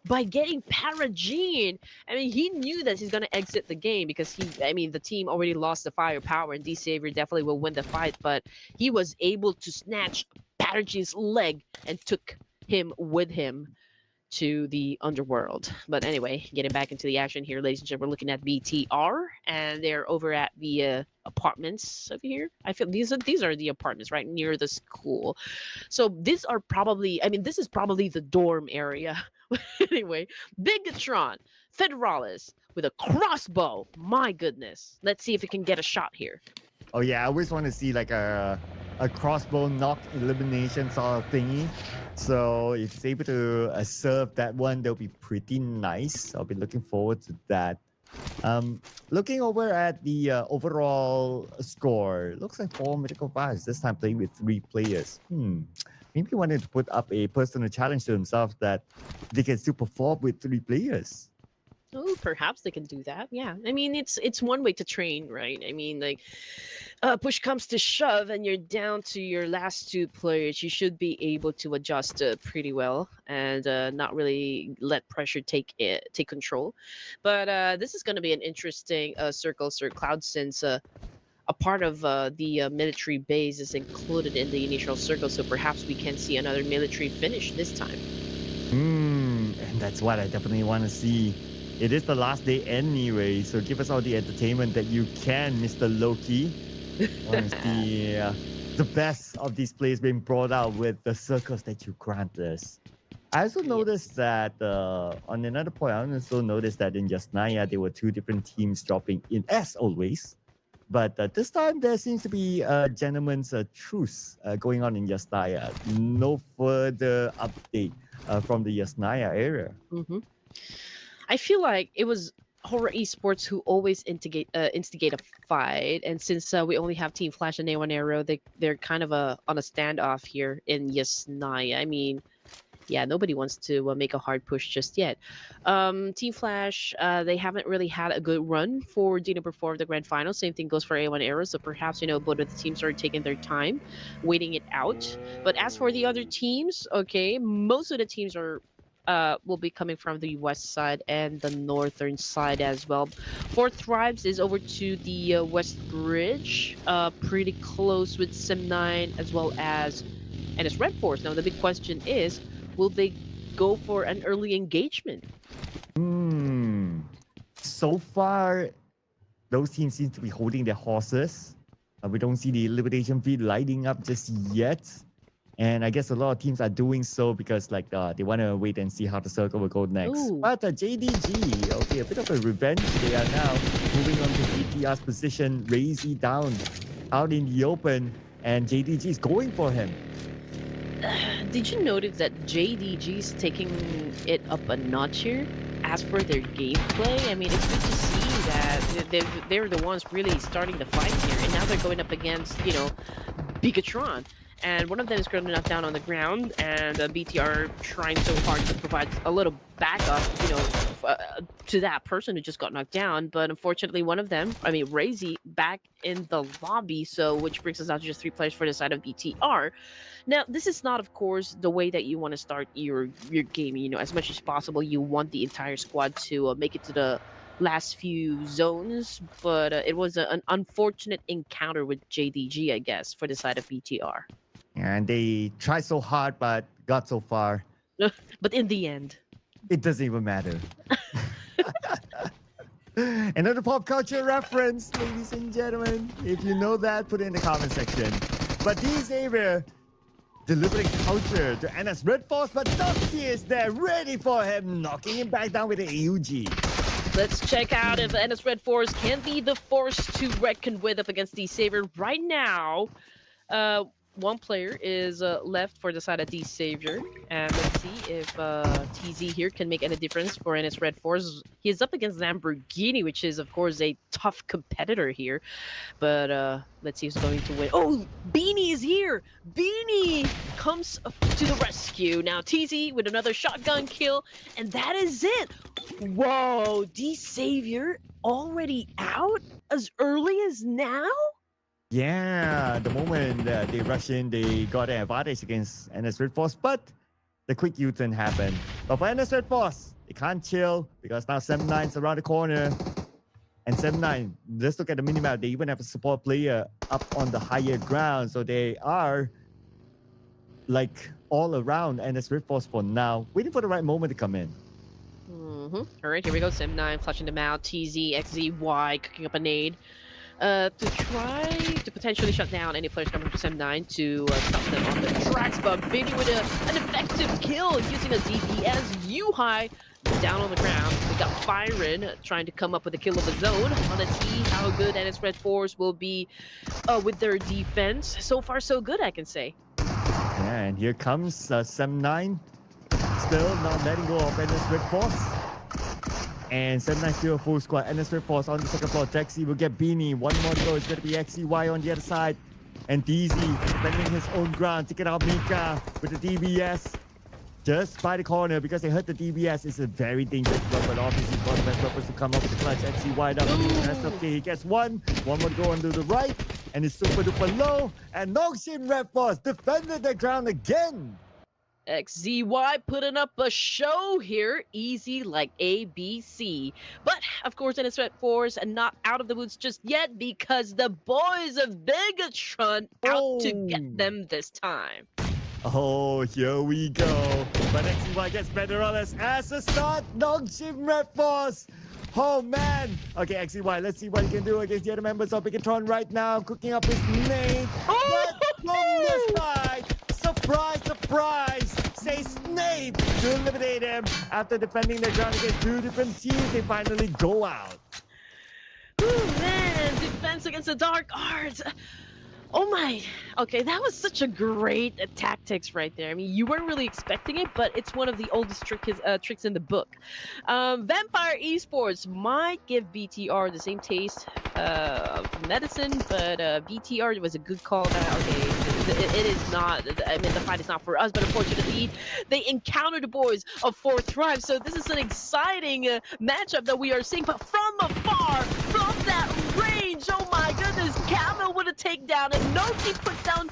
by getting Paragene. I mean, he knew that he's going to exit the game because the team already lost the firepower and D Savior definitely will win the fight. But he was able to snatch Paragene's leg and took him with him to the underworld. But anyway, getting back into the action here, ladies and gentlemen, we're looking at BTR, and they're over at the apartments over here. I feel these are the apartments right near the school. So these are probably, this is probably the dorm area. Anyway, Bigatron, Federalis with a crossbow. My goodness. Let's see if we can get a shot here. Oh yeah, I always want to see like a crossbow knock elimination sort of thingy. So if he's able to serve that one, that'll be pretty nice. I'll be looking forward to that. Looking over at the overall score, looks like 4 Mythical Fives, this time playing with 3 players. Maybe he wanted to put up a personal challenge to himself that they can still perform with 3 players. Oh, perhaps they can do that. Yeah, it's one way to train, right? Push comes to shove, and you're down to your last 2 players. You should be able to adjust pretty well and not really let pressure take control. But this is going to be an interesting circle, Sir Cloud, since a part of the military base is included in the initial circle. So perhaps we can see another military finish this time. And that's what I definitely want to see. It is the last day anyway, so give us all the entertainment that you can, Mr. Loki. I want to see the best of these players being brought out with the circles that you grant us. I also noticed that on another point, I also noticed that in Yasnaya, there were 2 different teams dropping in, as always. But this time, there seems to be a gentleman's truce going on in Yasnaya. No further update from the Yasnaya area. I feel like it was Horror Esports who always instigate a fight, and since we only have Team Flash and A1 Arrow, they're kind of on a standoff here in Yasnaya. Yeah, nobody wants to make a hard push just yet. Team Flash, they haven't really had a good run for Dino before the grand final. Same thing goes for A1 Arrow. So perhaps, both of the teams are taking their time, waiting it out. But as for the other teams, okay, most of the teams will be coming from the west side and the northern side as well. Fourth Tribes is over to the west bridge, pretty close with Sim9 as well as NS Red Force. Now the big question is, will they go for an early engagement? So far, those teams seem to be holding their horses. We don't see the elimination feed lighting up just yet. And I guess a lot of teams are doing so because they want to wait and see how the circle will go next. Ooh. But JDG, okay, a bit of a revenge. They are now moving on to BTR's position, Razy down out in the open, and JDG is going for him. Did you notice that JDG is taking it up a notch here? As for their gameplay, I mean, it's good to see that they're the ones really starting the fight here, and now they're going up against, Bigatron. And one of them is currently knocked down on the ground, and BTR trying so hard to provide a little backup, to that person who just got knocked down. But unfortunately, one of them, I mean, Razy, back in the lobby. So, which brings us down to just 3 players for the side of BTR. Now, this is not, of course, the way that you want to start your game. As much as possible, you want the entire squad to make it to the last few zones, but it was an unfortunate encounter with JDG, I guess, for the side of BTR. And they tried so hard, but got so far. But in the end, it doesn't even matter. Another pop culture reference, ladies and gentlemen. If you know that, put it in the comment section. But Xavier delivering counter to NS Red Force, but Noxy is there ready for him, knocking him back down with the AUG. Let's check out if NS Red Force can be the force to reckon with up against D-Savior right now. One player is left for the side of D-Savior. And let's see if TZ here can make any difference for NS Red Force. He is up against Lamborghini, which is, of course, a tough competitor here. But let's see who's going to win. Oh, Beanie is here! Beanie comes to the rescue. Now, TZ with another shotgun kill. And that is it! Whoa, D-Savior already out as early as now? Yeah, the moment they rush in, they got an advantage against NS Red Force, but the quick U-turn happened. But for NS Red Force, they can't chill because now 7-9's around the corner. And 7-9, let's look at the minimap. They even have a support player up on the higher ground. So they are like all around NS Red Force for now, waiting for the right moment to come in. All right, here we go. 7-9 flashing them out. TZ, XZY cooking up a nade. To try to potentially shut down any players coming from 7-9 to stop them on the tracks, but Baby with an effective kill using a DPS. U-High down on the ground. We got Byron trying to come up with a kill of his own. Let's see how good NS Red Force will be with their defense. So far, so good, I can say. Yeah, and here comes 7-9. Still not letting go of NS Red Force. And 7-9 still a full squad. NS Red Force on the second floor. Jaxi will get Beanie. One more to go. It's going to be XCY on the other side. And DZ defending his own ground. Taking out Mika with the DBS. Just by the corner because they hurt the DBS. It's a very dangerous weapon. Obviously, for the best weapons to come up with the clutch. XCY down to the rest of He gets one. One more to go onto the right. And it's super duper low. And Nongshim Red Force defended the ground again. XZY putting up a show here, easy like ABC. But, of course, NS Red Force and not out of the woods just yet because the boys of Bigatron out to get them this time. Oh, here we go. But XZY gets better on us as a start. Nongshim Red Force. Oh, man. Okay, XZY, let's see what he can do against the other members of Bigatron right now. Cooking up his name. But from this side, surprise, surprise, say Snape to eliminate him. After defending the ground against two different teams, they finally go out. Oh, man. Defense against the Dark Arts. Oh my, okay, that was such a great tactics right there. I mean, you weren't really expecting it, but it's one of the oldest tricks in the book. Vampire Esports might give BTR the same taste of medicine, but BTR was a good call. Okay, it is not, I mean, the fight is not for us, but unfortunately, they encountered the boys of Fourth Tribe, so this is an exciting matchup that we are seeing, but from afar, from that range, oh my goodness, Camel with a takedown, and Noki puts down,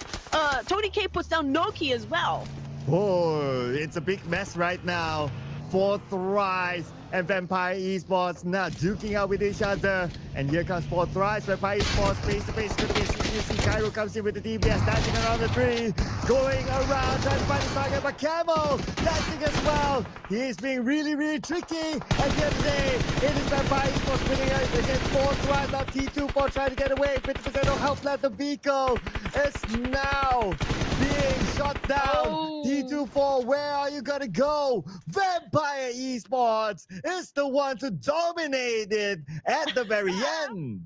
Tony K puts down Noki as well. Oh, it's a big mess right now. Fourth Rise and Vampire Esports now duking out with each other. And here comes Fourth Rise. Vampire Esports face to face. It's going to be a CQC. Cairo comes in with the DBS, dancing around the tree, going around, trying to find his target. But Camo dancing as well. He is being really, really tricky. At the end of the day, it is Vampire Esports winning out against Fourth Rise. Now T24 trying to get away. 50% of health left. The Vico is now being shot down. T24, where are you gonna go? Vampire Esports is the one to dominate it at the very end.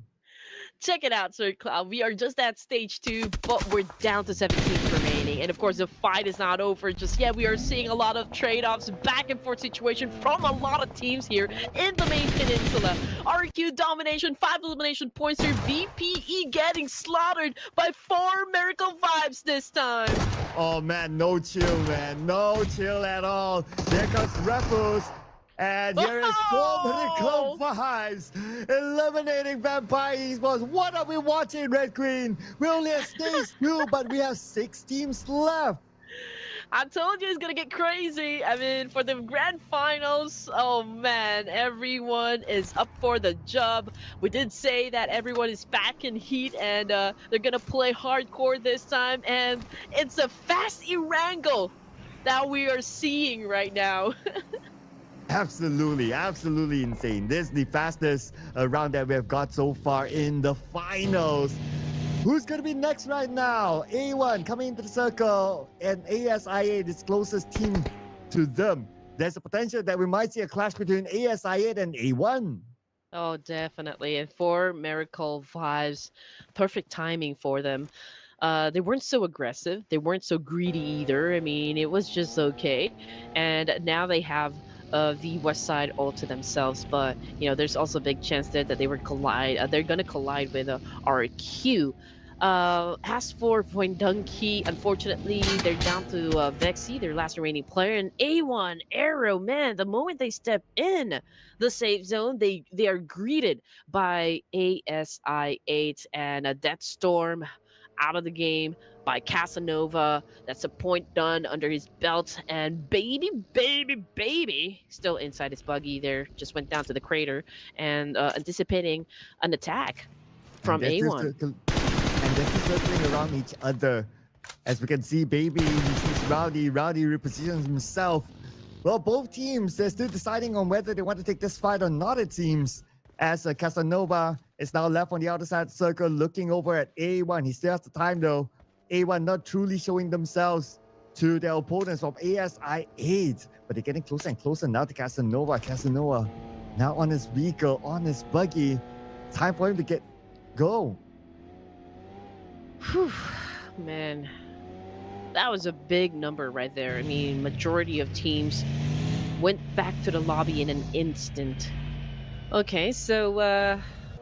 Check it out, Sir Cloud. We are just at stage 2, but we're down to 17 remaining. remaining. And of course, the fight is not over just yet. We are seeing a lot of trade-offs, back and forth situation from a lot of teams here in the main peninsula. RQ domination, 5 elimination points here. VPE getting slaughtered by 4 Miracle Vibes this time. Oh man, no chill, man. No chill at all. There comes Refus. And here is 4 Miracle Vibes eliminating Vampire Esports. What are we watching, Red Queen? We only have stage 2, but we have 6 teams left. I told you it's gonna get crazy. I mean, for the grand finals, oh man, everyone is up for the job. We did say that everyone is back in heat and they're gonna play hardcore this time, and it's a fast Irangle that we are seeing right now. Absolutely, absolutely insane. This is the fastest round that we have got so far in the finals. Who's going to be next right now? A1 coming into the circle, and ASI8 is closest team to them. There's a potential that we might see a clash between ASI8 and A1. Oh, definitely. And for Miracle Vibes, perfect timing for them. They weren't so aggressive. They weren't so greedy either. I mean, it was just okay. And now they have the West Side all to themselves. But there's also a big chance there that they were collide. They're gonna collide with RQ. As for Voindunki, unfortunately, they're down to Vexy, their last remaining player, and A1 Arrow. Man, the moment they step in the safe zone, they are greeted by ASI8 and a Death Storm out of the game by Casanova. That's a point done under his belt, and baby still inside his buggy there, just went down to the crater and anticipating an attack from A1. And they're still circling around each other. As we can see, Baby sees Rowdy. Rowdy repositions himself. Well, both teams, they're still deciding on whether they want to take this fight or not, it seems. As Casanova is now left on the outer side circle looking over at A1. He still has the time though. A1 not truly showing themselves to their opponents from ASI8. But they're getting closer and closer now to Casanova. Casanova now on his vehicle, on his buggy. Time for him to go. Whew, man, that was a big number right there. I mean, majority of teams went back to the lobby in an instant. Okay, so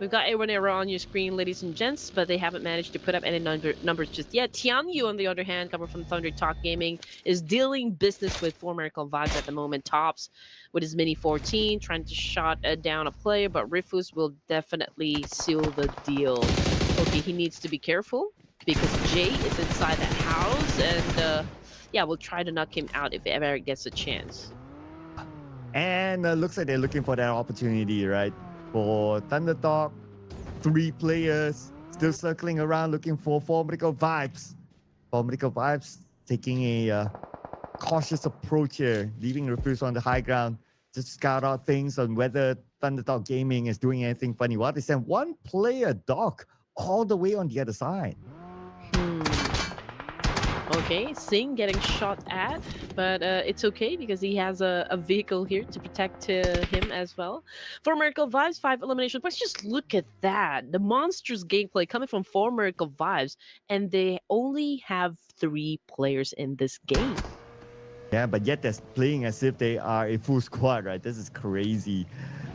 we've got A1 Arrow on your screen, ladies and gents, but they haven't managed to put up any numbers just yet. Tianyu, on the other hand, coming from Thunder Talk Gaming, is dealing business with 4 Miracle Vibes at the moment. Tops with his Mini 14, trying to shot down a player, but Rifus will definitely seal the deal. Okay, he needs to be careful, because Jay is inside that house, and yeah, we'll try to knock him out if ever gets a chance. And looks like they're looking for that opportunity, right? For Thunder Talk, 3 players still circling around looking for 4 Miracle Vibes. 4 Miracle Vibes taking a cautious approach here, leaving Refuse on the high ground to scout out things on whether Thunder Talk Gaming is doing anything funny. What they sent 1 player, Doc, all the way on the other side. Okay, Singh getting shot at, but it's okay because he has a vehicle here to protect him as well. For Miracle Vibes, 5 elimination points. Just look at that. The monstrous gameplay coming from 4 Miracle Vibes, and they only have 3 players in this game. Yeah, but yet they're playing as if they are a full squad, right? This is crazy.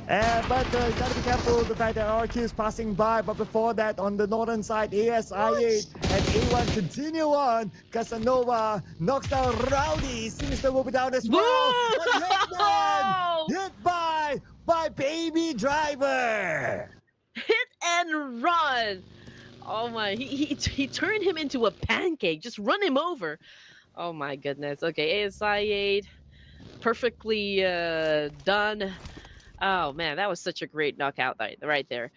But you gotta be careful the fact that RQ is passing by. But before that, on the northern side, ASI8 and A1 continue on. Casanova knocks down Rowdy. Sinister will be down as well. And hit by Baby Driver. Hit and run. Oh my, he turned him into a pancake. Just run him over. Oh my goodness. Okay, ASI8 perfectly done. Oh man, that was such a great knockout right there.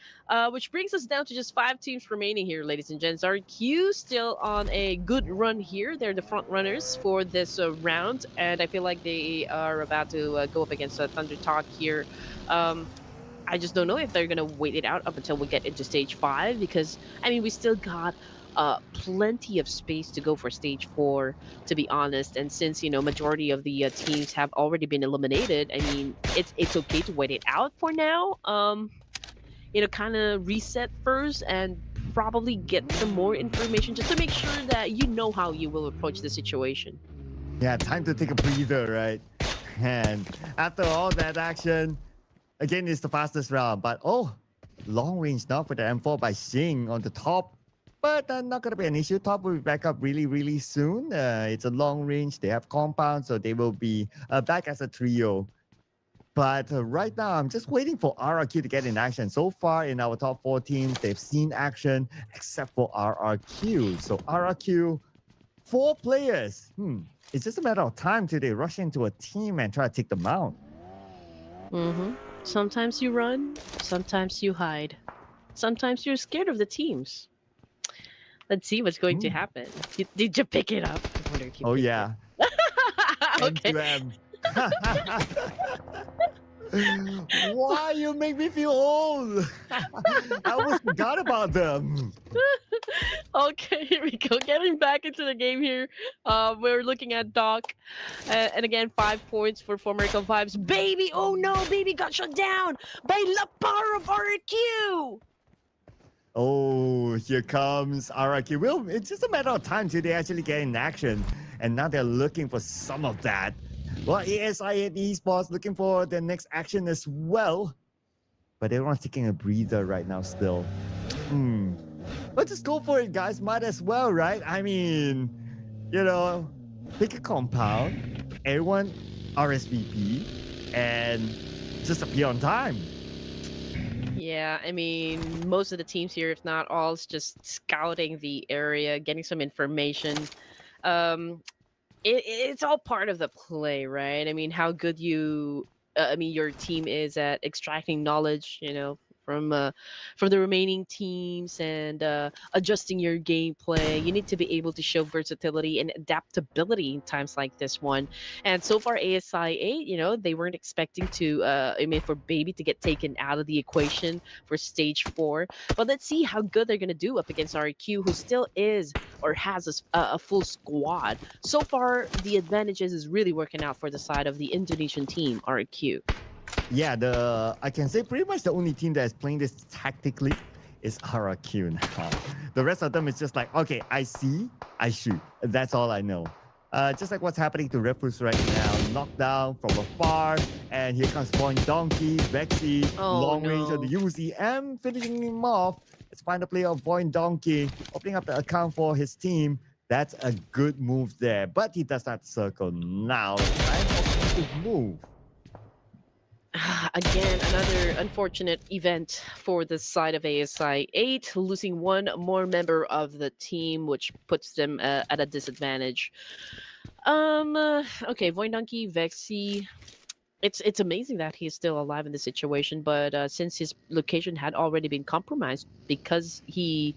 Which brings us down to just 5 teams remaining here, ladies and gents. RQ still on a good run here. They're the front runners for this round, and I feel like they are about to go up against Thunder Talk here. I just don't know if they're gonna wait it out up until we get into stage 5, because I mean we still got plenty of space to go for stage 4, to be honest. And since majority of the teams have already been eliminated, I mean it's okay to wait it out for now. Kind of reset first and probably get some more information just to make sure that you know how you will approach the situation. Yeah, time to take a breather, right? And after all that action, again, it's the fastest round. But long range now for the M4 by Xing on the top. But not going to be an issue. Top will be back up really, really soon. It's a long range. They have compound, so they will be back as a trio. But right now, I'm just waiting for RRQ to get in action. So far in our top 4 teams, they've seen action except for RRQ. So RRQ, 4 players. It's just a matter of time till they rush into a team and try to take them out. Sometimes you run, sometimes you hide. Sometimes you're scared of the teams. Let's see what's going to happen. Did you pick it up? I wonder if you picked yeah. Okay. M2M. Why you make me feel old? I almost forgot about them. Okay, here we go. Getting back into the game here. We're looking at Doc. And again, 5 points for Formerical Vibes. Baby! Oh no! Baby got shut down by La Power of RQ! Oh, here comes RRQ. Well, it's just a matter of time till they actually get in action. And now they're looking for some of that. Well, ASI and Esports looking for their next action as well. But everyone's taking a breather right now still. Let's just go for it, guys. Might as well, right? I mean, pick a compound, everyone RSVP, and just appear on time. Yeah, I mean, most of the teams here, if not all, is just scouting the area, getting some information. It's all part of the play, right? I mean, how good your team is at extracting knowledge, from the remaining teams and adjusting your gameplay. You need to be able to show versatility and adaptability in times like this one. And so far, ASI 8, they weren't expecting for Baby to get taken out of the equation for stage 4. But let's see how good they're gonna do up against RQ, who still is or has a full squad. So far, the advantages is really working out for the side of the Indonesian team, RQ. Yeah, I can say pretty much the only team that is playing this tactically is RRQ now. The rest of them is just like, okay, I see, I shoot. That's all I know. Just like what's happening to Refus right now. Knockdown from afar, and here comes Point Donkey, Vexy, long range of the UCM, finishing him off. Let's find a player of Point Donkey, opening up the account for his team. That's a good move there, but he does not circle now. Time for him to move. Again, another unfortunate event for the side of ASI 8, losing one more member of the team, which puts them at a disadvantage. Okay, Voindonkey, Vexy. It's amazing that he's still alive in this situation, but since his location had already been compromised because he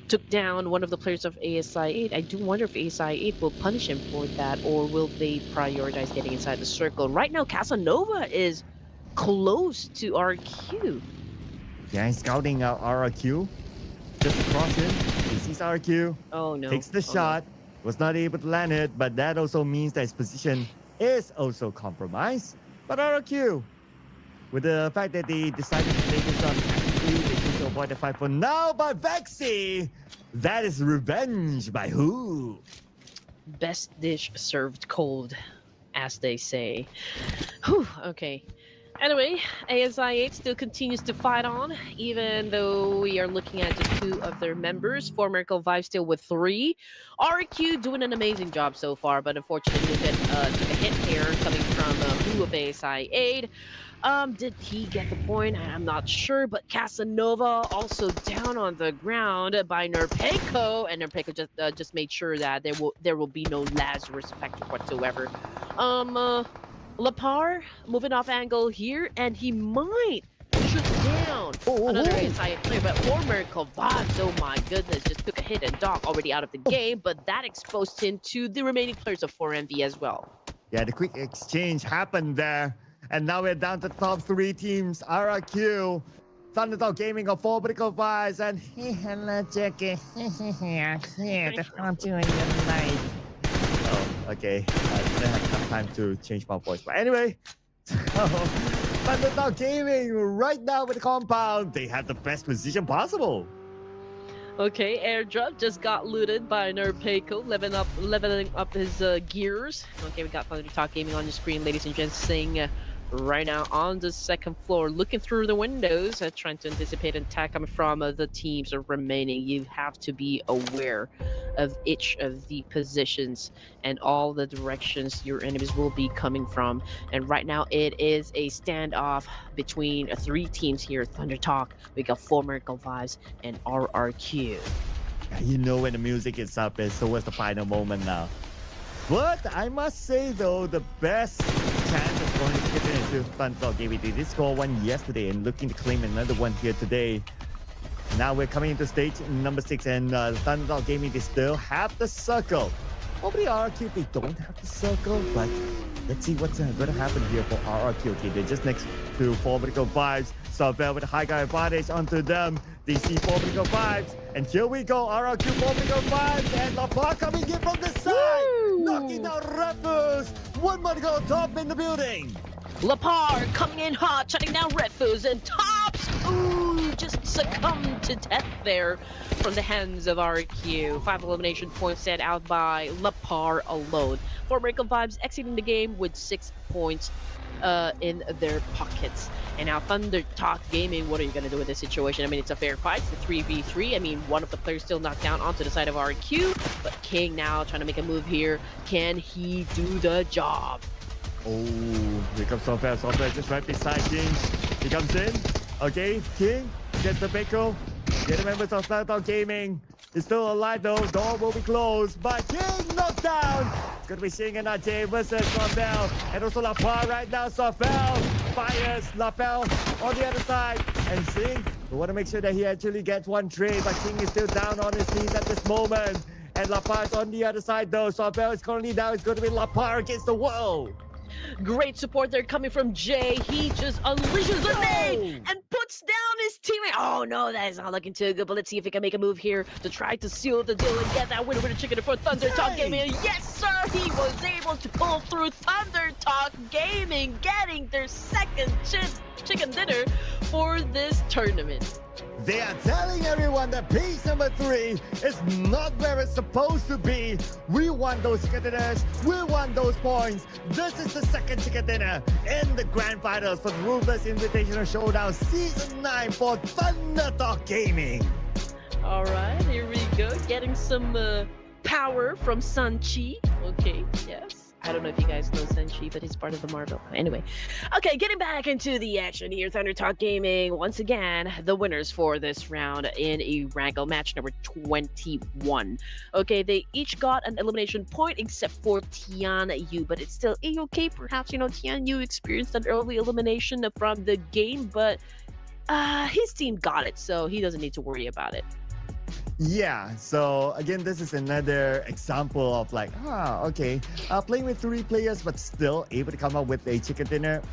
took down one of the players of ASI 8. I do wonder if ASI 8 will punish him for that, or will they prioritize getting inside the circle? Right now, Casanova is close to RQ. Yeah, he's scouting out RRQ. Just across him, he sees RQ. Oh no. Takes the shot. No. Was not able to land it, but that also means that his position is also compromised. But RRQ, with the fact that they decided to play this on tactically, they choose to avoid the fight for now. But Vexy, that is revenge by who? Best dish served cold, as they say. Whew, okay. Anyway, ASI 8 still continues to fight on, even though we are looking at just 2 of their members. Formerical Vibe still with 3. RQ doing an amazing job so far, but unfortunately took a hit here coming from Who of ASI 8. Did he get the point? I'm not sure, but Casanova also down on the ground by Nerpeco, and Nerpeco just made sure that there will be no Lazarus effect whatsoever. Lapar moving off angle here, and he might shoot down another ASI player, but Formerical Vibes, oh my goodness, just took a hit, and Doc already out of the game, but that exposed him to the remaining players of 4MV as well. Yeah, the quick exchange happened there. And now we're down to the top 3 teams. RRQ, Thunderdog Gaming of Formerical Vibes, and hello, Jackie. Here to haunt you in your life. Oh, okay. I didn't have enough time to change my voice. But anyway, Thunderdog Gaming right now with the compound. They have the best position possible. Okay, airdrop just got looted by Nerpeiko, leveling up his gears. Okay, we got Thunder Talk Gaming on the screen, ladies and gents, saying right now on the second floor, looking through the windows, trying to anticipate an attack coming from the teams remaining. You have to be aware of each of the positions and all the directions your enemies will be coming from. And right now, it is a standoff between three teams here. Thunder Talk, we got former Vibes and RRQ. You know when the music is up, it's towards the final moment now. But I must say though, the best chance of going to get into Thunderdog Gaming. They did score one yesterday and looking to claim another one here today. Now we're coming into stage number 6 and Thunderdog Gaming, they still have the circle. Over the RRQ, they don't have the circle, but let's see what's going to happen here for RRQ. Okay, they're just next to Formidable Vibes. Sorvel with a high guy advantage onto them. They see Formidable Vibes, and here we go. RRQ Formidable Vibes, and Nobar coming in from the side, knocking down Refus. One more to go, top in the building. Lapar coming in hot, shutting down Refus, and Tops, ooh, just succumbed to death there from the hands of RQ. 5 elimination points set out by Lapar alone. Formidable Vibes exiting the game with 6 points in their pockets. And now Thunder Talk Gaming, what are you going to do with this situation? I mean, it's a fair fight. It's a 3v3. I mean, one of the players still knocked down onto the side of RQ, but King now trying to make a move here. Can he do the job? Oh, here comes Sorvel. Sorvel just right beside King. He comes in. Okay, King gets the Pickle. Get the members of Thunderdog Gaming. He's still alive though. Door will be closed. But King knocked down. It's going to be Sing and Ajay versus Sorvel. And also Lapar right now. Sorvel fires Lapel on the other side. And Sing, we want to make sure that he actually gets one trade. But King is still down on his knees at this moment. And Lapar's on the other side though. Sorvel is currently down. It's going to be Lapar against the world. Great support there coming from Jay. He just unleashes the nade and puts down his teammate. Oh no, that is not looking too good. But let's see if he can make a move here to try to seal the deal and get that winner chicken for Thunder Talk Gaming. Yes, sir, he was able to pull through. Thunder Talk Gaming getting their second chicken dinner for this tournament. They are telling everyone that piece number 3 is not where it's supposed to be. We want those chicken dinners. We want those points. This is the second chicken dinner in the grand finals for the Ruthless Invitational Showdown Season 9 for Thunder Talk Gaming. All right, here we go. Getting some power from Sanchi. Okay, yes. I don't know if you guys know Senshi, but he's part of the Marvel. Anyway, okay, getting back into the action here. Thunder Talk Gaming, once again, the winners for this round in a Wrangle match number 21. Okay, they each got an elimination point except for Tian Yu, but it's still A-okay. Perhaps, you know, Tian Yu experienced an early elimination from the game, but his team got it, so he doesn't need to worry about it. Yeah, so again, this is another example of like, okay, playing with 3 players but still able to come up with a chicken dinner.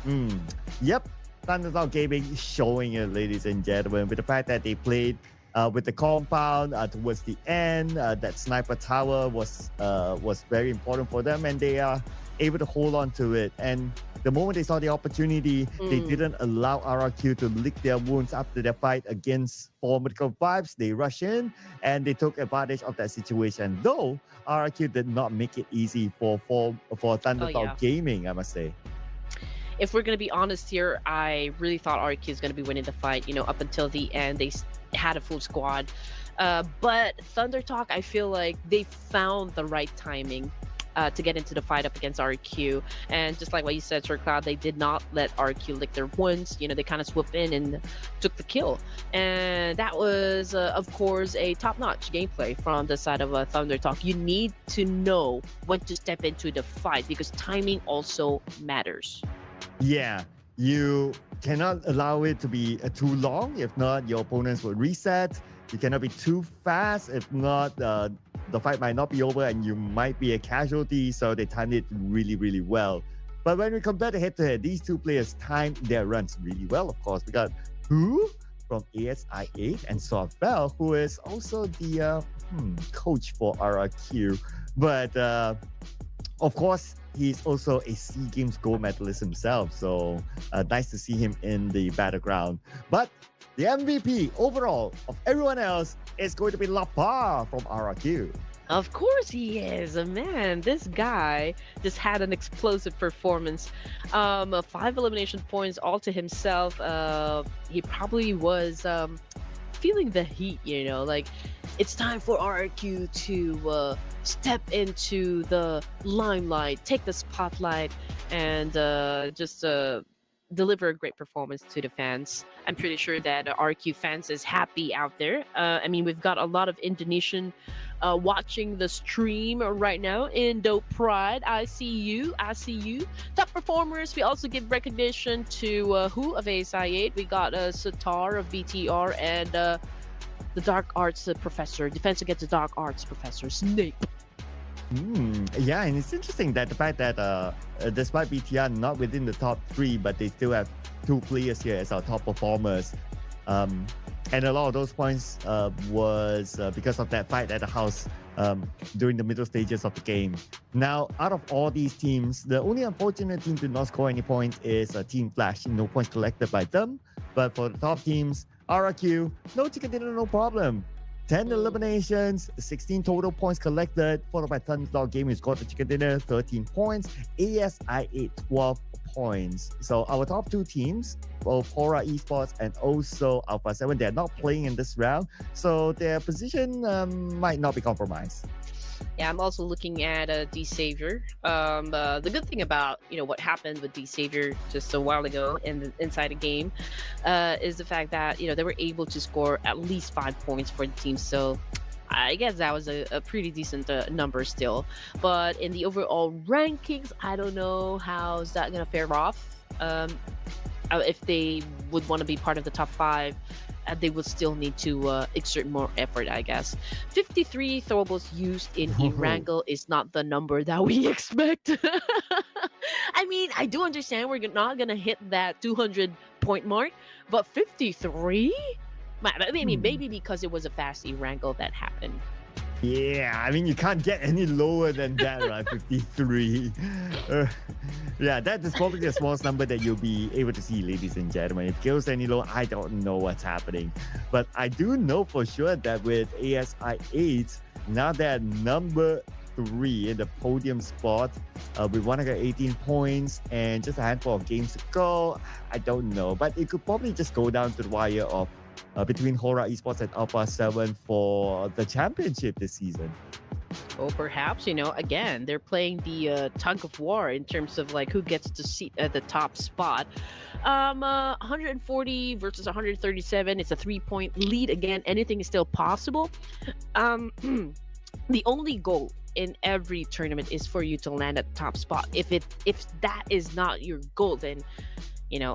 Yep, Thunderdog Gaming showing it, ladies and gentlemen, with the fact that they played with the compound towards the end. That sniper tower was very important for them, and they are able to hold on to it. And the moment they saw the opportunity, they didn't allow RRQ to lick their wounds after their fight against Formidable Vibes. They rushed in and they took advantage of that situation. Though RRQ did not make it easy for Thunderdog Gaming, I must say. If we're going to be honest here, I really thought RQ is going to be winning the fight. You know, up until the end, they had a full squad. But Thunder Talk, I feel like they found the right timing to get into the fight up against RQ. And just like what you said, Sir Cloud, they did not let RQ lick their wounds. You know, they kind of swooped in and took the kill. And that was, of course, a top-notch gameplay from the side of Thunder Talk. You need to know when to step into the fight because timing also matters. Yeah, you cannot allow it to be too long. If not, your opponents will reset. You cannot be too fast. If not, the fight might not be over and you might be a casualty. So they timed it really, really well. But when we compare the head-to-head, these 2 players timed their runs really well, of course. We got Who from ASI8 and Sorvel, who is also the coach for RRQ. But Of course, he's also a SEA Games gold medalist himself, so nice to see him in the battleground. But the MVP overall of everyone else is going to be Lapar from RRQ. Of course he is. Man, this guy just had an explosive performance. 5 elimination points all to himself. He probably was feeling the heat, like it's time for RQ to step into the limelight, take the spotlight, and just deliver a great performance to the fans. I'm pretty sure that RQ fans is happy out there. I mean, we've got a lot of Indonesian watching the stream right now. Indo Pride, I see you. I see you. Top performers, we also give recognition to who of ASI8. We got Satar of BTR and the Dark Arts Professor, Defense Against the Dark Arts Professor, Snape. Yeah, and it's interesting that the fact that despite BTR not within the top 3, but they still have 2 players here as our top performers. And a lot of those points was because of that fight at the house during the middle stages of the game. Now, out of all these teams, the only unfortunate team to not score any points is Team Flash. No points collected by them. But for the top teams, RRQ, no chicken dinner, no problem. 10 eliminations, 16 total points collected, followed by Thunderdog Gaming, who scored the chicken dinner, 13 points, ASI8, 12 points. So our top 2 teams, both Hora Esports and also Alpha 7, they're not playing in this round, so their position might not be compromised. Yeah, I'm also looking at D Savior. The good thing about what happened with D Savior just a while ago inside the game is the fact that they were able to score at least 5 points for the team. So I guess that was a pretty decent number still. But in the overall rankings, I don't know how's that gonna fare off. If they would want to be part of the top 5. They would still need to exert more effort, I guess. 53 throwables used in Erangel is not the number that we expect. I mean, I do understand we're not going to hit that 200 point mark, but 53? I mean, maybe because it was a fast Erangel that happened. Yeah, I mean, you can't get any lower than that, right? 53. Yeah, that is probably the smallest number that you'll be able to see, ladies and gentlemen. If it goes any lower, I don't know what's happening. But I do know for sure that with ASI 8, now they're number 3 in the podium spot with 118 points and just a handful of games to go. I don't know, but it could probably just go down to the wire of between Hora Esports and Alpha 7 for the championship this season. Or perhaps, again, they're playing the tug of war in terms of like who gets to sit at the top spot. 140 versus 137. It's a 3-point lead. Again, anything is still possible. The only goal in every tournament is for you to land at the top spot. If that is not your goal, then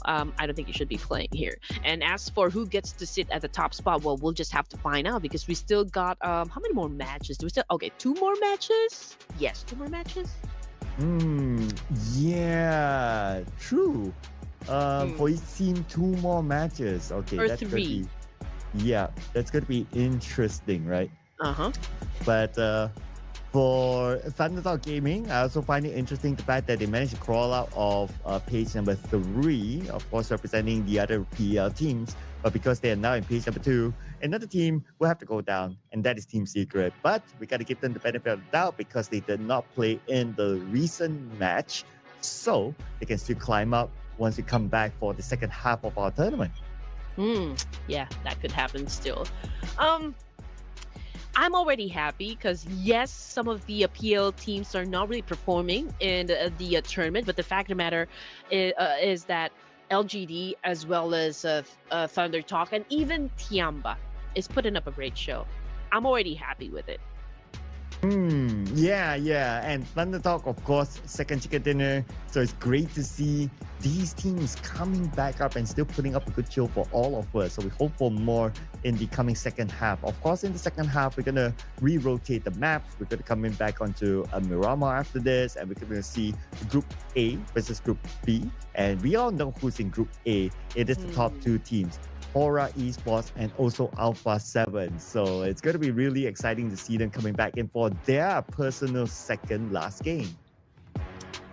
I don't think you should be playing here. And as for who gets to sit at the top spot, well, we'll just have to find out because we still got how many more matches? Do we still 2 more matches? Yes, 2 more matches. Yeah, true. For each team, 2 more matches. Okay, or that's 3. That's gonna be interesting, right? But for Thunderdog Gaming, I also find it interesting the fact that they managed to crawl out of page number 3, of course representing the other PL teams, but because they are now in page number 2, another team will have to go down, and that is Team Secret. But we got to give them the benefit of the doubt because they did not play in the recent match, so they can still climb up once we come back for the second half of our tournament. Yeah, that could happen still. I'm already happy because yes, some of the PL teams are not really performing in the tournament, but the fact of the matter is that LGD as well as Thunder Talk and even Tiamba is putting up a great show. I'm already happy with it. Yeah. And Thunder Talk, of course, second chicken dinner. So it's great to see these teams coming back up and still putting up a good show for all of us. So we hope for more in the coming second half. Of course, in the second half, we're going to re-rotate the maps. We're going to come in back onto Miramar after this, and we're going to see Group A versus Group B. And we all know who's in Group A. It is the top 2 teams. Hora Esports and also Alpha 7. So it's going to be really exciting to see them coming back in for their personal second last game.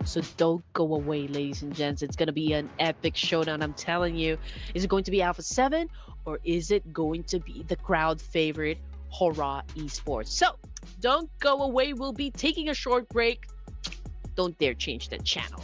So don't go away, ladies and gents. It's going to be an epic showdown, I'm telling you. Is it going to be Alpha 7 or is it going to be the crowd favorite Hora Esports? So don't go away. We'll be taking a short break. Don't dare change the channel.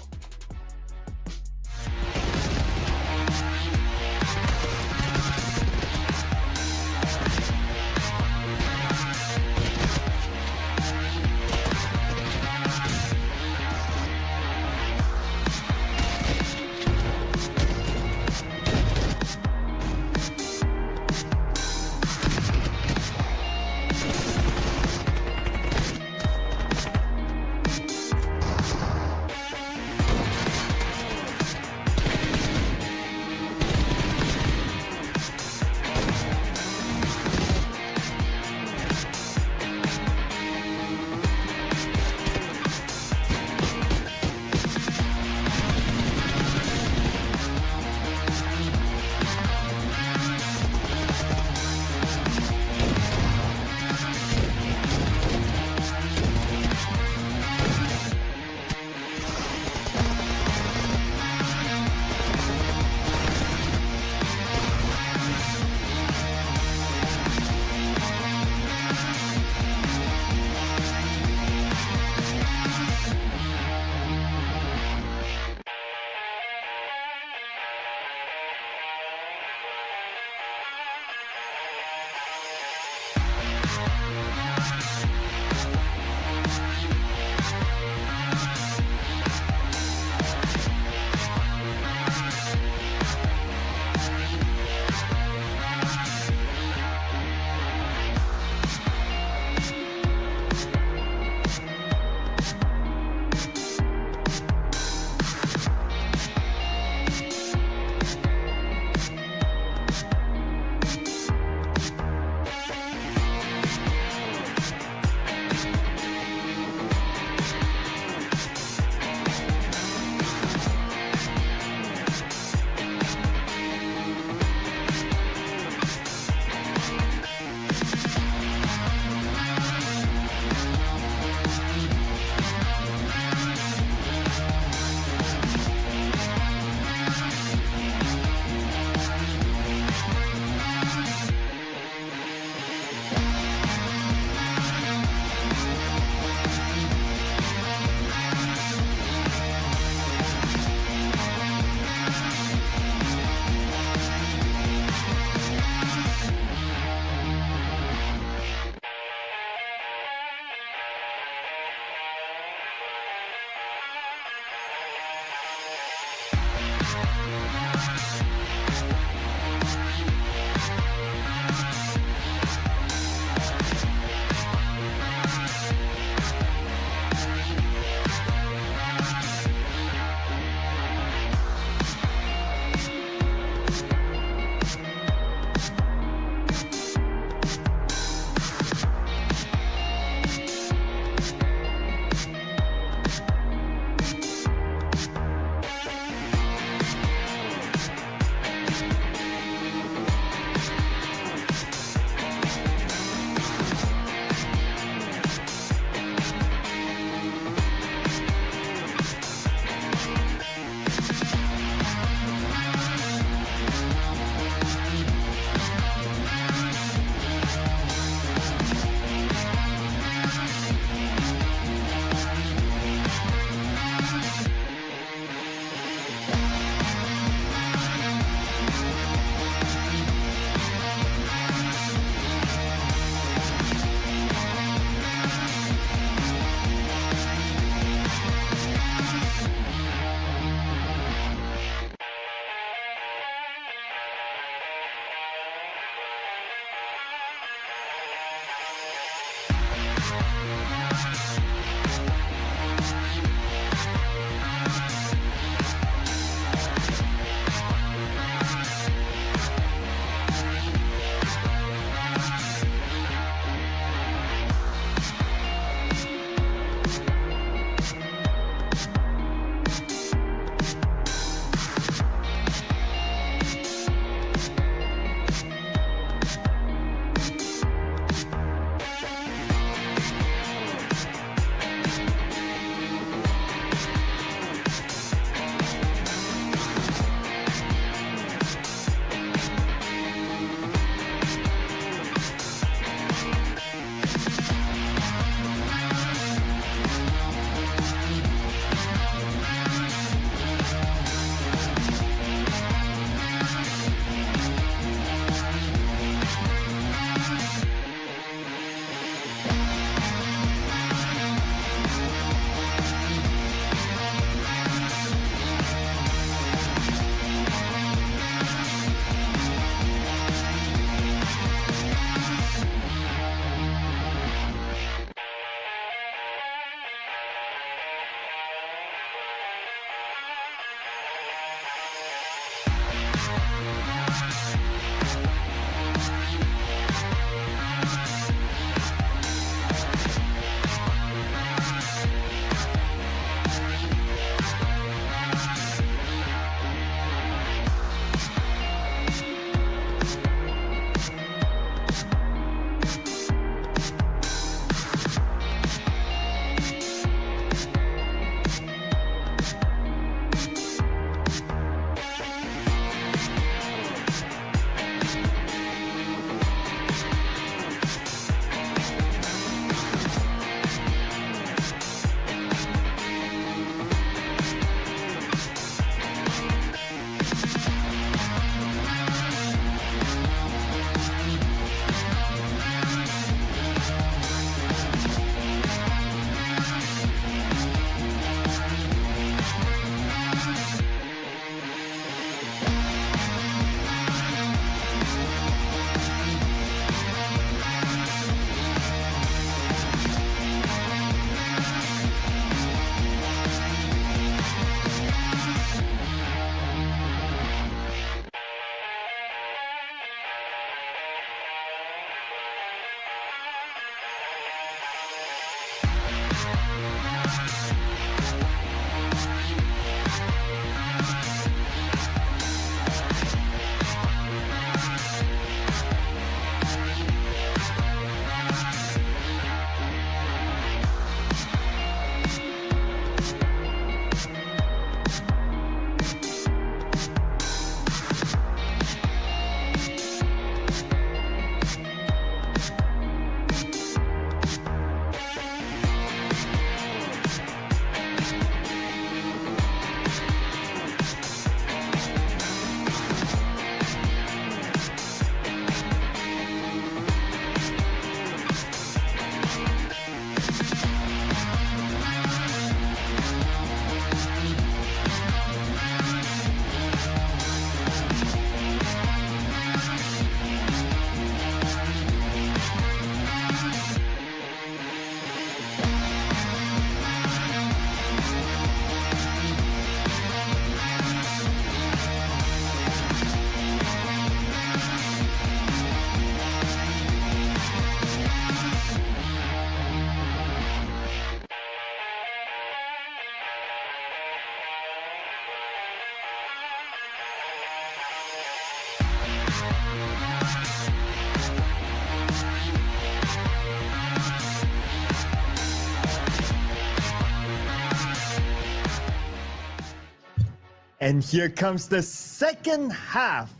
And here comes the second half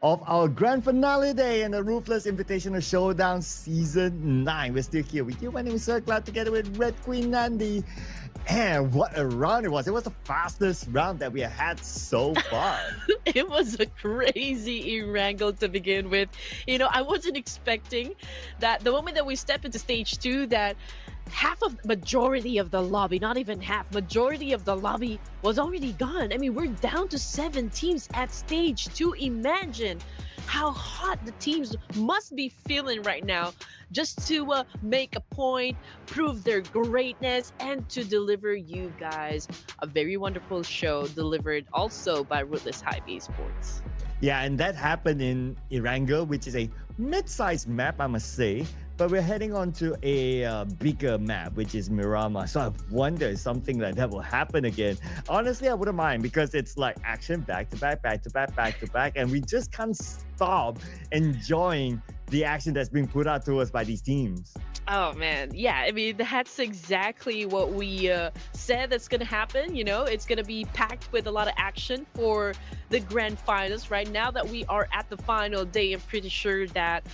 of our grand finale day and the Ruthless Invitational Showdown Season 9. We're still here with you. My name is Sir Cloud together with Red Queen Nandi. And what a round it was. It was the fastest round that we have had so far. It was a crazy wrangle to begin with. You know, I wasn't expecting that the moment that we stepped into stage 2 that majority of the lobby, not even half, majority of the lobby was already gone. I mean, we're down to 7 teams at stage 2. Imagine how hot the teams must be feeling right now just to make a point, prove their greatness, and to deliver you guys a very wonderful show delivered also by Ruthless Hype Esports. Yeah, and that happened in Erangel, which is a mid-sized map, I must say. But we're heading on to a bigger map, which is Miramar. So I wonder if something like that will happen again. Honestly, I wouldn't mind because it's like action back to back, back to back, back to back. And we just can't stop enjoying the action that's being put out to us by these teams. Oh man, yeah, I mean that's exactly what we said that's gonna happen. You know, it's gonna be packed with a lot of action for the grand finals. Right now that we are at the final day, I'm pretty sure that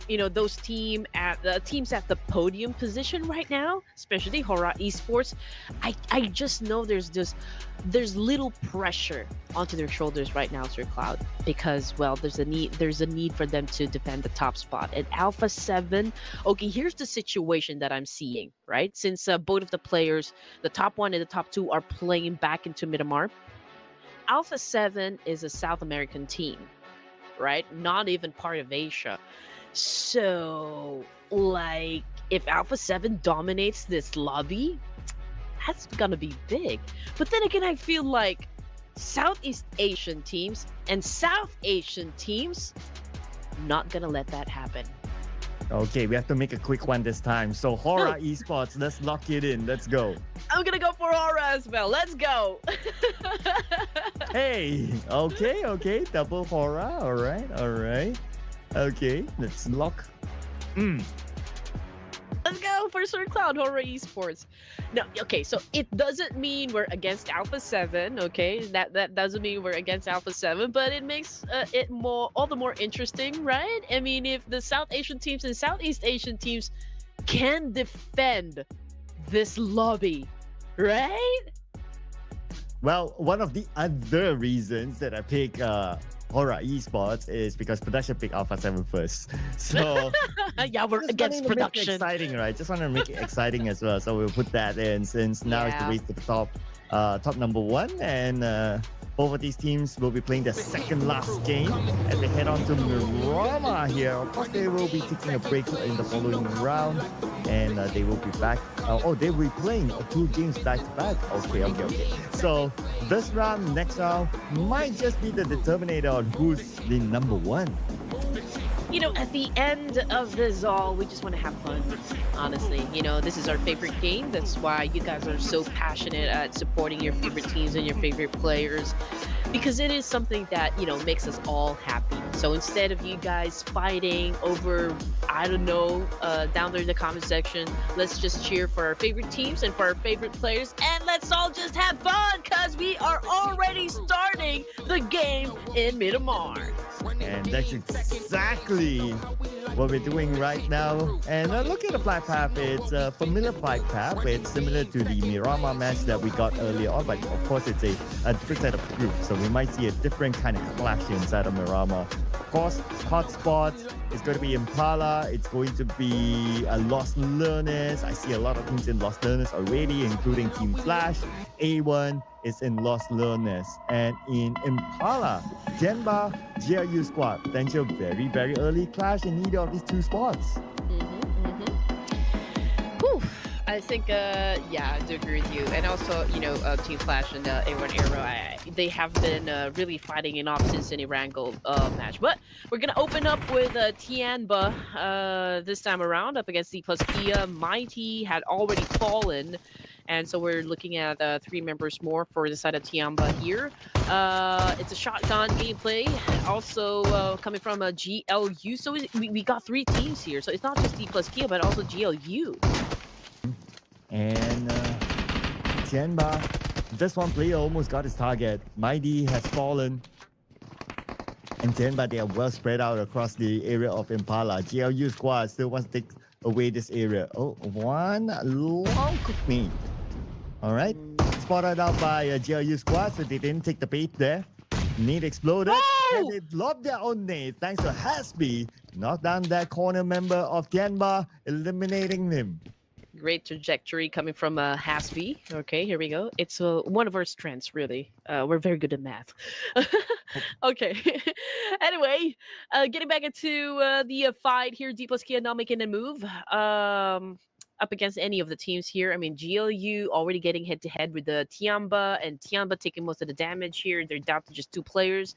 you know, those teams at the podium position right now, especially Hora Esports, I just know there's little pressure onto their shoulders right now, Sir Cloud, because well, there's a need for them to defend the top spot. And Alpha 7, okay, here's the situation that I'm seeing, right? Since both of the players, the top 1 and the top 2, are playing back into Miramar, Alpha 7 is a South American team, right? Not even part of Asia. So, like, if Alpha 7 dominates this lobby, that's gonna be big. But then again, I feel like Southeast Asian teams and South Asian teams not gonna let that happen. Okay, we have to make a quick one this time. So, Hora Esports, let's lock it in. Let's go. I'm gonna go for Hora as well. Let's go. Hey, okay. Double Hora. All right. Okay, let's lock. Let's go for Sir Cloud, Hora Esports. No, okay, so it doesn't mean we're against Alpha 7, okay? That doesn't mean we're against Alpha 7, but it makes it all the more interesting, right? I mean, if the South Asian teams and Southeast Asian teams can defend this lobby, right? Well, one of the other reasons that I pick Hora Esports is because production picked Alpha 7 first. So yeah, we're against production. Make it exciting, right? Just want to make it exciting as well. So we'll put that in since now it's the race to the top number 1, and both of these teams will be playing their second last game as they head on to Miramar here. Of course, they will be taking a break in the following round, and they will be back. They will be playing 2 games back to back. Okay. So this round, next round, might just be the determinator on who's the number 1. You know, at the end of this all, we just want to have fun, honestly. You know, this is our favorite game. That's why you guys are so passionate at supporting your favorite teams and your favorite players, because it is something that, you know, makes us all happy. So instead of you guys fighting over, I don't know, down there in the comment section, let's just cheer for our favorite teams and for our favorite players, and let's all just have fun, because we are already starting the game in Miramar. And that's exactly what we're doing right now. And look at the flight path. It's a familiar flight path. It's similar to the Miramar match that we got earlier on, but of course it's a different set of groups. So we might see a different kind of clash inside of Miramar. Of course, hotspot is going to be Impala. It's going to be Lost Learners. I see a lot of teams in Lost Learners already, including Team Flash. A1 is in Lost Learners. And in Impala, Genba, GLU squad. Potential very, very early clash in either of these 2 spots. Whew. I think, yeah, I do agree with you. And also, you know, Team Flash and A1 Arrow, they have been really fighting it off since any Wrangle match. But we're going to open up with Tianba this time around up against D plus Kia. Mighty had already fallen. And so we're looking at 3 members more for the side of Tianba here. It's a shotgun gameplay, also coming from a GLU. So we got 3 teams here. So it's not just D plus Kia, but also GLU. And Genba Just one player almost got his target. Mighty has fallen. And then, but they are well spread out across the area of Impala. GLU squad still wants to take away this area. Oh, one long cook me. All right. Spotted out by GLU squad, so they didn't take the bait there. Nade exploded. And they lobbed their own nade thanks to Hasby. Knocked down that corner member of Tianba, eliminating him. Great trajectory coming from Hasby. Okay, here we go. It's one of our strengths, really. We're very good at math. Okay. Anyway, getting back into the fight here, D plus Kia not making a move. Up against any of the teams here. I mean, GLU already getting head to head with the Tiamba, and Tiamba taking most of the damage here. They're down to just 2 players.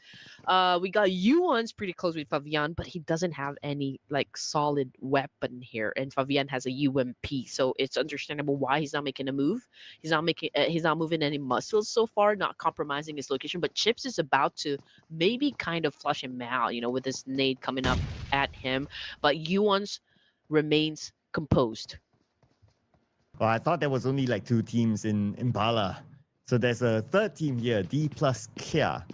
We got Yuan's pretty close with Fabian, but he doesn't have any like solid weapon here, and Fabian has a UMP, so it's understandable why he's not making a move. He's not moving any muscles so far, not compromising his location. But Chips is about to maybe kind of flush him out, with this nade coming up at him. But Yuan's remains composed. Well, I thought there was only like 2 teams in Impala. So there's a third team here, D plus Kia.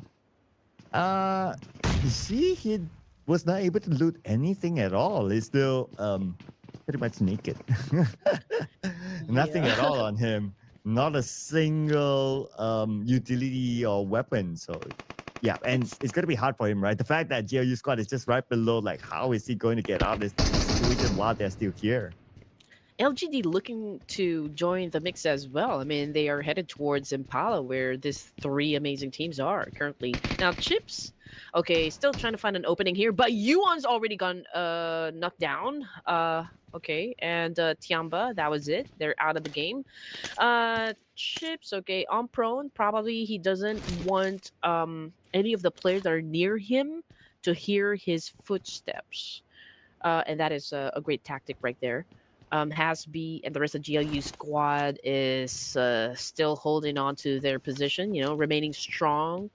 You see, he was not able to loot anything at all. He's still pretty much naked. Nothing at all on him. Not a single utility or weapon. So yeah, and it's going to be hard for him, right? The fact that GLU squad is just right below, like, how is he going to get out of this situation while they're still here? LGD looking to join the mix as well. I mean, they are headed towards Impala, where these 3 amazing teams are currently. Now, Chips, okay, still trying to find an opening here, but Yuan's already gone knocked down. Okay, and Tiamba, that was it. They're out of the game. Chips, okay, on prone. Probably he doesn't want any of the players that are near him to hear his footsteps. And that is a great tactic right there. Hasby and the rest of GLU squad is still holding on to their position, remaining strong.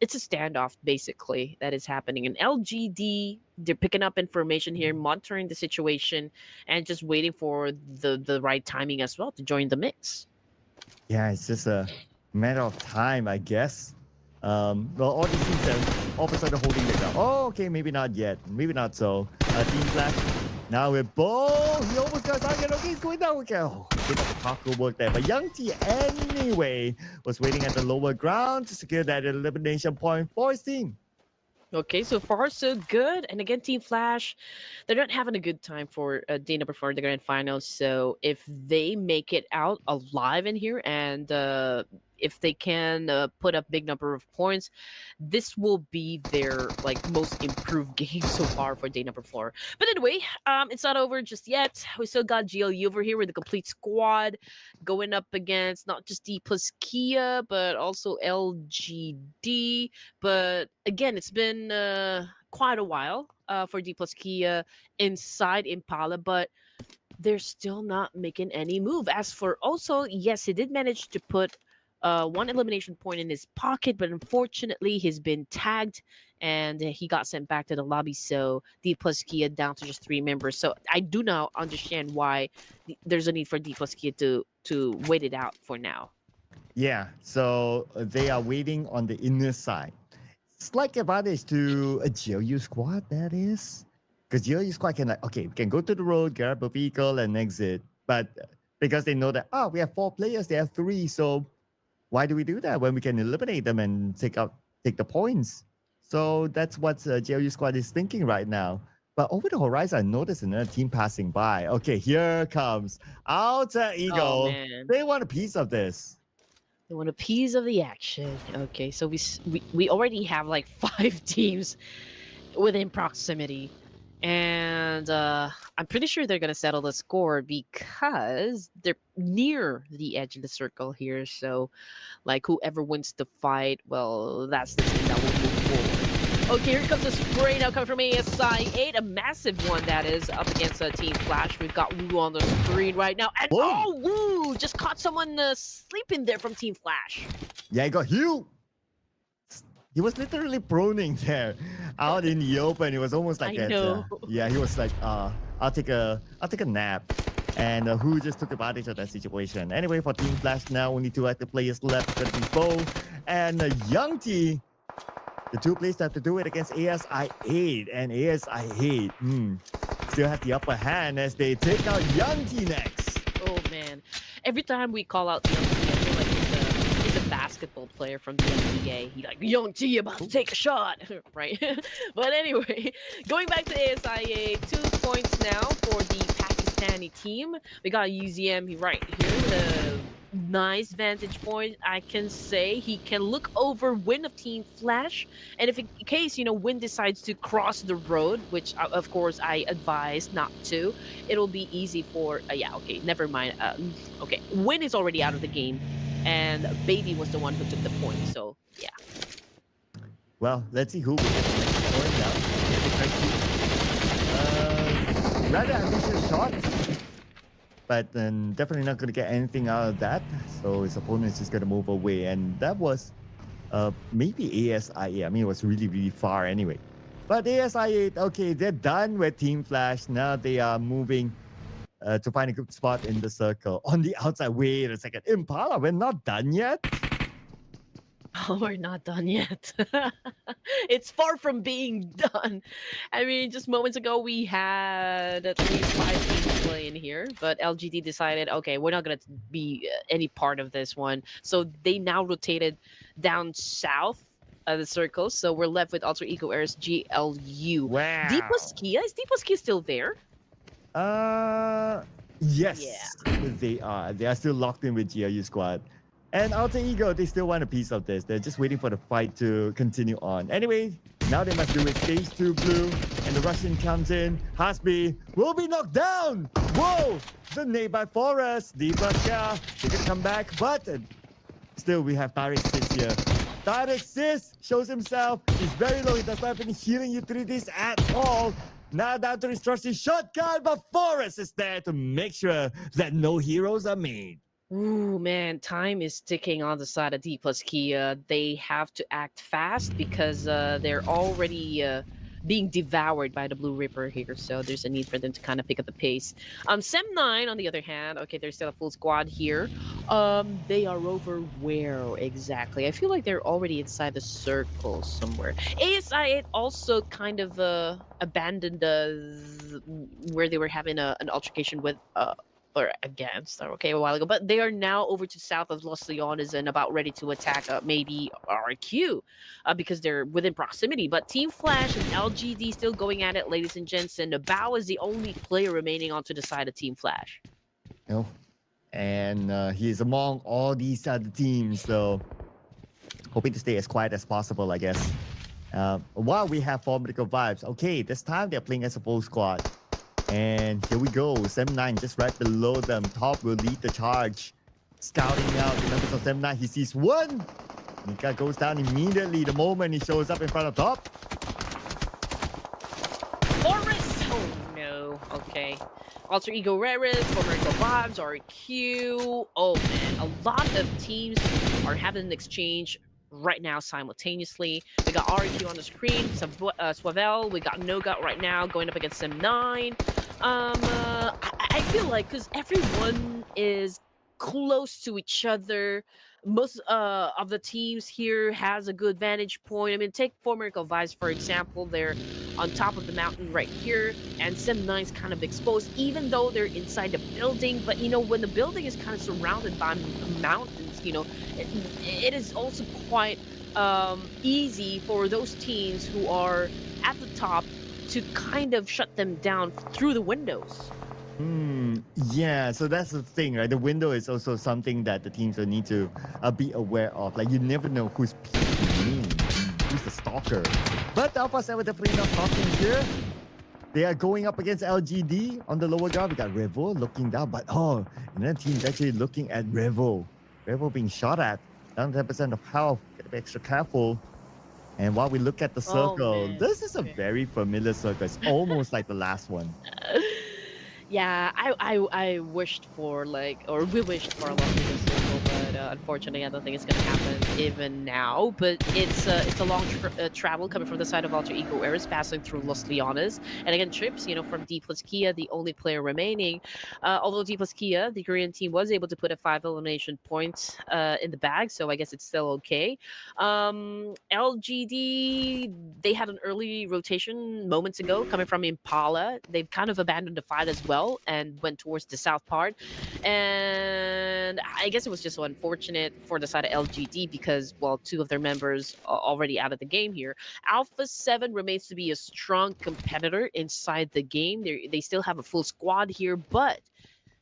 It's a standoff, basically, that is happening. And LGD, they're picking up information here, monitoring the situation, and just waiting for the right timing as well to join the mix. Yeah, it's just a matter of time, I guess. Well, all these teams are all of a sudden holding it down. Oh, okay, maybe not yet. Maybe not so. Team Flash. Now with Bo, he almost got target. Okay, he's going down. Okay, oh, bit of a tackle work there. But Young T anyway was waiting at the lower ground to secure that elimination point for his team. Okay, so far so good. And again, Team Flash, they're not having a good time for day number 4 in the grand finals. So if they make it out alive in here, and if they can put up big number of points, this will be their most improved game so far for day number 4. But anyway, it's not over just yet. We still got GLU over here with the complete squad going up against not just D plus Kia, but also LGD. But again, it's been quite a while for D plus Kia inside Impala, but they're still not making any move. As for also, yes, he did manage to put 1 elimination point in his pocket, but unfortunately he's been tagged and he got sent back to the lobby. So D plus Kia down to just 3 members. So I do now understand why there's a need for D plus Kia to wait it out for now. Yeah, so they are waiting on the inner side. Slight advantage to a GLU squad, that is. Because GLU squad can we can go to the road, grab a vehicle, and exit. But because they know that, we have 4 players, they have 3, so why do we do that when we can eliminate them and take the points? So that's what GLU squad is thinking right now. But over the horizon, I noticed another team passing by. Okay, here comes Alter Ego. Oh, man. They want a piece of this. They want a piece of the action. Okay, so we already have 5 teams within proximity. And I'm pretty sure they're going to settle the score because they're near the edge of the circle here. So, whoever wins the fight, well, that's the team that will move forward. Okay, here comes a spray now coming from ASI 8. A massive one, that is, up against Team Flash. We've got Woo on the screen right now. And, Woo just caught someone sleeping there from Team Flash. Yeah, he got Hugh. He was literally proning there, out in the open. It was almost like I know. yeah, he was like, I'll take a nap. And who just took advantage of that situation. Anyway, for Team Flash now, only 2 active players left. It's going to be Bo and Young T. The 2 players have to do it against ASI8. And ASI8 still has the upper hand as they take out Young T next. Oh man, every time we call out Young T, I feel like he's a basketball player from the NBA. He like, Young T about to take a shot, right? But anyway, going back to ASIA, 2 points now for the Pakistani team. We got UZM right here with a nice vantage point. I can say he can look over Win of Team Flash, and if in case Win decides to cross the road, which of course I advise not to, it'll be easy for yeah, okay, never mind. Okay, Win is already out of the game, and Baby was the one who took the point, so yeah. Well, let's see who will get the next point now. Rather ambitious shot, but definitely not going to get anything out of that. So his opponent is just going to move away, and that was maybe ASIA. I mean, it was really, really far anyway. But ASIA, okay, they're done with Team Flash. Now they are moving to find a good spot in the circle. On the outside, wait a second. Impala, we're not done yet? Oh, we're not done yet. It's far from being done. I mean, just moments ago, we had at least 5 teams playing here, but LGD decided, okay, we're not going to be any part of this one. So they now rotated down south of the circle. So we're left with Alter Ego Airs GLU. Wow. Deepaskia? Is Deepaskia still there? Yes, they are. They are still locked in with GLU squad. And Alter Ego, they still want a piece of this. They're just waiting for the fight to continue on. Anyway, now they must do it. Stage 2 blue, and the Russian comes in. Hasbi will be knocked down. Whoa! The Nobar Forest. Deepaskia, they're going to come back, but still we have Tariq Sis here. Tariq Sis shows himself. He's very low. He does not have any healing utilities at all. Now down to his trusty shotgun, but Forest is there to make sure that no heroes are made. Ooh, man, time is ticking on the side of D plus Kia. They have to act fast because they're already being devoured by the Blue Ripper here. So there's a need for them to kind of pick up the pace. Sem9, on the other hand, okay, there's still a full squad here. They are over where exactly? I feel like they're already inside the circle somewhere. ASI also kind of abandoned where they were having an altercation with or against, okay, a while ago, but they are now over to south of Los Leones and about ready to attack maybe RQ because they're within proximity. But Team Flash and LGD still going at it, ladies and gents, and Bao is the only player remaining onto the side of Team Flash. No, and he's among all these other teams, so hoping to stay as quiet as possible, I guess. While we have formidable vibes, okay, this time they're playing as a full squad. And here we go, Sem9 just right below them. Top will lead the charge. Scouting out the members of Sem9. He sees one. Nika goes down immediately the moment he shows up in front of Top. Forest! Oh no, okay. Alter Ego Rares, Formidable Vibes, RQ. Oh man, a lot of teams are having an exchange right now simultaneously. We got RQ on the screen, Swavel, we got Nogut right now going up against Sem9. I feel like because everyone is close to each other, most of the teams here has a good vantage point. I mean, take Formidable Vibes for example. They're on top of the mountain right here, and Sem9's kind of exposed, even though they're inside the building. But when the building is kind of surrounded by mountains, it is also quite easy for those teams who are at the top to kind of shut them down through the windows. Yeah, so that's the thing, right? The window is also something that the teams will need to be aware of. Like, you never know who's peeking in, who's the stalker. But Alpha 7 definitely not talking here. They are going up against LGD on the lower ground. We got Revo looking down, but another team's actually looking at Revo. Revo being shot at, down 10% of health. Gotta be extra careful. And while we look at the circle, this is a very familiar circle. It's almost like the last one. Yeah, I wished for we wished for a lot of the circle, but unfortunately, I don't think it's gonna happen even now. But it's a long travel coming from the side of Alter Ego Eris, passing through Los Leones, and again trips. From D plus Kia, the only player remaining. Although D plus Kia, the Korean team was able to put a 5 elimination points in the bag, so I guess it's still okay. LGD, they had an early rotation moments ago coming from Impala. They've kind of abandoned the fight as well and went towards the south part. And I guess it was just so unfortunate for the side of LGD because, well, two of their members are already out of the game here. Alpha 7 remains to be a strong competitor inside the game. They still have a full squad here, but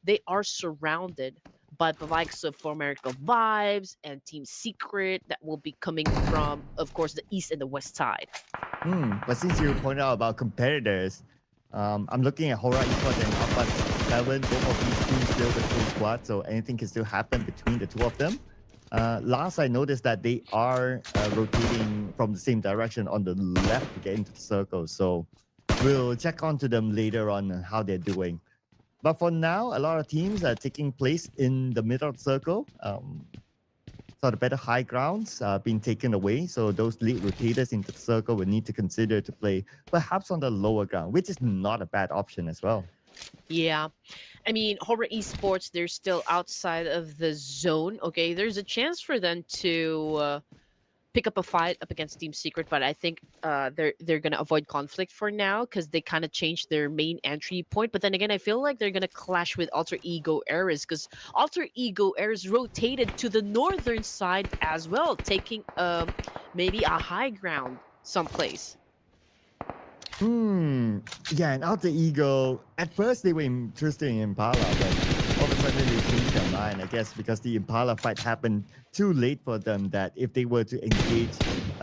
they are surrounded by the likes of For America Vibes and Team Secret that will be coming from, of course, the east and the west side. But since you pointed out about competitors, I'm looking at Hora Esports and Alpha 7. Both of these teams build a full squad, so anything can still happen between the two of them. Last, I noticed that they are rotating from the same direction on the left to get into the circle. So we'll check onto them later on how they're doing. But for now, a lot of teams are taking place in the middle of the circle. So the better high grounds are being taken away. So those lead rotators into the circle will need to consider to play perhaps on the lower ground, which is not a bad option as well. Yeah. I mean, Horror Esports, they're still outside of the zone. Okay, there's a chance for them to pick up a fight up against Team Secret, but I think they're gonna avoid conflict for now because they kind of changed their main entry point. But then again, I feel like they're gonna clash with Alter Ego Eris because Alter Ego Eris rotated to the northern side as well, taking maybe a high ground someplace. Yeah, and Alter Ego, at first they were interested in Impala, but all of a sudden they changed their mind, I guess, because the Impala fight happened too late for them that if they were to engage,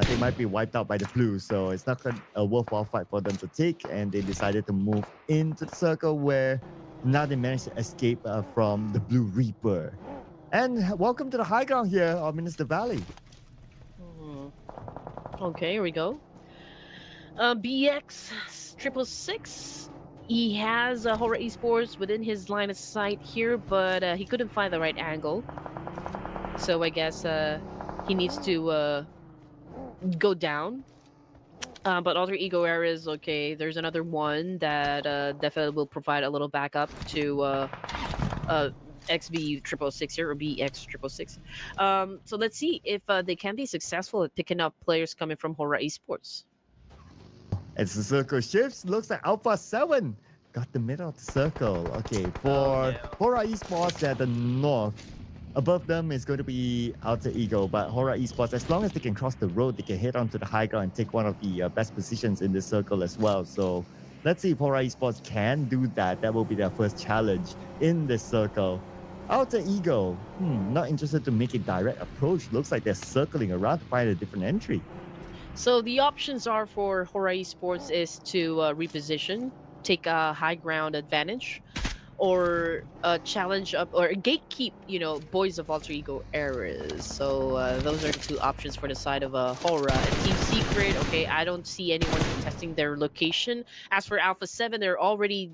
they might be wiped out by the Blues. So it's not a worthwhile fight for them to take, and they decided to move into the circle where now they managed to escape from the Blue Reaper. And welcome to the high ground here of Minister Valley. Okay, here we go. BX 666. He has Horror Esports within his line of sight here, but he couldn't find the right angle. So I guess he needs to go down. But Alter Ego Era is okay. There's another one that definitely will provide a little backup to XB 666 here, or BX 666. So let's see if they can be successful at picking up players coming from Horror Esports. As the circle shifts, looks like Alpha 7 got the middle of the circle. Okay, for Hora Esports at the north, above them is going to be Alter Ego, but Hora Esports, as long as they can cross the road, they can head onto the high ground and take one of the best positions in this circle as well. So let's see if Hora Esports can do that. That will be their first challenge in this circle. Alter Ego, not interested to make a direct approach. Looks like they're circling around to find a different entry. So the options are for Hora Esports is to reposition, take a high ground advantage, or challenge up or gatekeep, Boys of Alter Ego Eras. So those are the two options for the side of Hora. And Team Secret, okay, I don't see anyone contesting their location. As for Alpha 7, they're already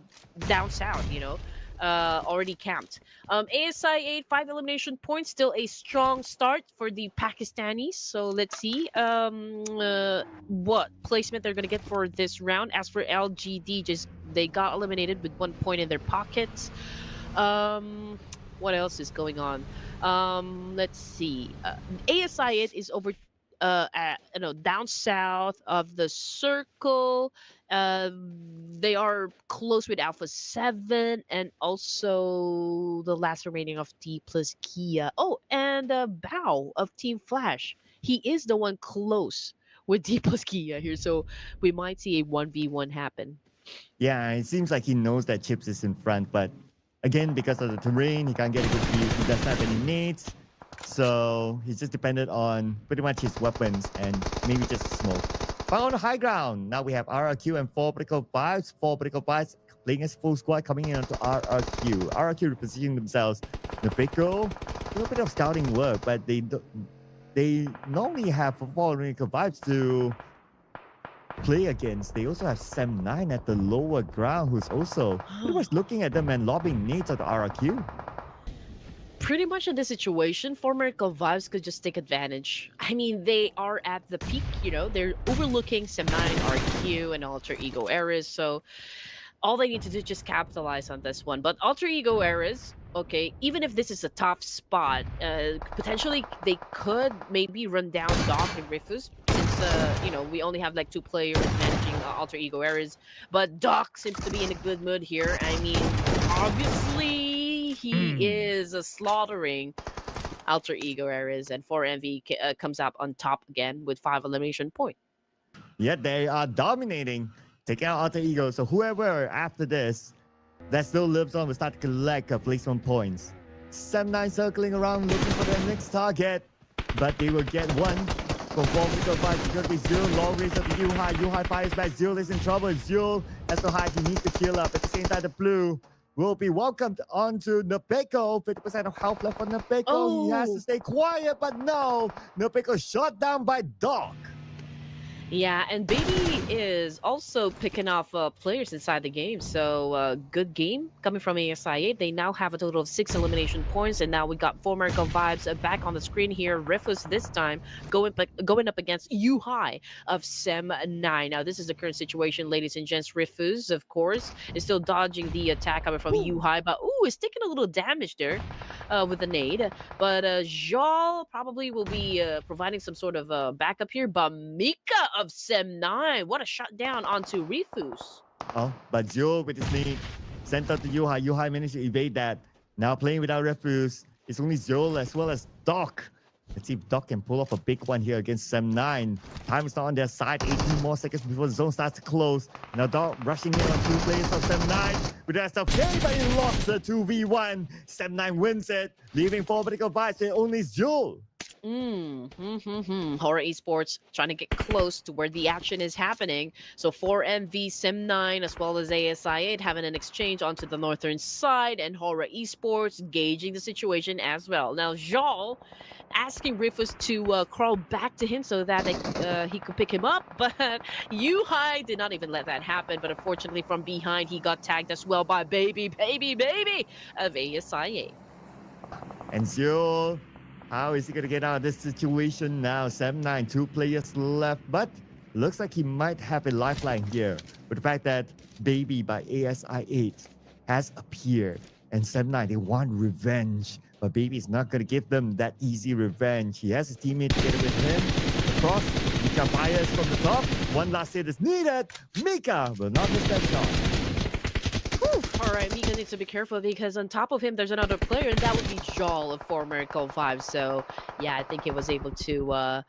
down south, already camped. ASI 8, 5 elimination points, still a strong start for the Pakistanis. So let's see what placement they're going to get for this round. As for LGD, they got eliminated with 1 point in their pockets. What else is going on? Let's see. ASI 8 is over down south of the circle. They are close with Alpha 7 and also the last remaining of T plus Kia. Oh, and Bao of Team Flash. He is the one close with D plus Kia here, so we might see a 1v1 happen. Yeah, it seems like he knows that Chips is in front, but again, because of the terrain, he can't get a good view. He doesn't have any nades. So he's just dependent on pretty much his weapons and maybe just smoke. But on the high ground, now we have RRQ and 4 Political Vibes. 4 Political Vibes playing as full squad coming in onto RRQ. RRQ repositioning themselves. The Pico, a little bit of scouting work, but they normally have 4 Political Vibes to play against. They also have Sam9 at the lower ground, who's also pretty much looking at them and lobbing nades at the RRQ. Pretty much in this situation, former Vibes could just take advantage. I mean, they are at the peak, they're overlooking Sem9, RQ, and Alter Ego Eras, so all they need to do is just capitalize on this one. But Alter Ego Eras, okay, even if this is a tough spot, potentially they could maybe run down Doc and Rifus since we only have like two players managing Alter Ego Eras. But Doc seems to be in a good mood here. I mean, obviously he is slaughtering Alter Ego Eras, and 4MV comes up on top again with 5 elimination points. Yet they are dominating, taking out Alter Ego. So whoever after this that still lives on will start to collect placement points. Sem9 circling around looking for their next target, but they will get one. From 4 Miko 5, it's going to be Zul. Long range of the Yuhai. Yuhai fires back. Zul is in trouble. Zul has to hide. He needs to heal up. At the same time, the blue will be welcomed onto Nepeko. 50% of health left for Nepeko. He has to stay quiet, but no. Nepeko shot down by Doc. Yeah, and Baby is also picking off players inside the game. So good game coming from ASI8. They now have a total of 6 elimination points, and now we got 4 Miracle Vibes back on the screen here. Rifus this time going up against Yuhai of Sem9. Now this is the current situation, ladies and gents. Rifus, of course, is still dodging the attack coming from Yuhai, but it's taking a little damage there with the nade. But Jal probably will be providing some sort of backup here. But Mika of Sem9, what a shutdown onto Rifus. Oh, but Joe with his lead sent out to Yuhai. Yuhai managed to evade that. Now playing without Refuse. It's only Joel as well as Doc. Let's see if Doc can pull off a big one here against Sem9. Time is not on their side. 18 more seconds before the zone starts to close. Now Doc rushing in on 2 players of Sem9. With the rest of game, but he lost the 2v1. Sem9 wins it, leaving 4 Vertical Vibes and only Joel. Horror Esports trying to get close to where the action is happening. So 4MV, Sim9, as well as ASI8 having an exchange onto the northern side, and Horror Esports gauging the situation as well. Now, Jal asking Rifus to crawl back to him so that he could pick him up, but Yuhai did not even let that happen. But unfortunately, from behind, he got tagged as well by Baby of ASI8. And Joel, how is he going to get out of this situation now? Sem9, 2 players left, but looks like he might have a lifeline here with the fact that Baby by ASI8 has appeared. And Sem9, they want revenge, but Baby is not going to give them that easy revenge. He has his teammate together with him. Across, Mika fires from the top. One last hit is needed. Mika will not miss that shot. All right, Mika needs to be careful because on top of him, there's another player, and that would be Jal of 4 Miracle 5. So, yeah, I think he was able to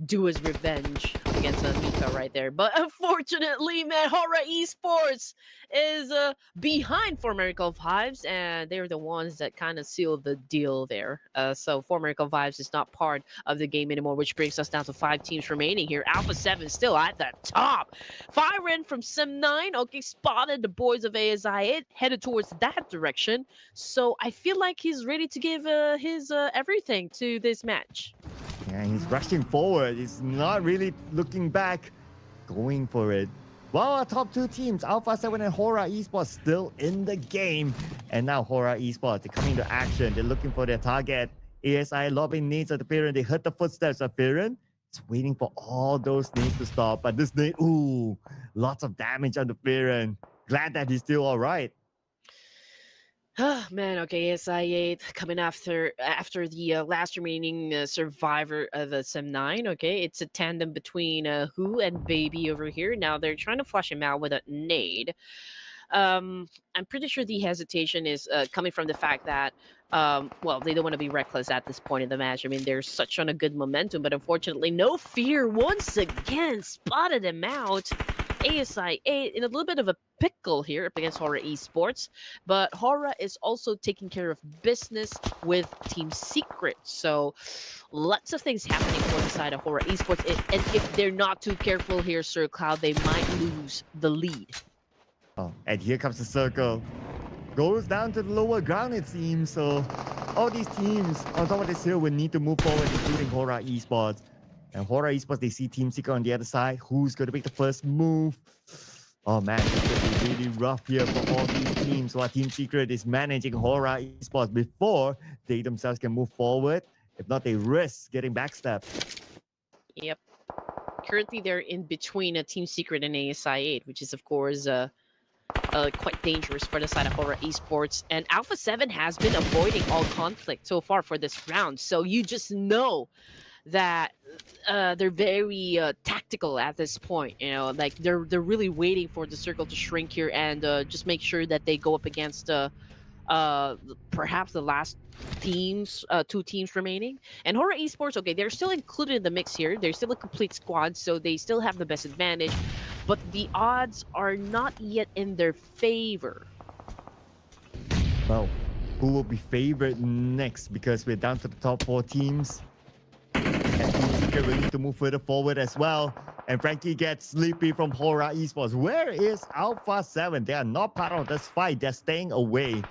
do his revenge against Mika right there. But unfortunately, man, Horror Esports is behind 4 Miracle Vibes, and they're the ones that kind of sealed the deal there. So 4 Miracle Vibes is not part of the game anymore, which brings us down to 5 teams remaining here. Alpha 7 still at the top. Firen from Sim9, okay, spotted the boys of ASI8, headed towards that direction. So I feel like he's ready to give his everything to this match. Yeah, he's rushing forward. He's not really looking back, going for it. Well, our top 2 teams, Alpha 7 and Horror Esports, still in the game. And now Horror Esports, they're coming to action. They're looking for their target. ASI lobbing nades at the Piran. They heard the footsteps of Piran. It's waiting for all those nades to stop. But this nade, lots of damage on the Piran. Glad that he's still all right. Oh man, okay, SI8 coming after the last remaining survivor of the Sem9. Okay, it's a tandem between Who and Baby over here. Now they're trying to flush him out with a nade. I'm pretty sure the hesitation is coming from the fact that well, they don't want to be reckless at this point in the match. I mean, they're such on a good momentum, but unfortunately, No Fear once again spotted him out. ASI8 in a little bit of a pickle here up against Horror Esports, but Horror is also taking care of business with Team Secret. So lots of things happening for the side of Horror Esports, and if they're not too careful here, Sir Cloud, they might lose the lead. Oh, and here comes the circle. Goes down to the lower ground, it seems. So all these teams on top of this hill will need to move forward, including Horror Esports. And Horror Esports, they see Team Secret on the other side. Who's going to make the first move? Oh man, it's going to be really rough here for all these teams while Team Secret is managing Hora Esports before they themselves can move forward. If not, they risk getting backstabbed. Yep. Currently, they're in between a Team Secret and ASI 8, which is, of course, quite dangerous for the side of Hora Esports. And Alpha 7 has been avoiding all conflict so far for this round. So you just know that they're very tactical at this point. You know, like they're really waiting for the circle to shrink here and just make sure that they go up against perhaps the last teams, two teams remaining. And Horror Esports, okay, they're still included in the mix here. They're still a complete squad, so they still have the best advantage, but the odds are not yet in their favor. Well, who will be favored next? Because we're down to the top 4 teams. And Team Secret will need to move further forward as well. And Frankie gets sleepy from Hora Esports. Where is Alpha 7? They are not part of this fight. They're staying away.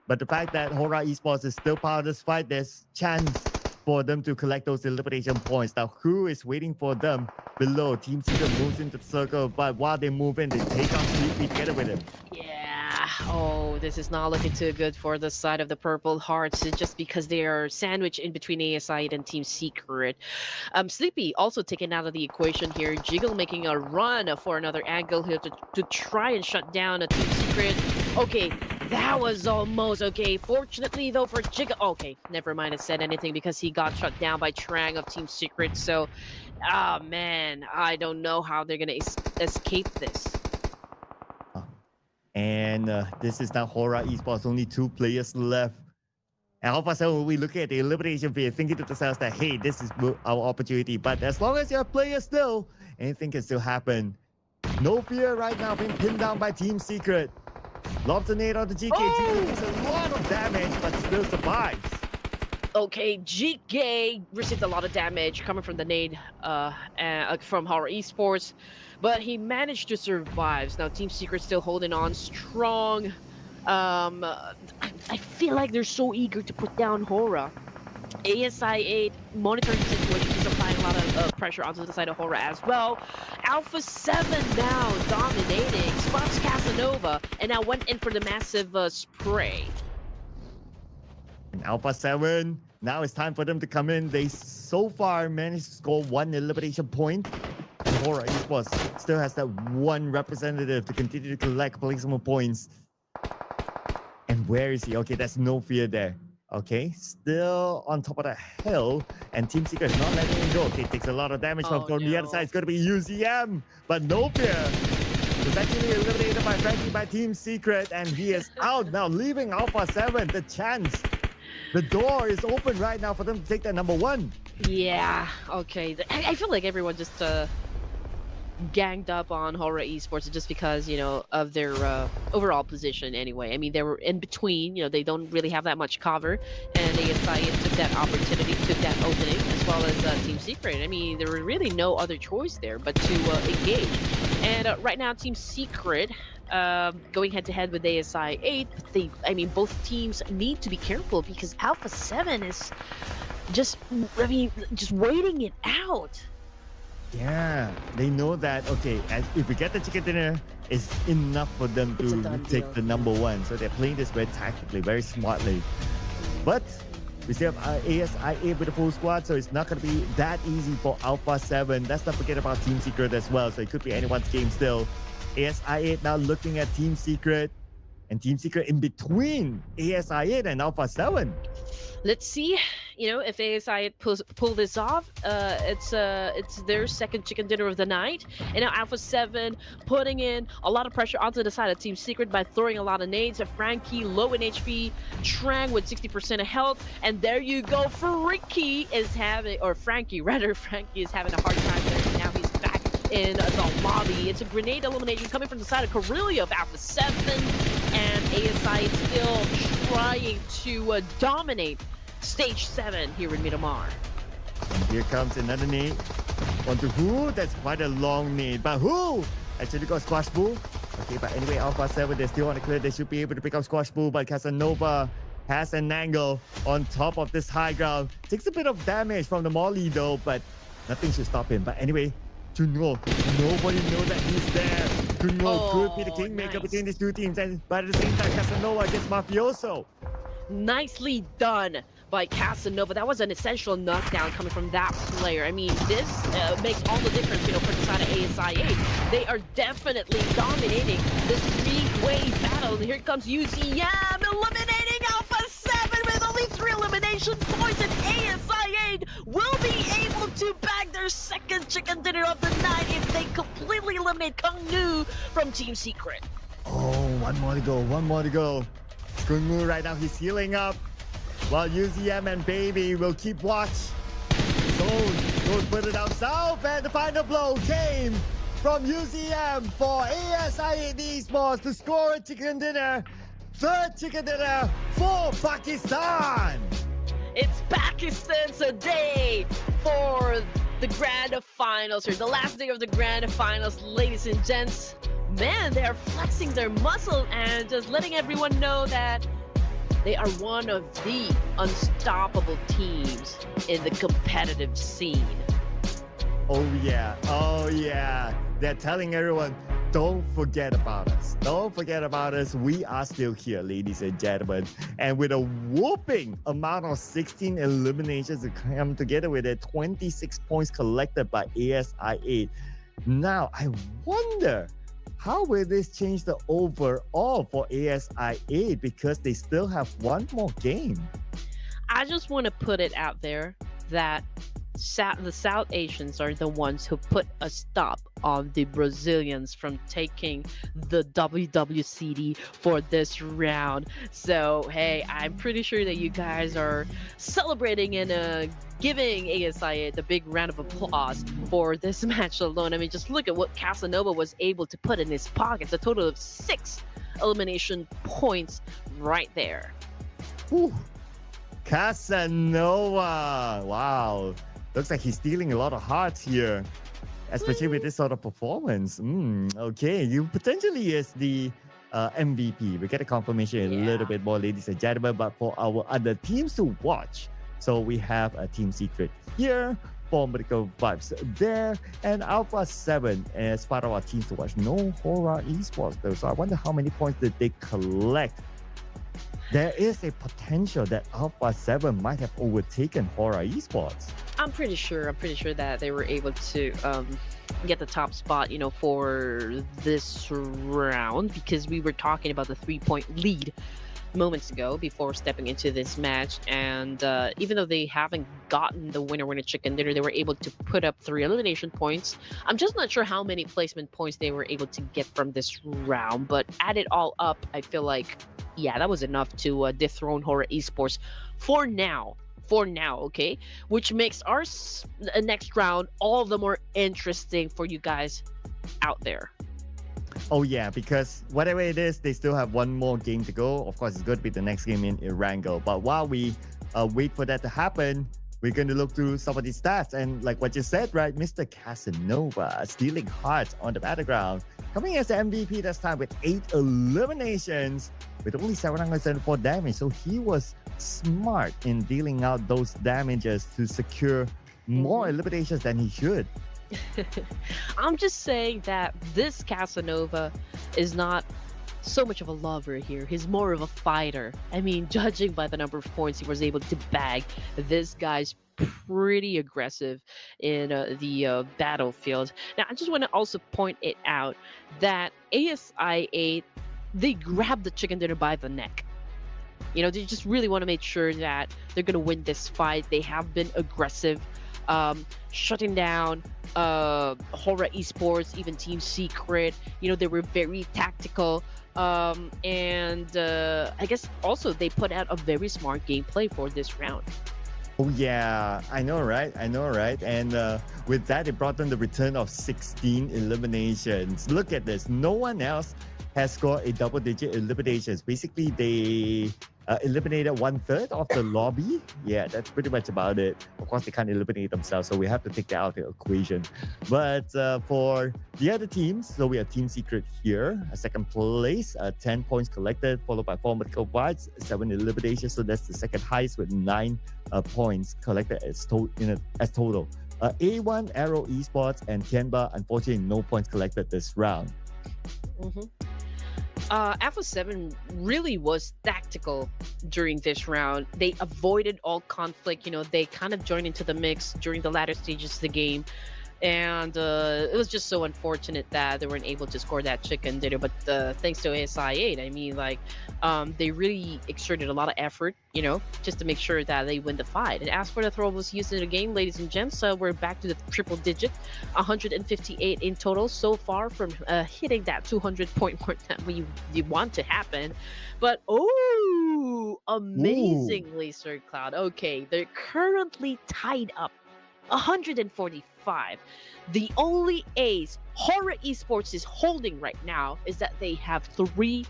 But the fact that Hora Esports is still part of this fight, there's chance for them to collect those elimination points. Now, who is waiting for them below? Team Secret moves into the circle, but while they move in, they take out Sleepy together with him. Yeah. Oh, this is not looking too good for the side of the Purple Hearts, just because they are sandwiched in between ASI and Team Secret. Sleepy also taken out of the equation here. Jiggle making a run for another angle here to try and shut down a Team Secret. Okay, that was almost okay. Fortunately, though, for Jiggle... Okay, never mind. I said anything because he got shut down by Trang of Team Secret. So, ah, man, I don't know how they're going to escape this. And this is now Hora Esports, only 2 players left. And Alpha 7 will be looking at the elimination field, thinking to themselves that, hey, this is our opportunity. But as long as you have players still, anything can still happen. No fear right now, being pinned down by Team Secret. Lobs a nade on the GK. GK takes a lot of damage, but still survives. Okay, GK received a lot of damage coming from the nade from Horror Esports, but he managed to survive. Now Team Secret still holding on strong. I feel like they're so eager to put down Hora. ASI 8 monitoring the situation is applying a lot of pressure onto the side of Hora as well. Alpha 7 now dominating, spots Casanova, and now went in for the massive spray. And Alpha 7, now it's time for them to come in. They so far managed to score 1 elimination point. And Hora Esports still has that 1 representative to continue to collect placement points. And where is he? Okay, there's no fear there. Okay, still on top of the hill. And Team Secret is not letting him go. Okay, takes a lot of damage from the other side. It's going to be UZM, but no fear. Was actually eliminated by Frankie by Team Secret, and he is out now, leaving Alpha 7 the chance. The door is open right now for them to take that number 1. Yeah, okay. I feel like everyone just ganged up on Horror Esports just because, you know, of their overall position anyway. I mean, they were in between, you know, they don't really have that much cover, and ASI took that opportunity, took that opening, as well as Team Secret. I mean, there were really no other choice there but to engage. And right now, Team Secret going head-to-head with ASI 8, I mean, both teams need to be careful because Alpha 7 is just waiting it out. Yeah, they know that, okay, if we get the chicken dinner, it's enough for them to take the number 1. So they're playing this very tactically, very smartly. But we still have ASI 8 with a full squad, so it's not going to be that easy for Alpha 7. Let's not forget about Team Secret as well, so it could be anyone's game still. ASI 8 now looking at Team Secret, and Team Secret in between ASI 8 and Alpha 7. Let's see, you know, if ASI pull this off. It's their second chicken dinner of the night, and now Alpha 7 putting in a lot of pressure onto the side of Team Secret by throwing a lot of nades. Frankie low in HP, Trang with 60% of health, and there you go. Frankie is having a hard time there. Now he's back in the lobby. It's a grenade elimination coming from the side of Corellia of Alpha 7, and ASI is still trying to dominate Stage 7 here in Miramar. And here comes another nade. Onto who? That's quite a long nade. But who? Actually got Squash Bull. Okay, but anyway, Alpha 7, they're still on the clear. They should be able to pick up Squash Bull, but Casanova has an angle on top of this high ground. Takes a bit of damage from the Molly though, but nothing should stop him. But anyway, Junho, nobody know that he's there. Junho could be the Oh, kingmaker nice. between these two teams, but at the same time, Casanova against Mafioso. Nicely done by Casanova. That was an essential knockdown coming from that player. I mean, this makes all the difference, for the side of ASIA. They are definitely dominating this three-way battle. And here comes UZM eliminating Alpha 7 with only 3 elimination points, and ASIA will be able to bag their second chicken dinner of the night if they completely eliminate Kung Nu from Team Secret. Oh, one more to go. Kunmu right now, he's healing up. While UZM and Baby will keep watch. Don't put it down south, and the final blow came from UZM for ASIA Esports to score a chicken dinner. Third chicken dinner for Pakistan. It's Pakistan's day for the grand finals, or the last day of the grand finals, ladies and gents. Man, they're flexing their muscle and just letting everyone know that they are one of the unstoppable teams in the competitive scene. Oh yeah. They're telling everyone, don't forget about us. Don't forget about us. We are still here, ladies and gentlemen. And with a whooping amount of 16 eliminations to come together with it, 26 points collected by ASIA. Now, I wonder, how will this change the overall for ASIA, because they still have one more game? I just want to put it out there that the South Asians are the ones who put a stop on the Brazilians from taking the WWCD for this round. So, hey, I'm pretty sure that you guys are celebrating and giving ASIA the big round of applause for this match alone. I mean, just look at what Casanova was able to put in his pockets. A total of 6 elimination points right there. Whew. Casanova. Wow. Looks like he's stealing a lot of hearts here, especially with this sort of performance. Okay, you potentially is the MVP. We get a confirmation a little bit more, ladies and gentlemen. But for our other teams to watch, so we have a Team Secret here, Medical Vibes there, and Alpha 7 as part of our teams to watch. No Horror Esports though, so I wonder how many points did they collect. There is a potential that Alpha 7 might have overtaken Horror Esports. I'm pretty sure that they were able to get the top spot, for this round, because we were talking about the 3-point lead moments ago before stepping into this match, and even though they haven't gotten the winner chicken dinner, they were able to put up 3 elimination points. I'm just not sure how many placement points they were able to get from this round, but add it all up, I feel like, yeah, that was enough to dethrone Horror Esports for now, okay? Which makes our next round all the more interesting for you guys out there. Oh yeah, because whatever it is, they still have one more game to go. Of course, it's going to be the next game in Erangel. But while we wait for that to happen, we're going to look through some of these stats. And like what you said, right, Mr. Casanova stealing hearts on the battleground, coming as the MVP this time with 8 eliminations with only 774 damage. So he was smart in dealing out those damages to secure more eliminations than he should. I'm just saying that this Casanova is not so much of a lover here. He's more of a fighter. I mean, judging by the number of points he was able to bag, this guy's pretty aggressive in the battlefield. Now, I just want to also point it out that ASIA, they grabbed the chicken dinner by the neck. They just really want to make sure that they're going to win this fight. They have been aggressive, shutting down Horror Esports, even Team Secret. They were very tactical. And I guess also they put out a very smart gameplay for this round. Oh yeah, I know, right? And with that, it brought them the return of 16 eliminations. Look at this. No one else has scored a double-digit eliminations. Basically, they eliminated 1/3 of the lobby. Yeah, that's pretty much about it. Of course, they can't eliminate themselves, so we have to take that out of the equation. But for the other teams, so we have Team Secret here, second place, 10 points collected, followed by Medical Vibes, 7 eliminations. So that's the second highest with 9 points collected as total. A1, Arrow Esports, and Tianba, unfortunately, no points collected this round. Mm-hmm. Alpha 7 really was tactical during this round. They avoided all conflict. They kind of joined into the mix during the latter stages of the game. And it was just so unfortunate that they weren't able to score that chicken dinner. But thanks to ASI 8, I mean, they really exerted a lot of effort, just to make sure that they win the fight. And as for the throwables used in the game, ladies and gents, we're back to the triple digit, 158 in total so far from hitting that 200-point mark that we want to happen. But amazingly, Sir Cloud. Okay, they're currently tied up 145. The only ace Horror Esports is holding right now is that they have 3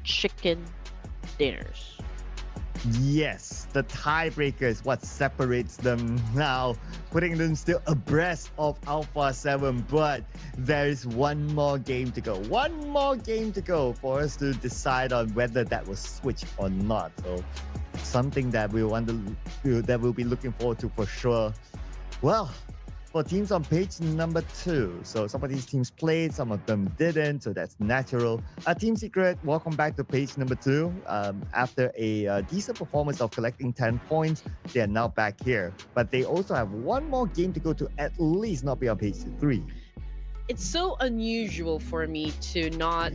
chicken dinners. Yes, the tiebreaker is what separates them now, putting them still abreast of Alpha 7. But there is one more game to go. One more game to go for us to decide on whether that was switched or not. So something that we'll be looking forward to for sure. Well, for teams on page number 2, so some of these teams played, some of them didn't, so that's natural. Team Secret, welcome back to page number 2. After a decent performance of collecting 10 points, they are now back here. But they also have one more game to go to at least not be on page 3. It's so unusual for me to not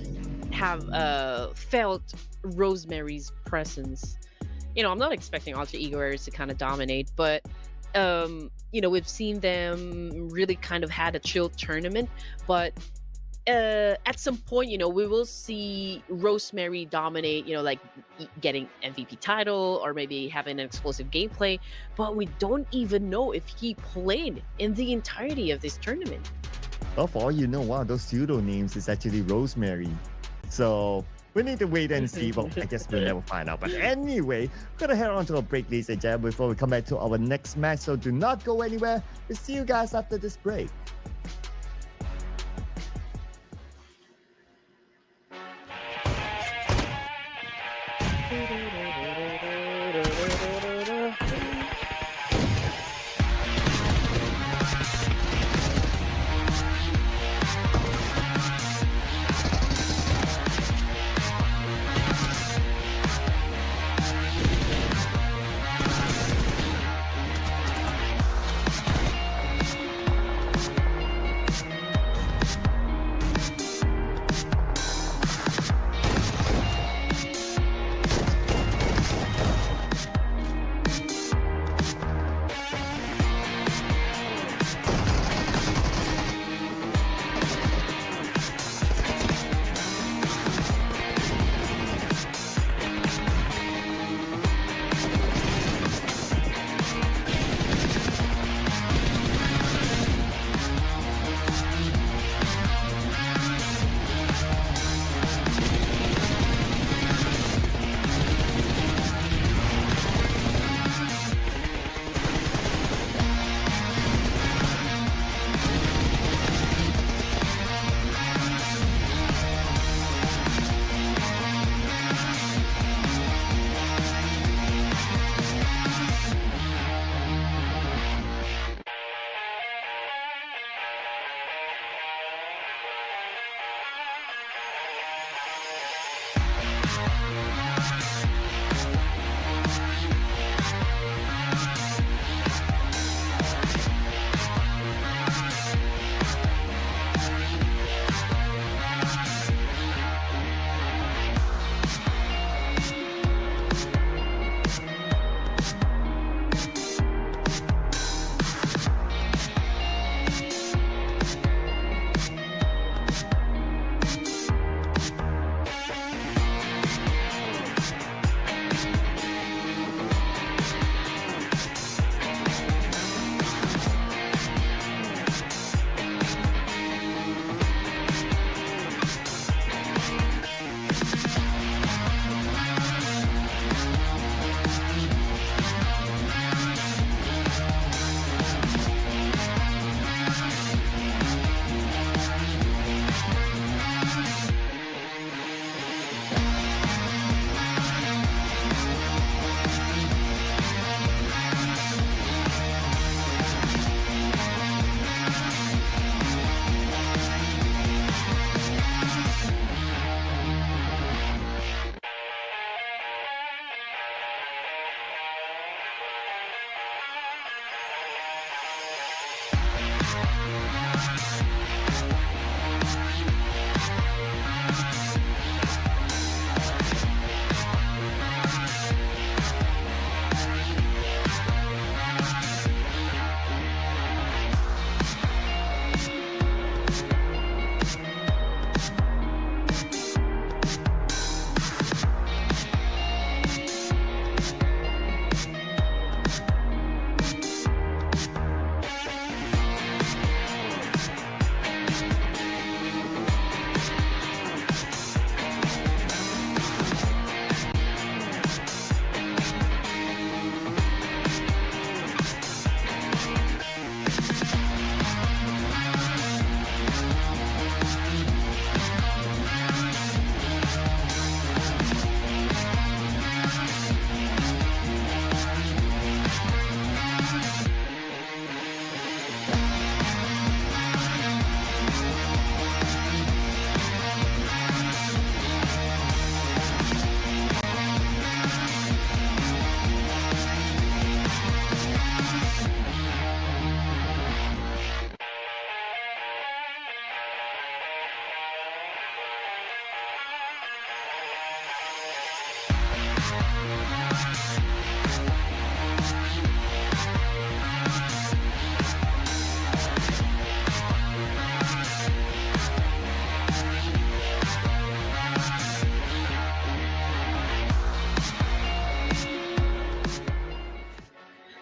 have felt Rosemary's presence. I'm not expecting Alter Ego Ares to kind of dominate, but we've seen them really kind of had a chill tournament, but at some point, we will see Rosemary dominate, getting MVP title or maybe having an explosive gameplay, but we don't even know if he played in the entirety of this tournament. Well, for all you know, one of those pseudo names is actually Rosemary. So we need to wait and see. Well, I guess we'll never find out. But anyway, we're going to head on to a break, ladies and gentlemen, before we come back to our next match. So do not go anywhere. We'll see you guys after this break.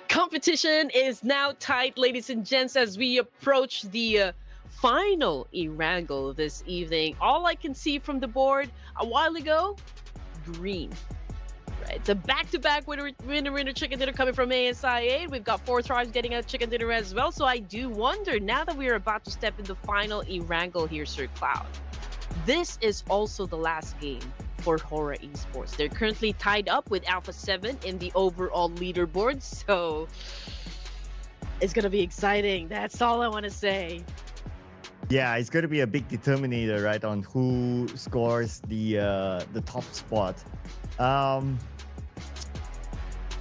Competition is now tight, ladies and gents, as we approach the final Erangel this evening. All I can see from the board a while ago, green. Right, the back-to-back winner chicken dinner coming from ASI8. We've got 4 tribes getting a chicken dinner as well. So I do wonder, now that we're about to step into final Erangel here, Sir Cloud, this is also the last game for Hora Esports. They're currently tied up with Alpha 7 in the overall leaderboard, so it's gonna be exciting. That's all I want to say. Yeah, it's going to be a big determinator, right, on who scores the top spot.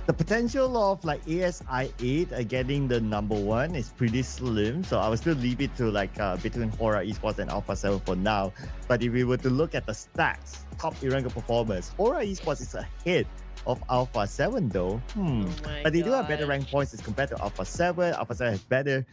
The potential of like ASI8 getting the number 1 is pretty slim, so I will still leave it to like between Hora Esports and Alpha 7 for now. But if we were to look at the stats, top Erangel performers, Hora Esports is ahead of Alpha 7 though. But they do have better rank points as compared to Alpha 7. Alpha 7 has better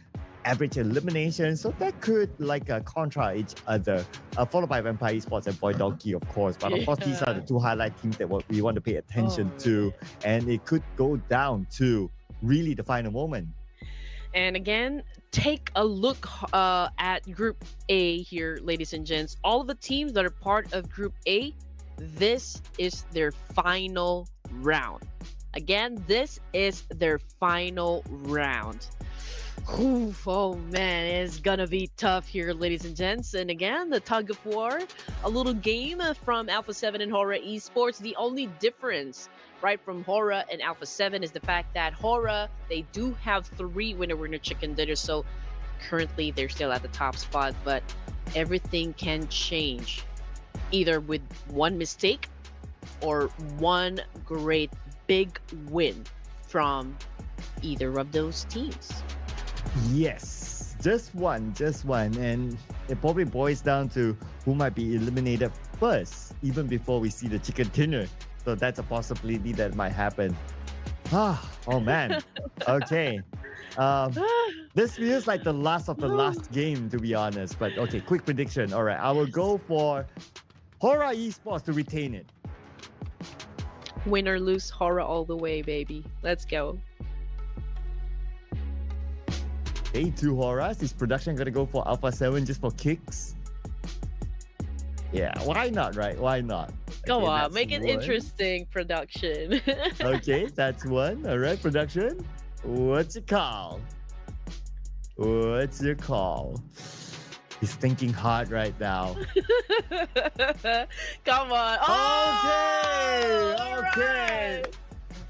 average elimination, so that could like contra each other, followed by Vampire Esports and Boy Donkey, of course. But of course, these are the 2 highlight teams that we want to pay attention to, and it could go down to really the final moment. And again, take a look at Group A here, ladies and gents. All of the teams that are part of Group A, this is their final round. Again, this is their final round. Oof, oh man, it's gonna be tough here, ladies and gents. And again, the tug of war, a little game from Alpha 7 and Hora Esports. The only difference, right, from Hora and Alpha 7 is the fact that Hora, they do have 3 winner chicken dinners, so currently they're still at the top spot, but everything can change either with one mistake or one great big win from either of those teams. Yes, just one, and it probably boils down to who might be eliminated first, even before we see the chicken dinner. So that's a possibility that might happen. Oh man. Okay. This feels like the last of the last game, to be honest. But okay, quick prediction. All right, I will go for Hora Esports to retain it. Win or lose, Hora all the way, baby. Let's go. Okay, 2 Horas. Is production gonna go for Alpha 7 just for kicks? Yeah, why not, right? Why not? Go Okay, on, make it interesting, production. Okay, that's 1. All right, production. What's your call? What's your call? He's thinking hard right now. Come on. Okay, all okay. right.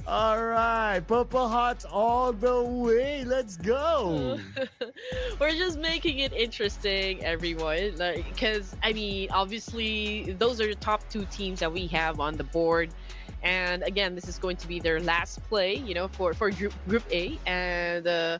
All right, Purple Hearts all the way. Let's go. We're just making it interesting, everyone. Because, I mean, obviously, those are the top 2 teams that we have on the board. And again, this is going to be their last play, you know, for Group A. And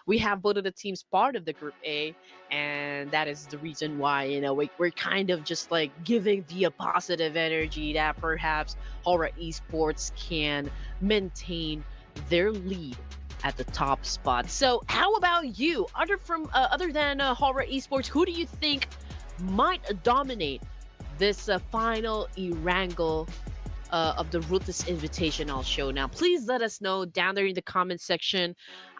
we have both of the teams part of the Group A, and that is the reason why we're kind of just like giving the positive energy that perhaps Horror Esports can maintain their lead at the top spot. So, how about you? Other than Horror Esports, who do you think might dominate this final Erangel of the Ruthless Invitational show? Now, please let us know down there in the comment section.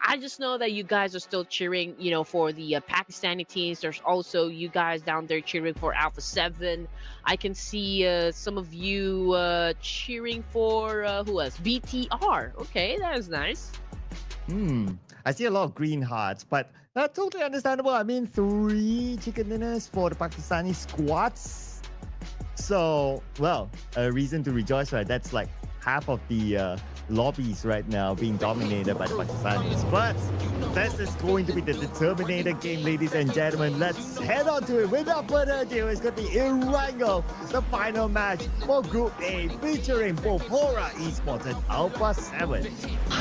I just know that you guys are still cheering, for the Pakistani teams. There's also you guys down there cheering for Alpha 7. I can see some of you cheering for who else? BTR. Okay, that is nice. I see a lot of green hearts, but that's totally understandable. I mean, 3 chicken dinners for the Pakistani squads. So, well, a reason to rejoice, right? That's like half of the lobbies right now being dominated by the Pakistanis. But this is going to be the determinator game, ladies and gentlemen. Let's head on to it. Without further ado, it's going to be Erangel, the final match for Group A, featuring both Horror Esports and Alpha 7.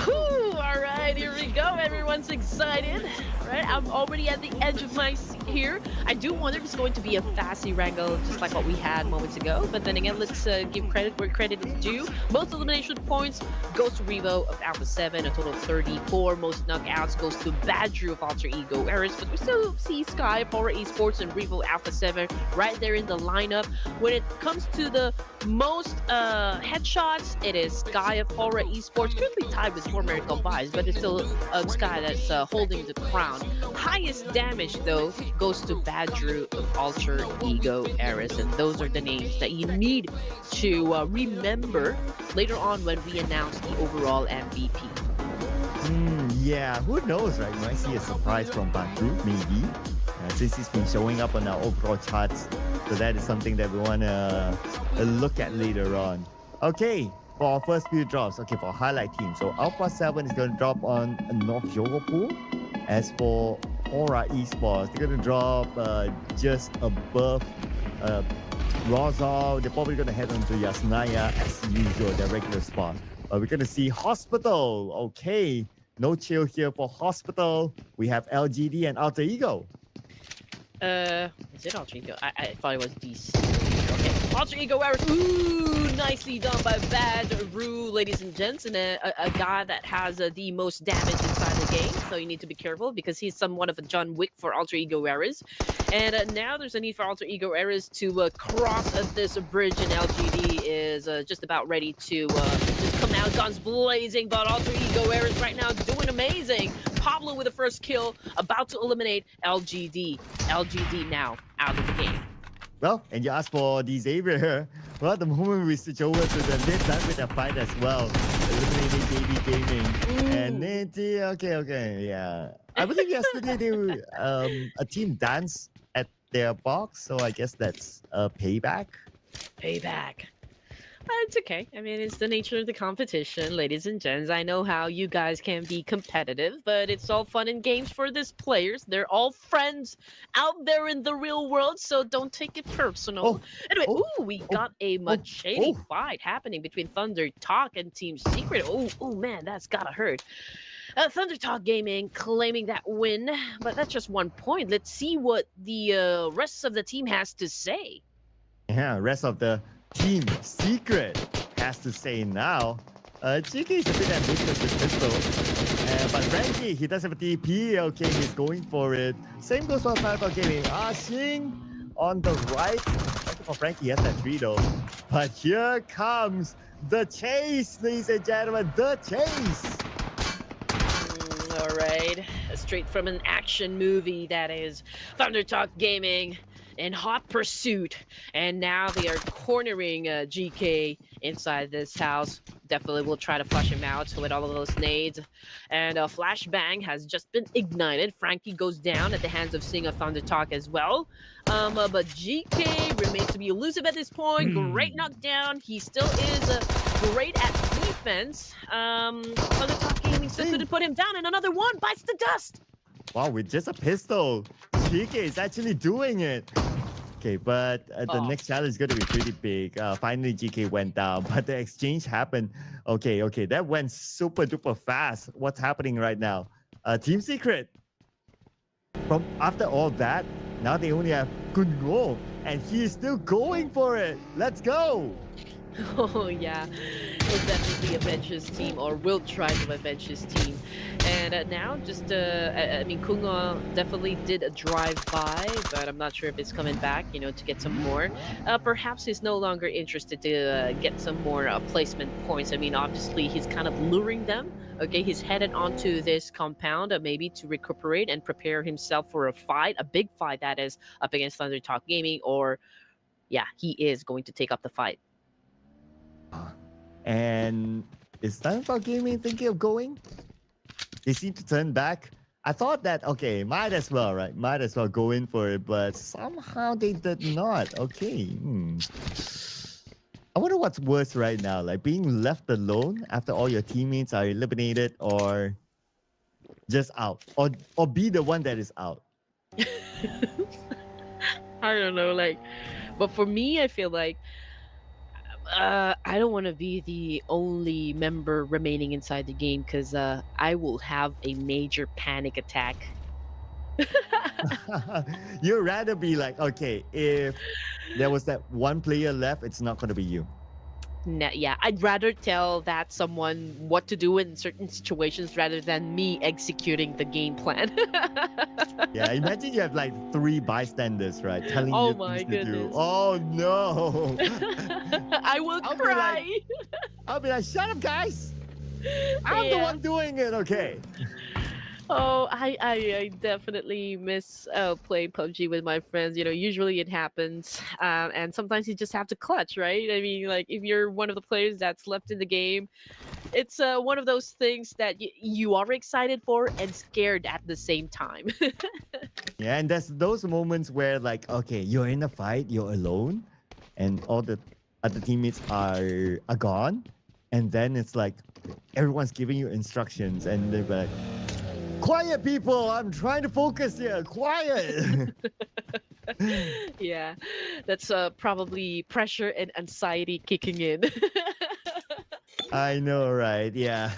All right, here we go. Everyone's excited, right? I'm already at the edge of my seat here. I do wonder if it's going to be a fast Erangel, just like what we had moments ago. But then again, let's give credit where credit is due. Most elimination points goes to Revo of Alpha 7, a total of 34. Most knockouts goes to Badru of Alter Ego Eris. But we still see Sky of Horror Esports and Revo Alpha 7 right there in the lineup. When it comes to the most headshots, it is Sky of Horror Esports, currently tied with former Miracle Vibes, but it's still Sky that's holding the crown. Highest damage, though, goes to Badru of Alter Ego Eris, and those are the names that you need to remember later on when we announce the overall MVP. Yeah, who knows, right? You might see a surprise from Badru, maybe, since he's been showing up on our overall charts. So that is something that we want to look at later on. Okay, for our first few drops, for highlight team. So Alpha 7 is going to drop on North Yogopool. As for Horror Esports, they're going to drop just above Rosal. They're probably going to head on to Yasnaya as usual, their regular spot. We're going to see Hospital. Okay, no chill here for Hospital. We have LGD and Alter Ego. Is it Alter Ego? I thought it was DC. Okay, Alter Ego Eris. Ooh, nicely done by Badru, ladies and gents, and a guy that has the most damage inside the game. So you need to be careful because he's somewhat of a John Wick for Alter Ego Eris. And now there's a need for Alter Ego Eris to cross this bridge, and LGD is just about ready to just come out, guns blazing. But Alter Ego Eris right now doing amazing. Pablo with the first kill, about to eliminate LGD. LGD now out of the game. Well, and you asked for the Xavier. Well, the moment we switch over to the they're done with the fight as well. Eliminating Baby Gaming. And Nate, okay, yeah. I believe yesterday they were a team dance at their box, so I guess that's a payback. Payback. It's okay. I mean, it's the nature of the competition, ladies and gents. I know how you guys can be competitive, but it's all fun and games for these players. They're all friends out there in the real world, so don't take it personal. Anyway, we got a Machete fight happening between Thunder Talk and Team Secret. Oh man, that's gotta hurt. Thunder Talk Gaming claiming that win, but that's just 1 point. Let's see what the rest of the team has to say. Yeah, rest of the Team Secret has to say now. GK is a bit ambitious with pistol. But Frankie, he does have a TP. Okay, he's going for it. Same goes for Thunder Talk Gaming. Xing on the right. For Frankie, he has that 3 though. But here comes the chase, ladies and gentlemen. The chase. All right, straight from an action movie, that is. Thunder Talk Gaming in hot pursuit, and now they are cornering GK inside this house. Definitely will try to flush him out with all of those nades, and a flashbang has just been ignited. Frankie goes down at the hands of Xing of Thunder Talk as well, but GK remains to be elusive at this point. Great knockdown. He still is great at defense. Thunder Talk Gaming still couldn't put him down, and another one bites the dust. Wow, with just a pistol, GK is actually doing it. Okay, but the next challenge is going to be pretty big. Finally, GK went down, but the exchange happened. Okay, that went super duper fast. What's happening right now? Team Secret. From after all that, now they only have Kungo, and he is still going for it. Let's go. Oh yeah, he'll definitely avenge his team, or will try to avenge his team. And now, just I mean, Kunga definitely did a drive by, but I'm not sure if it's coming back. To get some more. Perhaps he's no longer interested to get some more placement points. I mean, obviously he's kind of luring them. Okay, he's headed onto this compound, maybe to recuperate and prepare himself for a fight, a big fight that is up against Thunder Talk Gaming, or yeah, he is going to take up the fight. And is Thunderbolt Gaming thinking of going? They seem to turn back. I thought that, okay, might as well, right? Might as well go in for it, but somehow they did not. Okay. I wonder what's worse right now, like being left alone after all your teammates are eliminated, or just out, or be the one that is out. I don't know, but for me, I feel like I don't want to be the only member remaining inside the game because I will have a major panic attack. You'd rather be like, okay, if there was that one player left, it's not going to be you. Yeah, I'd rather tell that someone what to do in certain situations rather than me executing the game plan. Yeah, imagine you have like 3 bystanders, right, telling Oh you my things to do. goodness. Oh no! I will cry. I'll be like, shut up, guys! I'm the Yeah. one doing it. Okay. Oh, I definitely miss playing PUBG with my friends. Usually it happens, and sometimes you just have to clutch, right? I mean, like if you're one of the players that's left in the game, it's one of those things that you are excited for and scared at the same time. Yeah, and there's those moments where, like, okay, you're in a fight, you're alone, and all the other teammates are gone, and then it's like everyone's giving you instructions, and they're like, quiet, people, I'm trying to focus here, quiet. Yeah, that's probably pressure and anxiety kicking in. I know, right? Yeah.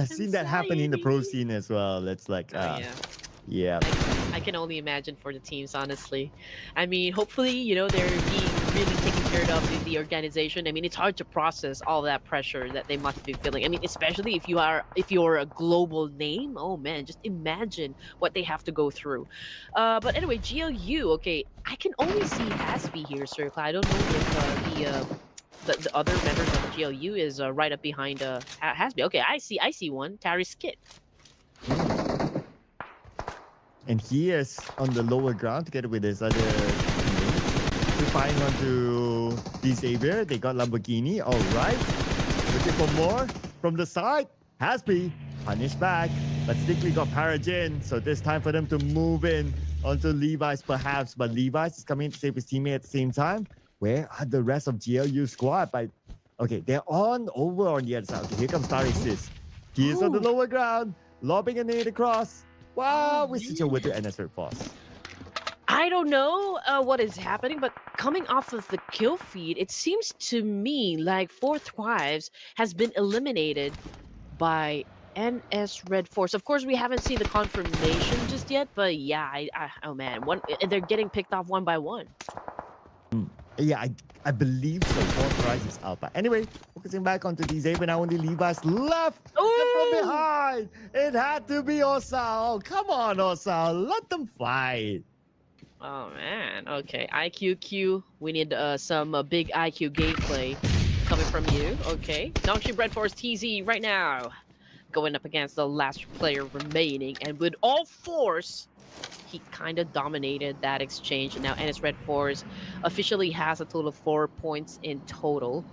Seen that happen in the pro Anxiety. scene as well. It's like, Oh yeah. yeah. I can only imagine for the teams, honestly. I mean, hopefully, they're being really taken care of in the organization. I mean, it's hard to process all that pressure that they must be feeling. I mean, especially if you're a global name. Oh man, just imagine what they have to go through. But anyway, GLU. Okay, I can only see Hasby here, Circle. I don't know if the other members of the GLU is right up behind Hasby. Okay, I see one. Tari Skit. And he is on the lower ground together with his other teammates. Replying onto the Xavier. They got Lamborghini. All right. Looking for more from the side. Hasby punished back. But Stickley got Parajin. So this time for them to move in onto Levi's perhaps. But Levi's is coming to save his teammate at the same time. Where are the rest of GLU squad? Okay, they're over on the other side. Okay, here comes Tarisis. He is on the lower ground. Lobbing a nade across. Wow, we switch over to NS Red Force. I don't know what is happening, but coming off of the kill feed, it seems to me like Fourth Wives has been eliminated by NS Red Force. Of course, we haven't seen the confirmation just yet, but yeah, oh man, they're getting picked off one by one. Yeah, I believe so. Fourth Rise is out. But anyway, focusing back onto these Aben, now only Levi's left. And from behind, it had to be Osal. Come on, Osal. Let them fight. Oh man, okay. IQQ, we need some big IQ gameplay coming from you. Okay. Nongshi Red Force TZ right now. Going up against the last player remaining, and with all force, he kind of dominated that exchange. And now NS Red Force officially has a total of 4 points in total.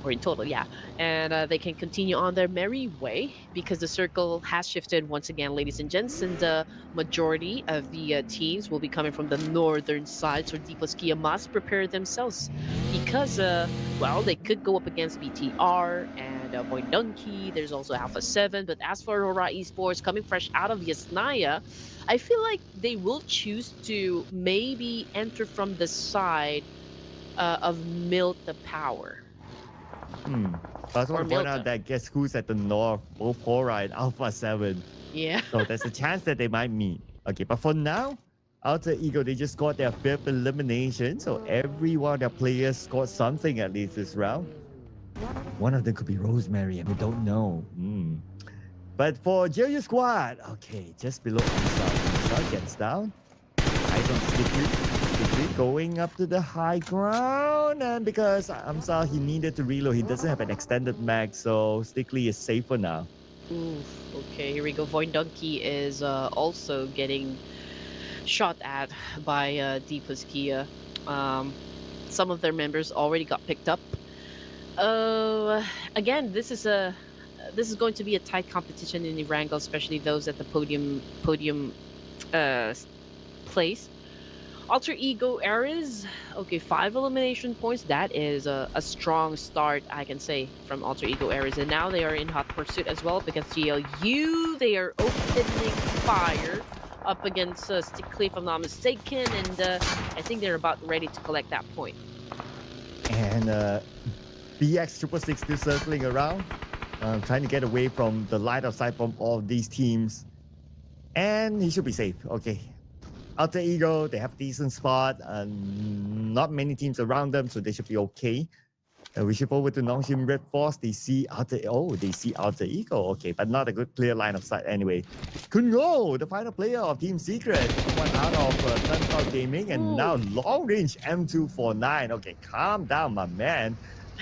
Or in total, yeah. And they can continue on their merry way because the circle has shifted once again, ladies and gents. And the majority of the teams will be coming from the northern side. So Deepaskia must prepare themselves because, well, they could go up against BTR and Moinunki. There's also Alpha 7. But as for Aurora Esports coming fresh out of Yasnaya, I feel like they will choose to maybe enter from the side of Milta Power. I also want to point out that guess who's at the north, both Hora and Alpha 7. Yeah. So there's a chance that they might meet. Okay, but for now, Alter Ego, they just got their fifth elimination. So every one of their players scored something at least this round. One of them could be Rosemary, and we don't know. But for JU Squad, okay, just below Amsal. Amsal gets down. Eyes on Sticky. Sticky going up to the high ground. And because Amsal, he needed to reload, he doesn't have an extended mag, so Sticky is safer now. Oof. Okay, here we go. Void Donkey is also getting shot at by Deepa's Kia. Some of their members already got picked up. Again, this is going to be a tight competition in Erangel, especially those at the podium uh, place. Alter Ego Ares, okay, 5 elimination points. That is a strong start, I can say, from Alter Ego Ares. And now they are in hot pursuit as well because GLU, they are opening fire up against Stickley, if I'm not mistaken. And I think they're about ready to collect that point. And BX Triple Six still circling around, trying to get away from the line of sight from all of these teams. And he should be safe. Okay. Alter Ego, they have decent spot. Not many teams around them, so they should be okay. We shift over to Nongshim Red Force. They see Alter Ego. Okay, but not a good clear line of sight anyway. Kungo, the final player of Team Secret, one out of Sunflower Gaming, and now long range M249. Okay, calm down, my man.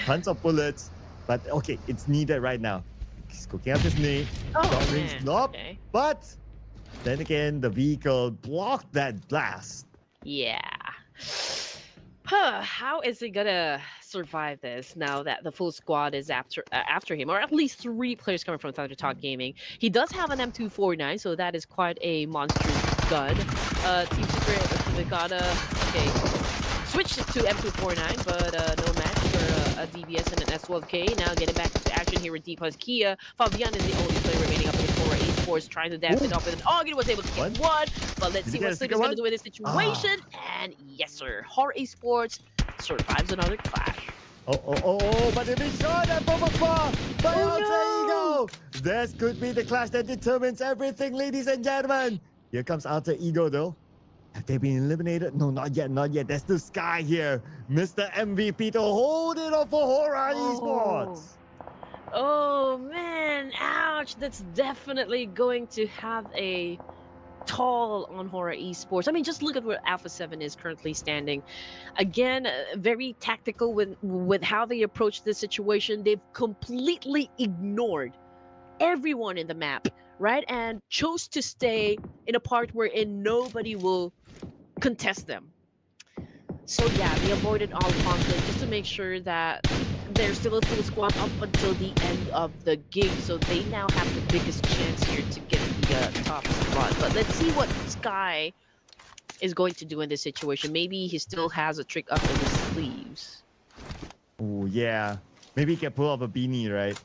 Tons of bullets, but okay, it's needed right now. He's cooking up his knee. Long range lob, but then again, the vehicle blocked that blast. Yeah. How is he gonna survive this now that the full squad is after him, or at least 3 players coming from Thunder Talk Gaming? He does have an M249, so that is quite a monstrous gun. Team Secret, they gotta switch to M249, but no match for a DBS and an S12K. Now getting back into action here with Deepa's Kia. Fabian is the only player remaining up in the Flora Esports, trying to dance it up with an Augie, was able to get one. But let's see what Sleep is going to do in this situation. And yes, sir, Horror Esports survives another clash. But they've been shot at from afar by Alter Ego. This could be the clash that determines everything, ladies and gentlemen. Here comes Alter Ego, though. Have they been eliminated? No, not yet, not yet. There's still Sky here. Mr. MVP to hold it up for Horror Esports. Oh, man. Ouch. That's definitely going to have a toll on Horror Esports. I mean, just look at where Alpha 7 is currently standing. Again, very tactical with how they approach this situation. They've completely ignored everyone in the map, right? And chose to stay in a part wherein nobody will contest them. So yeah, they avoided all conflict just to make sure that there's still a full squad up until the end of the game. So they now have the biggest chance here to get the top spot. But let's see what Sky is going to do in this situation. Maybe he still has a trick up in his sleeves. Oh, yeah. Maybe he can pull off a beanie, right?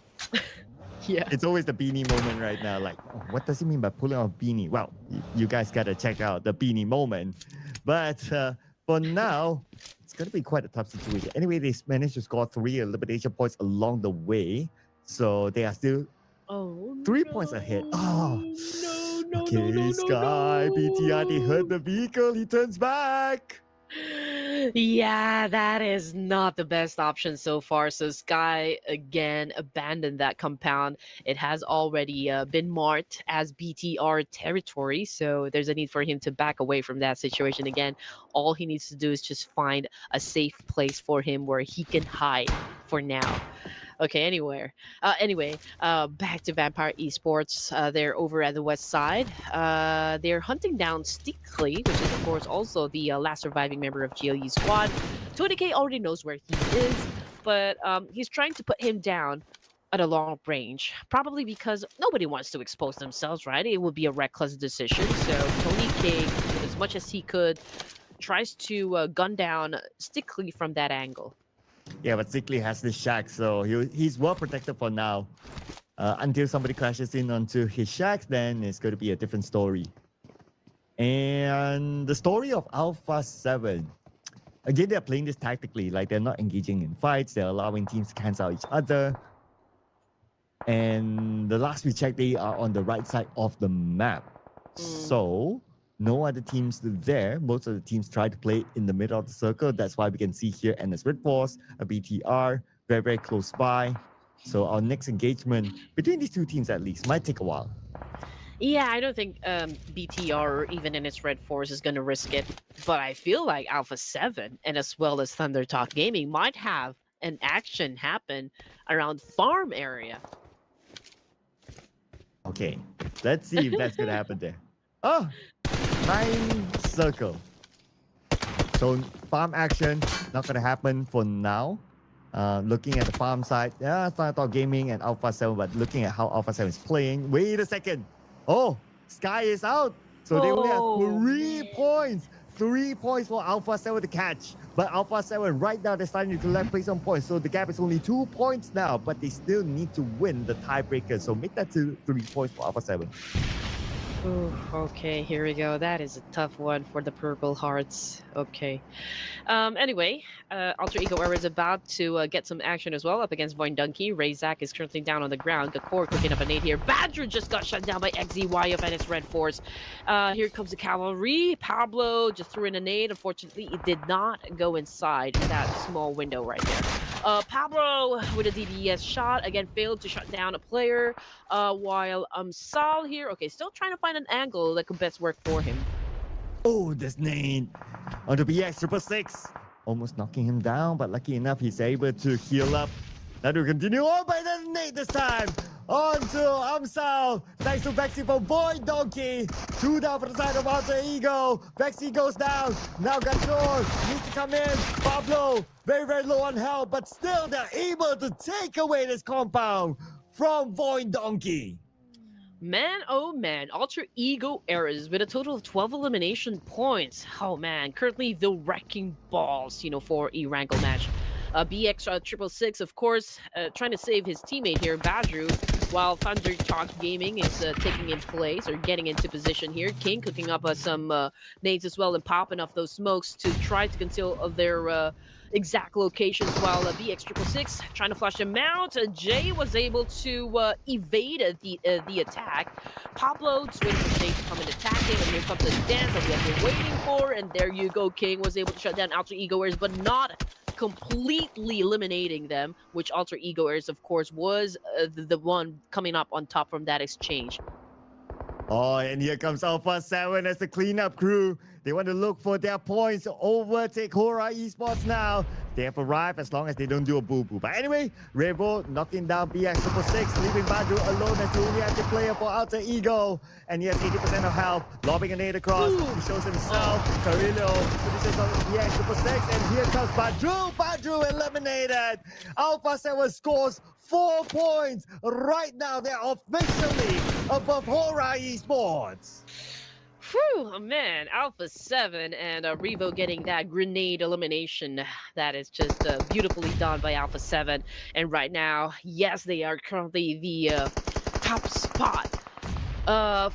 Yeah. It's always the beanie moment right now. Like, what does he mean by pulling off beanie? Well, you guys got to check out the beanie moment. But for now, it's going to be quite a tough situation. Anyway, they managed to score 3 elimination points along the way. So they are still 3 points ahead. Sky, BTR, they hurt the vehicle. He turns back. Yeah, that is not the best option so far. So Sky again abandoned that compound. It has already been marked as BTR territory, so there's a need for him to back away from that situation again. All he needs to do is just find a safe place for him where he can hide for now. Okay, anyway, back to Vampire Esports. They're over at the west side. They're hunting down Stickley, which is, of course, also the last surviving member of GLU squad. 20K already knows where he is, but he's trying to put him down at a long range, probably because nobody wants to expose themselves, right? It would be a reckless decision. So Tony K, with as much as he could, tries to gun down Stickley from that angle. Yeah, but Stickley has this shack, so he's well protected for now. Until somebody crashes in onto his shack, then it's going to be a different story. And the story of Alpha 7. Again, they're playing this tactically, like they're not engaging in fights, they're allowing teams to cancel each other. And the last we checked, they are on the right side of the map. So no other teams there. Most of the teams try to play in the middle of the circle. That's why we can see here NS Red Force, a BTR, very, very close by. So our next engagement between these two teams at least might take a while. Yeah, I don't think BTR or even in its Red Force is going to risk it. But I feel like Alpha 7 and as well as Thunder Talk Gaming might have an action happen around farm area. Okay, let's see if that's going to happen there. Oh, 9 circle. So farm action, not going to happen for now. Looking at the farm side, yeah, Thunder Talk Gaming and Alpha 7, but looking at how Alpha 7 is playing, wait a second. Oh, Sky is out. So they only have 3 points. 3 points for Alpha 7 to catch. But Alpha 7 right now, they're starting to collect place on points. So the gap is only 2 points now, but they still need to win the tiebreaker. So make that to 3 points for Alpha 7. Ooh, okay, here we go. That is a tough one for the Purple Hearts. Okay. Anyway, Alter Ego Era is about to get some action as well up against Void Donkey. Razak is currently down on the ground. Gakor cooking up a nade here. Badger just got shut down by XZY of NS Red Force. Here comes the cavalry. Pablo just threw in a nade. Unfortunately, it did not go inside that small window right there. Pablo with a DDS shot again failed to shut down a player. While Sal here, okay, still trying to find an angle that could best work for him. Oh, this nade on the BX 666. Almost knocking him down, but lucky enough, he's able to heal up. Now to continue on by the nade this time. On to Amsal. Thanks to Vexy for Void Donkey. 2 down for the side of Alter Ego. Vexy goes down. Now Gator needs to come in. Pablo, very, very low on health, but still they're able to take away this compound from Void Donkey. Man, oh man, Alter Ego Eras with a total of 12 elimination points. Oh man, currently the wrecking balls, for a Wrangle match. BX 666, of course, trying to save his teammate here, Badru, while Thunder Talk Gaming is taking in place or getting into position here. King cooking up some nades as well and popping off those smokes to try to conceal their exact locations while BX 666 trying to flush them out. Jay was able to evade the attack. Pablo just waiting for Jay to come and attack him, and here comes the dance that we have been waiting for, and there you go. King was able to shut down Alter Ego Airs, but not completely eliminating them, which Alter Ego Airs, of course, was the one coming up on top from that exchange. Oh, and here comes Alpha 7 as the cleanup crew. They want to look for their points to overtake Hora Esports now. They have arrived as long as they don't do a boo-boo. But anyway, Revo knocking down BX 666, leaving Badru alone as the only active player for Alter Ego. And he has 80% of health, lobbing a nade across. He shows himself. Carillo finishes on BX 666, and here comes Badru. Badru eliminated. Alpha 7 scores 4 points. Right now, they're officially above Hora Esports. Whew, man, Alpha 7 and Revo getting that grenade elimination. That is just beautifully done by Alpha 7. And right now, yes, they are currently the top spot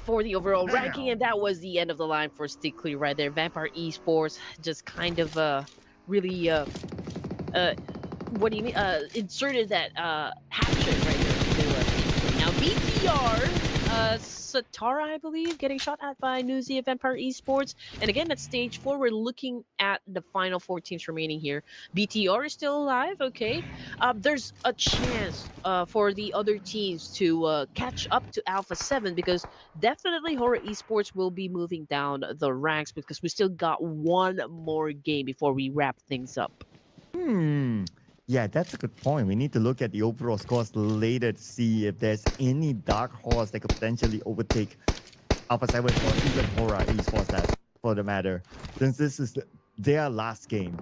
for the overall ranking. And that was the end of the line for Stickley right there. Vampire Esports just kind of really, what do you mean? Inserted that hatchet right there to Stickley. Now, BTR. Satara, I believe, getting shot at by Newsy of Vampire Esports. And again, at stage 4, we're looking at the final 4 teams remaining here. BTR is still alive, okay. There's a chance for the other teams to catch up to Alpha 7 because definitely Horror Esports will be moving down the ranks because we still got one more game before we wrap things up. Yeah, that's a good point. We need to look at the overall scores later to see if there's any dark horse that could potentially overtake Alpha 7 or even Hora Esports, that for the matter, since this is their last game